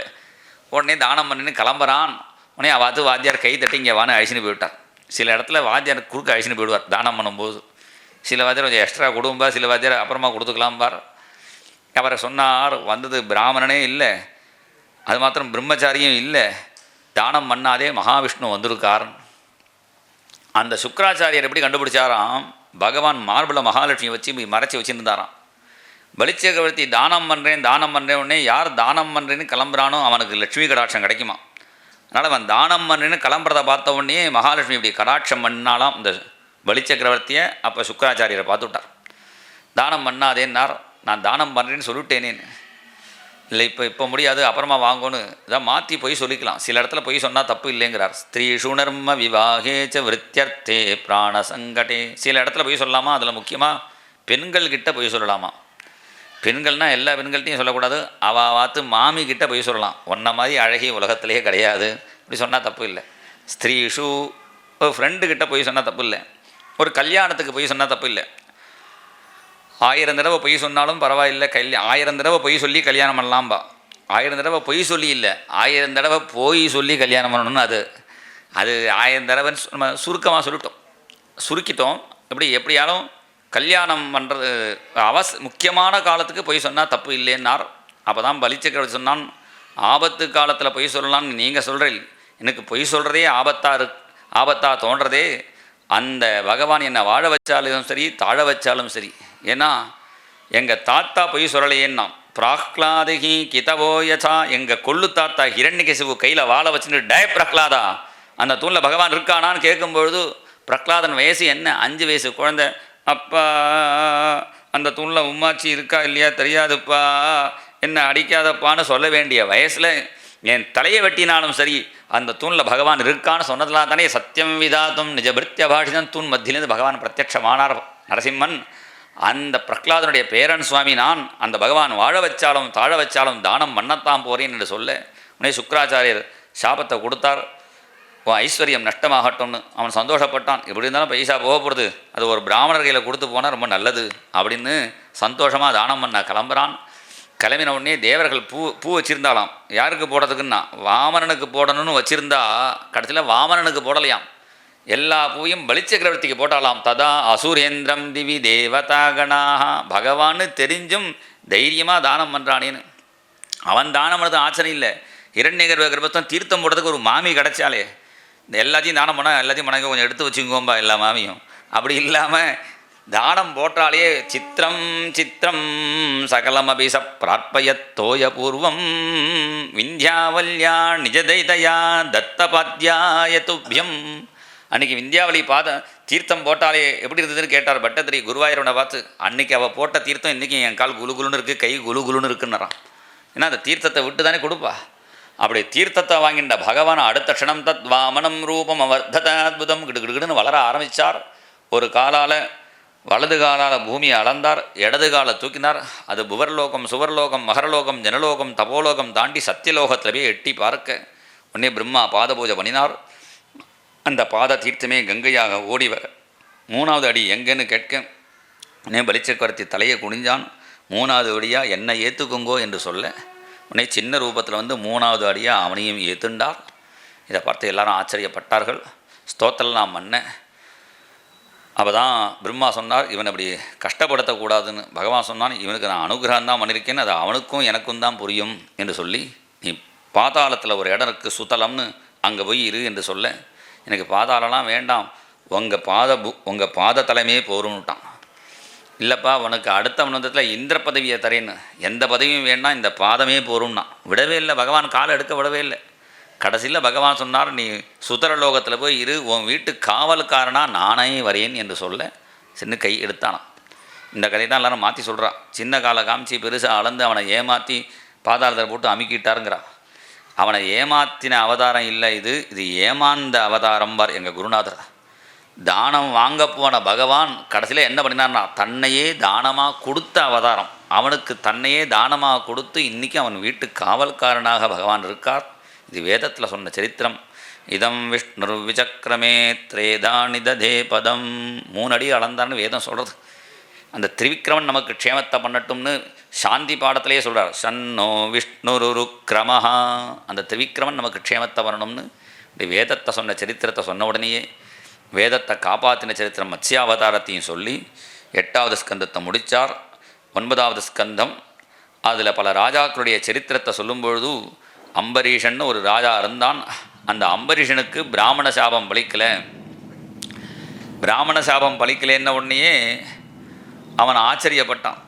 உடனே தானம் பண்ணின்னு கிளம்புறான். உடனே அவாத்து வாத்தியார் கை தட்டி இங்கே வான்னு அழிச்சுன்னு போய்விட்டார். சில இடத்துல வாத்தியார் குறுக்க அழிச்சுன்னு போயிடுவார் தானம் பண்ணும்போது. சில வாத்தியார் கொஞ்சம் எக்ஸ்ட்ரா கொடும்பா, சில வாத்தியார் அப்புறமா கொடுத்துக்கலாம்பார். அவரை சொன்னார், வந்தது பிராமணனே இல்லை, அது மாத்திரம் பிரம்மச்சாரியும் இல்லை, தானம் பண்ணாதே மகாவிஷ்ணு வந்திருக்கார். அந்த சுக்கராச்சாரியர் எப்படி கண்டுபிடிச்சாராம், பகவான் மார்பில் மகாலட்சுமி வச்சு மறைச்சி வச்சுருந்தாராம். பலிச்சக்கரவர்த்தி தானம் பண்ணுறேன் உடனே யார் தானம் பண்ணுறேன்னு கிளம்புறானோ அவனுக்கு லட்சுமி கடாட்சம் கிடைக்குமா. அதனால் அவன் தானம் பண்ணுறேன்னு கிளம்புறதை பார்த்த உடனே மகாலட்சுமி இப்படி கடாட்சம் பண்ணாலாம் இந்த பலிச்சக்கரவர்த்தியை. அப்போ சுக்கராச்சாரியரை பார்த்துவிட்டார். தானம் பண்ணாதேன்னார். நான் தானம் பண்ணுறேன்னு சொல்லிட்டேனேன்னு. இல்லை இப்போ முடியாது, அப்புறமா வாங்கன்னு இதான் மாற்றி போய் சொல்லிக்கலாம். சில இடத்துல போய் சொன்னால் தப்பு இல்லைங்கிறார். ஸ்திரீஷு நர்ம விவாகேச்ச விருத்தியர்த்தே பிராணசங்கடே. சில இடத்துல போய் சொல்லலாமா, அதில் முக்கியமாக பெண்கள்கிட்ட போய் சொல்லலாமா. பெண்கள்னால் எல்லா பெண்கள்கிட்டையும் சொல்லக்கூடாது. வாத்து மாமி கிட்ட போய் சொல்லலாம், ஒன்றை மாதிரி அழகி உலகத்திலேயே கிடையாது, இப்படி சொன்னால் தப்பு இல்லை. ஸ்திரீஷு ஒரு ஃப்ரெண்டுக்கிட்ட போய் சொன்னால் தப்பு இல்லை. ஒரு கல்யாணத்துக்கு போய் சொன்னால் தப்பு இல்லை. 1000 தடவை பொய் சொன்னாலும் பரவாயில்லை, 1000 தடவை பொய் சொல்லி கல்யாணம் பண்ணலாம்பா. 1000 தடவை பொய் சொல்லி இல்லை, 1000 தடவை போய் சொல்லி கல்யாணம் பண்ணணும்னு அது 1000 தடவைன்னு நம்ம சுருக்கமாக சுருக்கிட்டோம். எப்படியாலும் கல்யாணம் பண்ணுறது முக்கியமான காலத்துக்கு பொய் சொன்னால் தப்பு இல்லைன்னார். அப்போ தான் பலிச்சக்கரவர்த்தி சொன்னான், ஆபத்து காலத்தில் பொய் சொல்லலாம்னு நீங்கள் சொல்கிறீங்க, எனக்கு பொய் சொல்கிறதே ஆபத்தாக தோன்றதே. அந்த பகவான் என்னை வாழ வச்சாலும் சரி தாழ வச்சாலும் சரி. ஏன்னா எங்கள் தாத்தா பொய் சொல்லலையேன்னா, பிராஹ்லாதிகி கிதவோ யசா, எங்கள் கொள்ளு தாத்தா ஹிரண்யகசிபு கையில் வாழை வச்சுட்டு டே பிரஹ்லாதா அந்த தூணில் பகவான் இருக்கானான்னு கேட்கும்பொழுது, பிரஹ்லாதன் வயசு என்ன 5 வயசு குழந்தை. அப்பா அந்த தூணில் உம்மாச்சி இருக்கா இல்லையா தெரியாதுப்பா, என்ன அடிக்காதப்பான்னு சொல்ல வேண்டிய வயசில் என் தலையை வெட்டினாலும் சரி அந்த தூணில் பகவான் இருக்கான்னு சொன்னதுல தானே சத்தியம் விதாத்தும் நிஜபிருத்திய பாஷிதம் தூண் மத்தியிலேருந்து பகவான் பிரத்யட்சமானார் நரசிம்மன். அந்த பிரஹ்லாதனுடைய பேரன் சுவாமி நான். அந்த பகவான் வாழ வச்சாலும் தாழ வச்சாலும் தானம் பண்ணத்தான் போகிறேன் என்று சொல்ல உடனே சுக்கராச்சாரியர் சாபத்தை கொடுத்தார். ஐஸ்வர்யம் நஷ்டமாகட்டும்னு. அவன் சந்தோஷப்பட்டான். எப்படி இருந்தாலும் பைசா போக போகிறது, அது ஒரு பிராமணர் கையில் கொடுத்து போனால் ரொம்ப நல்லது அப்படின்னு சந்தோஷமாக தானம் பண்ண கிளம்புறான். கிளம்பின உடனே தேவர்கள் பூ வச்சுருந்தாலாம். யாருக்கு போடுறதுக்குன்னா வாமனனுக்கு போடணும்னு வச்சுருந்தா கடைசியில் வாமனனுக்கு போடலையாம். எல்லா பூவையும் பலிச்சக்கரவர்த்திக்கு போட்டாலாம். ததா அசுரேந்திரம் திவி தேவதாகணாக. பகவான்னு தெரிஞ்சும் தைரியமாக தானம் பண்ணுறானேன்னு. அவன் தானம் பண்ணுறது ஆச்சரியம் இல்லை. ஹிரண்யகர்ப்பம் தீர்த்தம் போடுறதுக்கு ஒரு மாமி கிடச்சாலே, இந்த எல்லாத்தையும் தானம் பண்ணால் எல்லாத்தையும் மனைவி கொஞ்சம் எடுத்து வச்சுக்கோம்பா எல்லா மாமியும். அப்படி இல்லாமல் தானம் போட்டாலே சித்திரம் சித்திரம் சகலமபிச பிரார்ப்பயத்தோய பூர்வம் விந்தியாவல்யா நிஜதைதயா தத்தபாத்தியாய துப்யம். அன்றைக்கி விந்தியாவளி தீர்த்தம் போட்டாலே எப்படி இருந்ததுன்னு கேட்டார் பட்டத்திரி குருவாயூரவனை பார்த்து. அன்றைக்கி அவள் போட்ட தீர்த்தம் இன்றைக்கி என் கால் குலுகுலுன்னு இருக்குது, கை குலுகுலுன்னு இருக்குன்னுறான். ஏன்னா அந்த தீர்த்தத்தை விட்டு தானே கொடுப்பா. அப்படி தீர்த்தத்தை வாங்கின்ற பகவான் அடுத்த க்ஷணம் தத் வாமனம் ரூபம் அவர்த்தத அத்புதம் கிடுகிடுன்னு வளர ஆரம்பித்தார். ஒரு காலால் வலது காலால் பூமியை அளந்தார், இடது காலை தூக்கினார். அது புவர்லோகம், சுவர்லோகம், மகரலோகம், ஜனலோகம், தபோலோகம் தாண்டி சத்தியலோகத்தில் போய் எட்டி பார்க்க உடனே பிரம்மா பாத பூஜை பண்ணினார். அந்த பாத தீர்த்தமே கங்கையாக ஓடி வர 3வது அடி எங்கன்னு கேட்க உடனே பலிச்சக்கரத்தி தலையை குனிஞ்சான். 3வது அடியாக என்னை ஏற்றுக்குங்கோ என்று சொல்ல உடனே சின்ன ரூபத்தில் வந்து 3வது அடியாக அவனையும் ஏற்றுண்டார். இதை பார்த்து எல்லாரும் ஆச்சரியப்பட்டார்கள். ஸ்தோத்திரலாம் பண்ண. அப்போ தான் பிரம்மா சொன்னார், இவன் அப்படி கஷ்டப்படுத்தக்கூடாதுன்னு. பகவான் சொன்னான், இவனுக்கு நான் அனுகிரகம் தான் பண்ணியிருக்கேன்னு அது அவனுக்கும் எனக்கும் தான் புரியும் என்று சொல்லி, நீ பாதாளத்தில் ஒரு இடம் இருக்குது சுத்தலம்னு, அங்கே போய் இரு என்று சொல்ல, எனக்கு பாதாளம்லாம் வேண்டாம், உங்கள் பாத தலைமையே போருன்னுட்டான். இல்லைப்பா உனக்கு அடுத்த மனத்தில் இந்திர பதவியை தரேன்னு, எந்த பதவியும் வேண்டாம், இந்த பாதமே போரும்னா விடவே இல்லை. பகவான் காலை எடுக்க விடவே இல்லை. கடைசியில் பகவான் சொன்னார், நீ சுதரலோகத்தில் போய் இரு, உன் வீட்டு காவலுக்காரனா நானே வரேன் என்று சொல்ல சின்ன கை எடுத்தானான். இந்த கதை தான் எல்லாரும் மாற்றி சொல்கிறா. சின்ன காலை காமிச்சு பெருசாக அளந்து அவனை ஏமாற்றி பாதாளத்தில் போட்டு அமுக்கிட்டாருங்கிறா. அவனை ஏமாத்தின அவதாரம் இல்லை, இது ஏமாந்த அவதாரம் பார் எங்கள் குருநாதர். தானம் வாங்க போன பகவான் கடைசியில் என்ன பண்ணினார்னா தன்னையே தானமாக கொடுத்த அவதாரம். அவனுக்கு தன்னையே தானமாக கொடுத்து இன்றைக்கி அவன் வீட்டு காவல்காரனாக பகவான் இருக்கார். இது வேதத்தில் சொன்ன சரித்திரம். இதம் விஷ்ணு விசக்கிரமே திரேதானி ததே பதம். 3 அடி அளந்தான்னு வேதம் சொல்கிறது. அந்த திரிவிக்ரமன் நமக்கு க்ஷேமத்தை பண்ணட்டும்னு சாந்தி பாடத்திலேயே சொல்கிறார். சன்னோ விஷ்ணுருக்ரமஹா. அந்த திரிவிக்ரமன் நமக்கு க்ஷேமத்தை வரணும்னு இந்த வேதத்தை சொன்ன சரித்திரத்தை சொன்ன உடனேயே வேதத்தை காப்பாற்றின சரித்திரம் மத்ஸ்யாவதாரத்தையும் சொல்லி 8வது ஸ்கந்தத்தை முடித்தார். 9வது ஸ்கந்தம் அதில் பல ராஜாக்களுடைய சரித்திரத்தை சொல்லும்பொழுது அம்பரீஷன் ஒரு ராஜா இருந்தான். அந்த அம்பரீஷனுக்கு பிராமண சாபம் பலிக்கலை. பிராமண சாபம் பலிக்கலைன்ன உடனேயே அவன் ஆச்சரியப்பட்டான்.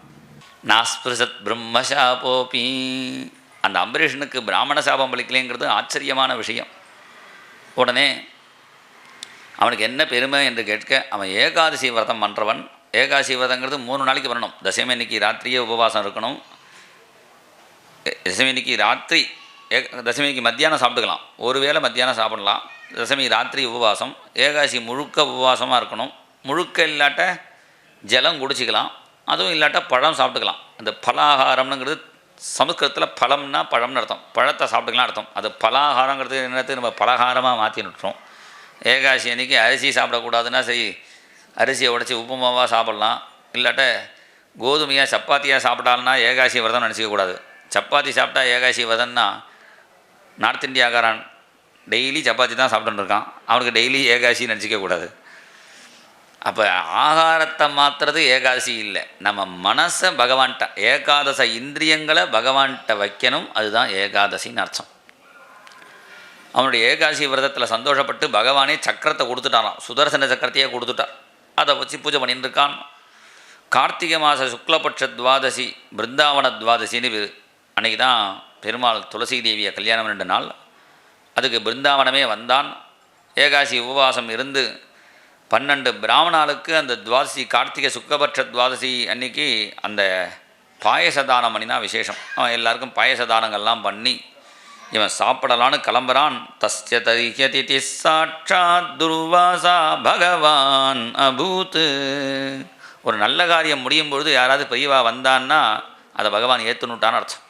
நாஸ்பிருசத் பிரம்மசாபோபி. அந்த அம்பரீஷனுக்கு பிராமண சாபம் பலிக்கலைங்கிறது ஆச்சரியமான விஷயம். உடனே அவனுக்கு என்ன பெருமை என்று கேட்க, அவன் ஏகாதசி விரதம் பண்ணுறவன். ஏகாதசி விரதங்கிறது 3 நாளைக்கு வரணும். தசமி அன்னைக்கு ராத்திரியே உபவாசம் இருக்கணும். தசமி அன்னைக்கு ராத்திரி, தசமிக்கு மத்தியானம் சாப்பிட்டுக்கலாம், ஒருவேளை மத்தியானம் சாப்பிடலாம். தசமி ராத்திரி உபவாசம். ஏகாதசி முழுக்க உபவாசமாக இருக்கணும். முழுக்க இல்லாட்ட ஜலம் குடிச்சிக்கலாம், அதுவும் இல்லாட்ட பழம் சாப்பிட்டுக்கலாம். அந்த பலாகாரம்னுங்கிறது சமஸ்கிருதத்தில் பழம்னா பழம்னு அர்த்தம், பழத்தை சாப்பிட்டுக்கலாம் அர்த்தம். அது பலாகாரங்கிறது என்னது நம்ம பலகாரமாக மாற்றி விட்டுறோம். ஏகாதசி அன்றைக்கி அரிசி சாப்பிடக்கூடாதுன்னா சரி, அரிசியை உடச்சி உப்புமாவாக சாப்பிட்லாம், இல்லாட்ட கோதுமையாக சப்பாத்தியாக சாப்பிட்டால்னா ஏகாதசி விரதம் நினச்சிக்கக்கூடாது. சப்பாத்தி சாப்பிட்டா ஏகாதசி விரதம்னா நார்த் இந்தியாக்காரன் டெய்லி சப்பாத்தி தான் சாப்பிட்டுன்னு இருக்கான், அவனுக்கு டெய்லி ஏகாதசி நினச்சிக்கக்கூடாது. அப்போ ஆகாரத்தை மாற்றுறது ஏகாதசி இல்லை, நம்ம மனசை பகவான்கிட்ட, ஏகாதச இந்திரியங்களை பகவான்கிட்ட வைக்கணும், அதுதான் ஏகாதசின்னு அர்த்தம். அவனுடைய ஏகாதசி விரதத்தில் சந்தோஷப்பட்டு பகவானே சக்கரத்தை கொடுத்துட்டாராம், சுதர்சன சக்கரத்தையே கொடுத்துட்டார். அதை வச்சு பூஜை பண்ணிட்டு இருக்கான். கார்த்திகை மாத சுக்லபட்ச துவாதசி பிருந்தாவன துவாதசின்னு அன்றைக்கி தான் பெருமாள் துளசி தேவியை கல்யாணம் 2 நாள். அதுக்கு பிருந்தாவனமே வந்தான். ஏகாதசி உபவாசம் இருந்து 12 பிராமணாளுக்கு அந்த துவாதசி கார்த்திகை சுக்லபட்ச துவாதசி அன்னைக்கு அந்த பாயசதானம் பண்ணினா விசேஷம். அவன் எல்லாருக்கும் பாயசதானங்கள்லாம் பண்ணி இவன் சாப்பிடலான்னு கிளம்புறான். தஸ்ய தரிஹ்யதி சாட்சாத் துர்வாசா பகவான் அபூத். ஒரு நல்ல காரியம் முடியும் பொழுது யாராவது பெரியவா வந்தான்னா அதை பகவான் ஏற்றுனுட்டான்னு அர்த்தம்.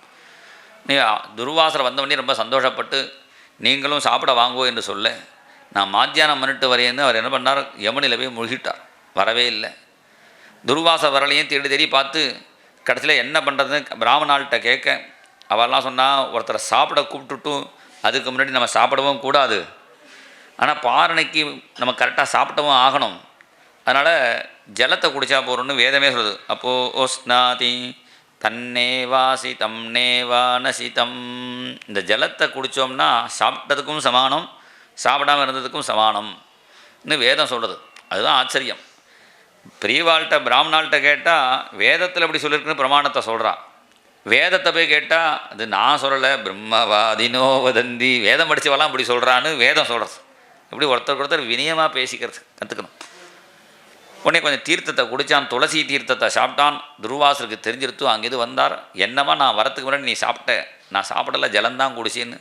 நீ துர்வாசரை வந்தவொடனே ரொம்ப சந்தோஷப்பட்டு நீங்களும் சாப்பிட வாங்குவோ என்று சொல்ல, நான் மாத்தியானம் பண்ணிட்டு வரேன்னு அவர் என்ன பண்ணார், யமுனில் போய் முழுகிட்டார். வரவே இல்லை. துர்வாச வரலையும் தேடி தேடி பார்த்து கடைசியில் என்ன பண்ணுறதுன்னு பிராமணாள்கிட்ட கேட்க, அவெல்லாம் சொன்னால் ஒருத்தரை சாப்பிட கூப்பிட்டுட்டும் அதுக்கு முன்னாடி நம்ம சாப்பிடவும் கூடாது, ஆனால் பாரணைக்கு நம்ம கரெக்டாக சாப்பிட்டவும் ஆகணும், அதனால் ஜலத்தை குடித்தா போகிறோன்னு வேதமே சொல்லுது. அப்போது ஓஸ்நாதி தன்னேவாசிதம் நேவானசிதம். இந்த ஜலத்தை குடித்தோம்னா சாப்பிட்டதுக்கும் சமானம், சாப்பிடாமல் இருந்ததுக்கும் சமானம்னு வேதம் சொல்கிறது. அதுதான் ஆச்சரியம். பெரியவாள்கிட்ட பிராமணாள்கிட்ட கேட்டால் வேதத்தில் எப்படி சொல்லியிருக்குன்னு பிரமாணத்தை சொல்கிறான். வேதத்தை போய் கேட்டால் அது நான் சொல்லலை, பிரம்மவாதினோ வதந்தி, வேதம் படித்தவெல்லாம் இப்படி சொல்கிறான்னு வேதம் சொல்கிறது. எப்படி ஒருத்தருக்கு ஒருத்தர் வினயமாக பேசிக்கிறது கற்றுக்கணும். உடனே கொஞ்சம் தீர்த்தத்தை குடித்தான், துளசி தீர்த்தத்தை சாப்பிட்டான். துர்வாசருக்கு தெரிஞ்சிருத்து. அங்கேது வந்தார், என்னம்மா நான் வரத்துக்கு முன்னாடி நீ சாப்பிட்ட? நான் சாப்பிடல, ஜலந்தான் குடிச்சேன்னு.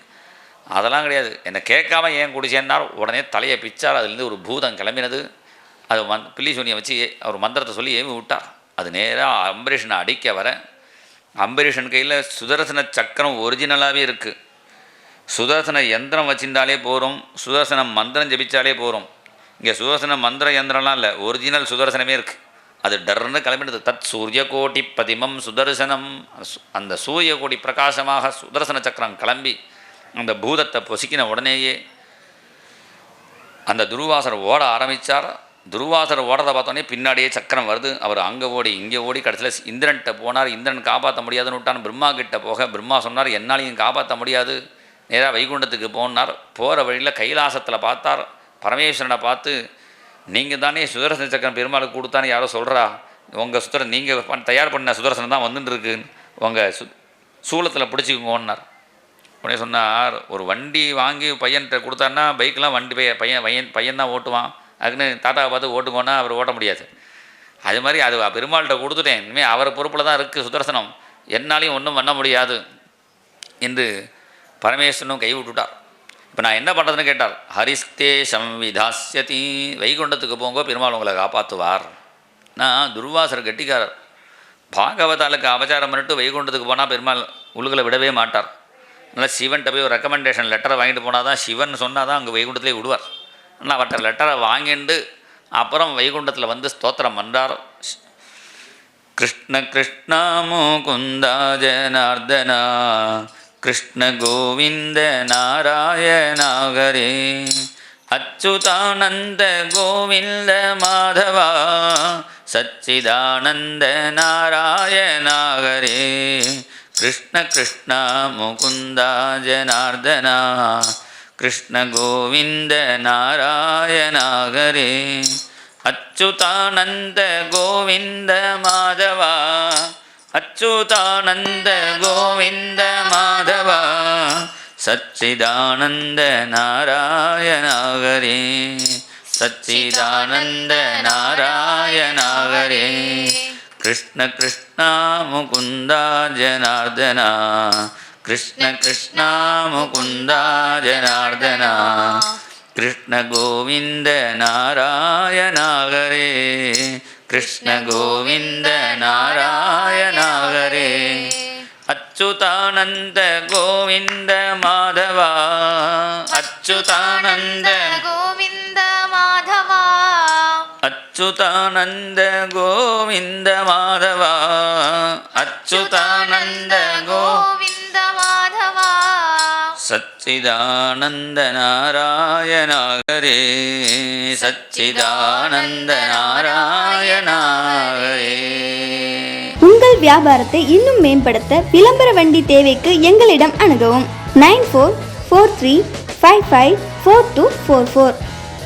அதெல்லாம் கிடையாது, என்னை கேட்காம ஏன் குடிச்சேன்னார். உடனே தலையை பிச்சார். அதுலேருந்து ஒரு பூதம் கிளம்பினது. அது பில்லி சூனியை வச்சு அவர் மந்திரத்தை சொல்லி ஏவி விட்டார். அது நேராக அம்பரீஷனை அடிக்க வர, அம்பரீஷன் கையில் சுதர்சன சக்கரம் ஒரிஜினலாகவே இருக்குது. சுதர்சன யந்திரம் வச்சிருந்தாலே போகிறோம், சுதர்சன மந்திரம் ஜபிச்சாலே போகிறோம். இங்கே சுதர்சன மந்திர யந்திரம்லாம் இல்லை, ஒரிஜினல் சுதர்சனமே இருக்குது. அது டர்ன்னு கிளம்பிடுது. தத் சூரிய கோட்டி பதிமம் சுதர்சனம். அந்த சூரிய கோடி பிரகாசமாக சுதர்சன சக்கரம் கிளம்பி அந்த பூதத்தை பொசுக்கின உடனேயே அந்த துர்வாசர் ஓட ஆரம்பித்தார். துர்வாசர் ஓடுறதை பார்த்தோன்னே பின்னாடியே சக்கரம் வருது. அவர் அங்கே ஓடி இங்கே ஓடி கடைசியில் இந்திரன்கிட்ட போனார். இந்திரன் காப்பாற்ற முடியாதுன்னு விட்டான். பிரம்மா கிட்ட போக பிரம்மா சொன்னார், என்னாலையும் காப்பாற்ற முடியாது, நேராக வைகுண்டத்துக்கு போனார். போகிற வழியில் கைலாசத்தில் பார்த்தார். பரமேஸ்வரனை பார்த்து, நீங்கள் தானே சுதர்சன சக்கரம் பெருமாளுக்கு கொடுத்தான்னு யாரோ சொல்கிறா, உங்கள் நீங்கள் தயார் பண்ண சுதர்சனம் தான் வந்துட்டுருக்கு, உங்கள் சூளத்தில் பிடிச்சிக்கோன்னார். உடனே சொன்னார், ஒரு வண்டி வாங்கி பையன்கிட்ட கொடுத்தாருன்னா பைக்கெலாம் வண்டி பையன் தான் ஓட்டுவான், அதுக்குன்னு தாத்தாவை பார்த்து ஓட்டுக்கோன்னா அவர் ஓட்ட முடியாது. அது மாதிரி அது பெருமாள்கிட்ட கொடுத்துட்டேன், இனிமேல் அவர் பொறுப்பில் தான் இருக்குது சுதர்சனம், என்னாலையும் ஒன்றும் பண்ண முடியாது என்று பரமேஸ்வரனும் கைவிட்டுட்டார். இப்போ நான் என்ன பண்ணுறதுன்னு கேட்டார். ஹரிஸ்தே சம்விதாஸ்யதி, வைகுண்டத்துக்கு போங்க, பெருமாள் உங்களை காப்பாற்றுவார். நான் துர்வாசர் கெட்டிக்காரர், பாகவதாலுக்கு அபச்சாரம் பண்ணிட்டு வைகுண்டத்துக்கு போனால் பெருமாள் உலகில் விடவே மாட்டார். அதனால் சிவன்கிட்ட போய் ஒரு ரெக்கமெண்டேஷன் லெட்டரை வாங்கிட்டு போனால் தான், சிவன் சொன்னால் தான் அங்கே வைகுண்டத்திலே விடுவார். ஆனால் அவர்கிட்ட லெட்டரை வாங்கிட்டு அப்புறம் வைகுண்டத்தில் வந்து ஸ்தோத்திரம் பண்ணுறார். கிருஷ்ண கிருஷ்ணா முகுந்தா ஜனார்தனா, கிருஷ்ண கோவிந்த நாராயண ஹரே, அச்சுதானந்த கோவிந்த மாதவா, சச்சிதானந்த நாராயண ஹரே, கிருஷ்ண கிருஷ்ண முகுந்தா ஜனார்தனா, கிருஷ்ண கோவிந்த நாராயண ஹரே, அச்சுதானந்த கோவிந்த மாதவா, அச்சுதானந்த கோவிந்த மாதவா, சச்சிதானந்த நாராயண ஹரே, சச்சிதானந்த நாராயண ஹரே, கிருஷ்ண கிருஷ்ண முகுந்தா ஜனார்தனா, கிருஷ்ண கிருஷ்ண முகுந்தா ஜனார்தனா, கிருஷ்ண கோவிந்த நாராயண ஹரே, கிருஷ்ண கோவிந்த நாராயண ஹரே, அச்சுதானந்த கோவிந்த மாதவா, அச்சுதானந்த கோவிந்த மாதவா, அச்சுதானந்த கோவிந்த மாதவா, அச்சுதானந்த கோவிந்த மாதவா, சச்சிதானந்த நாராயண ஹரே, சச்சிதானந்த நாராயண ஹரே. உங்கள் வியாபாரத்தை இன்னும் மேம்படுத்த விளம்பர வண்டி தேவைக்கு எங்களிடம் அணுகவும். 9443554244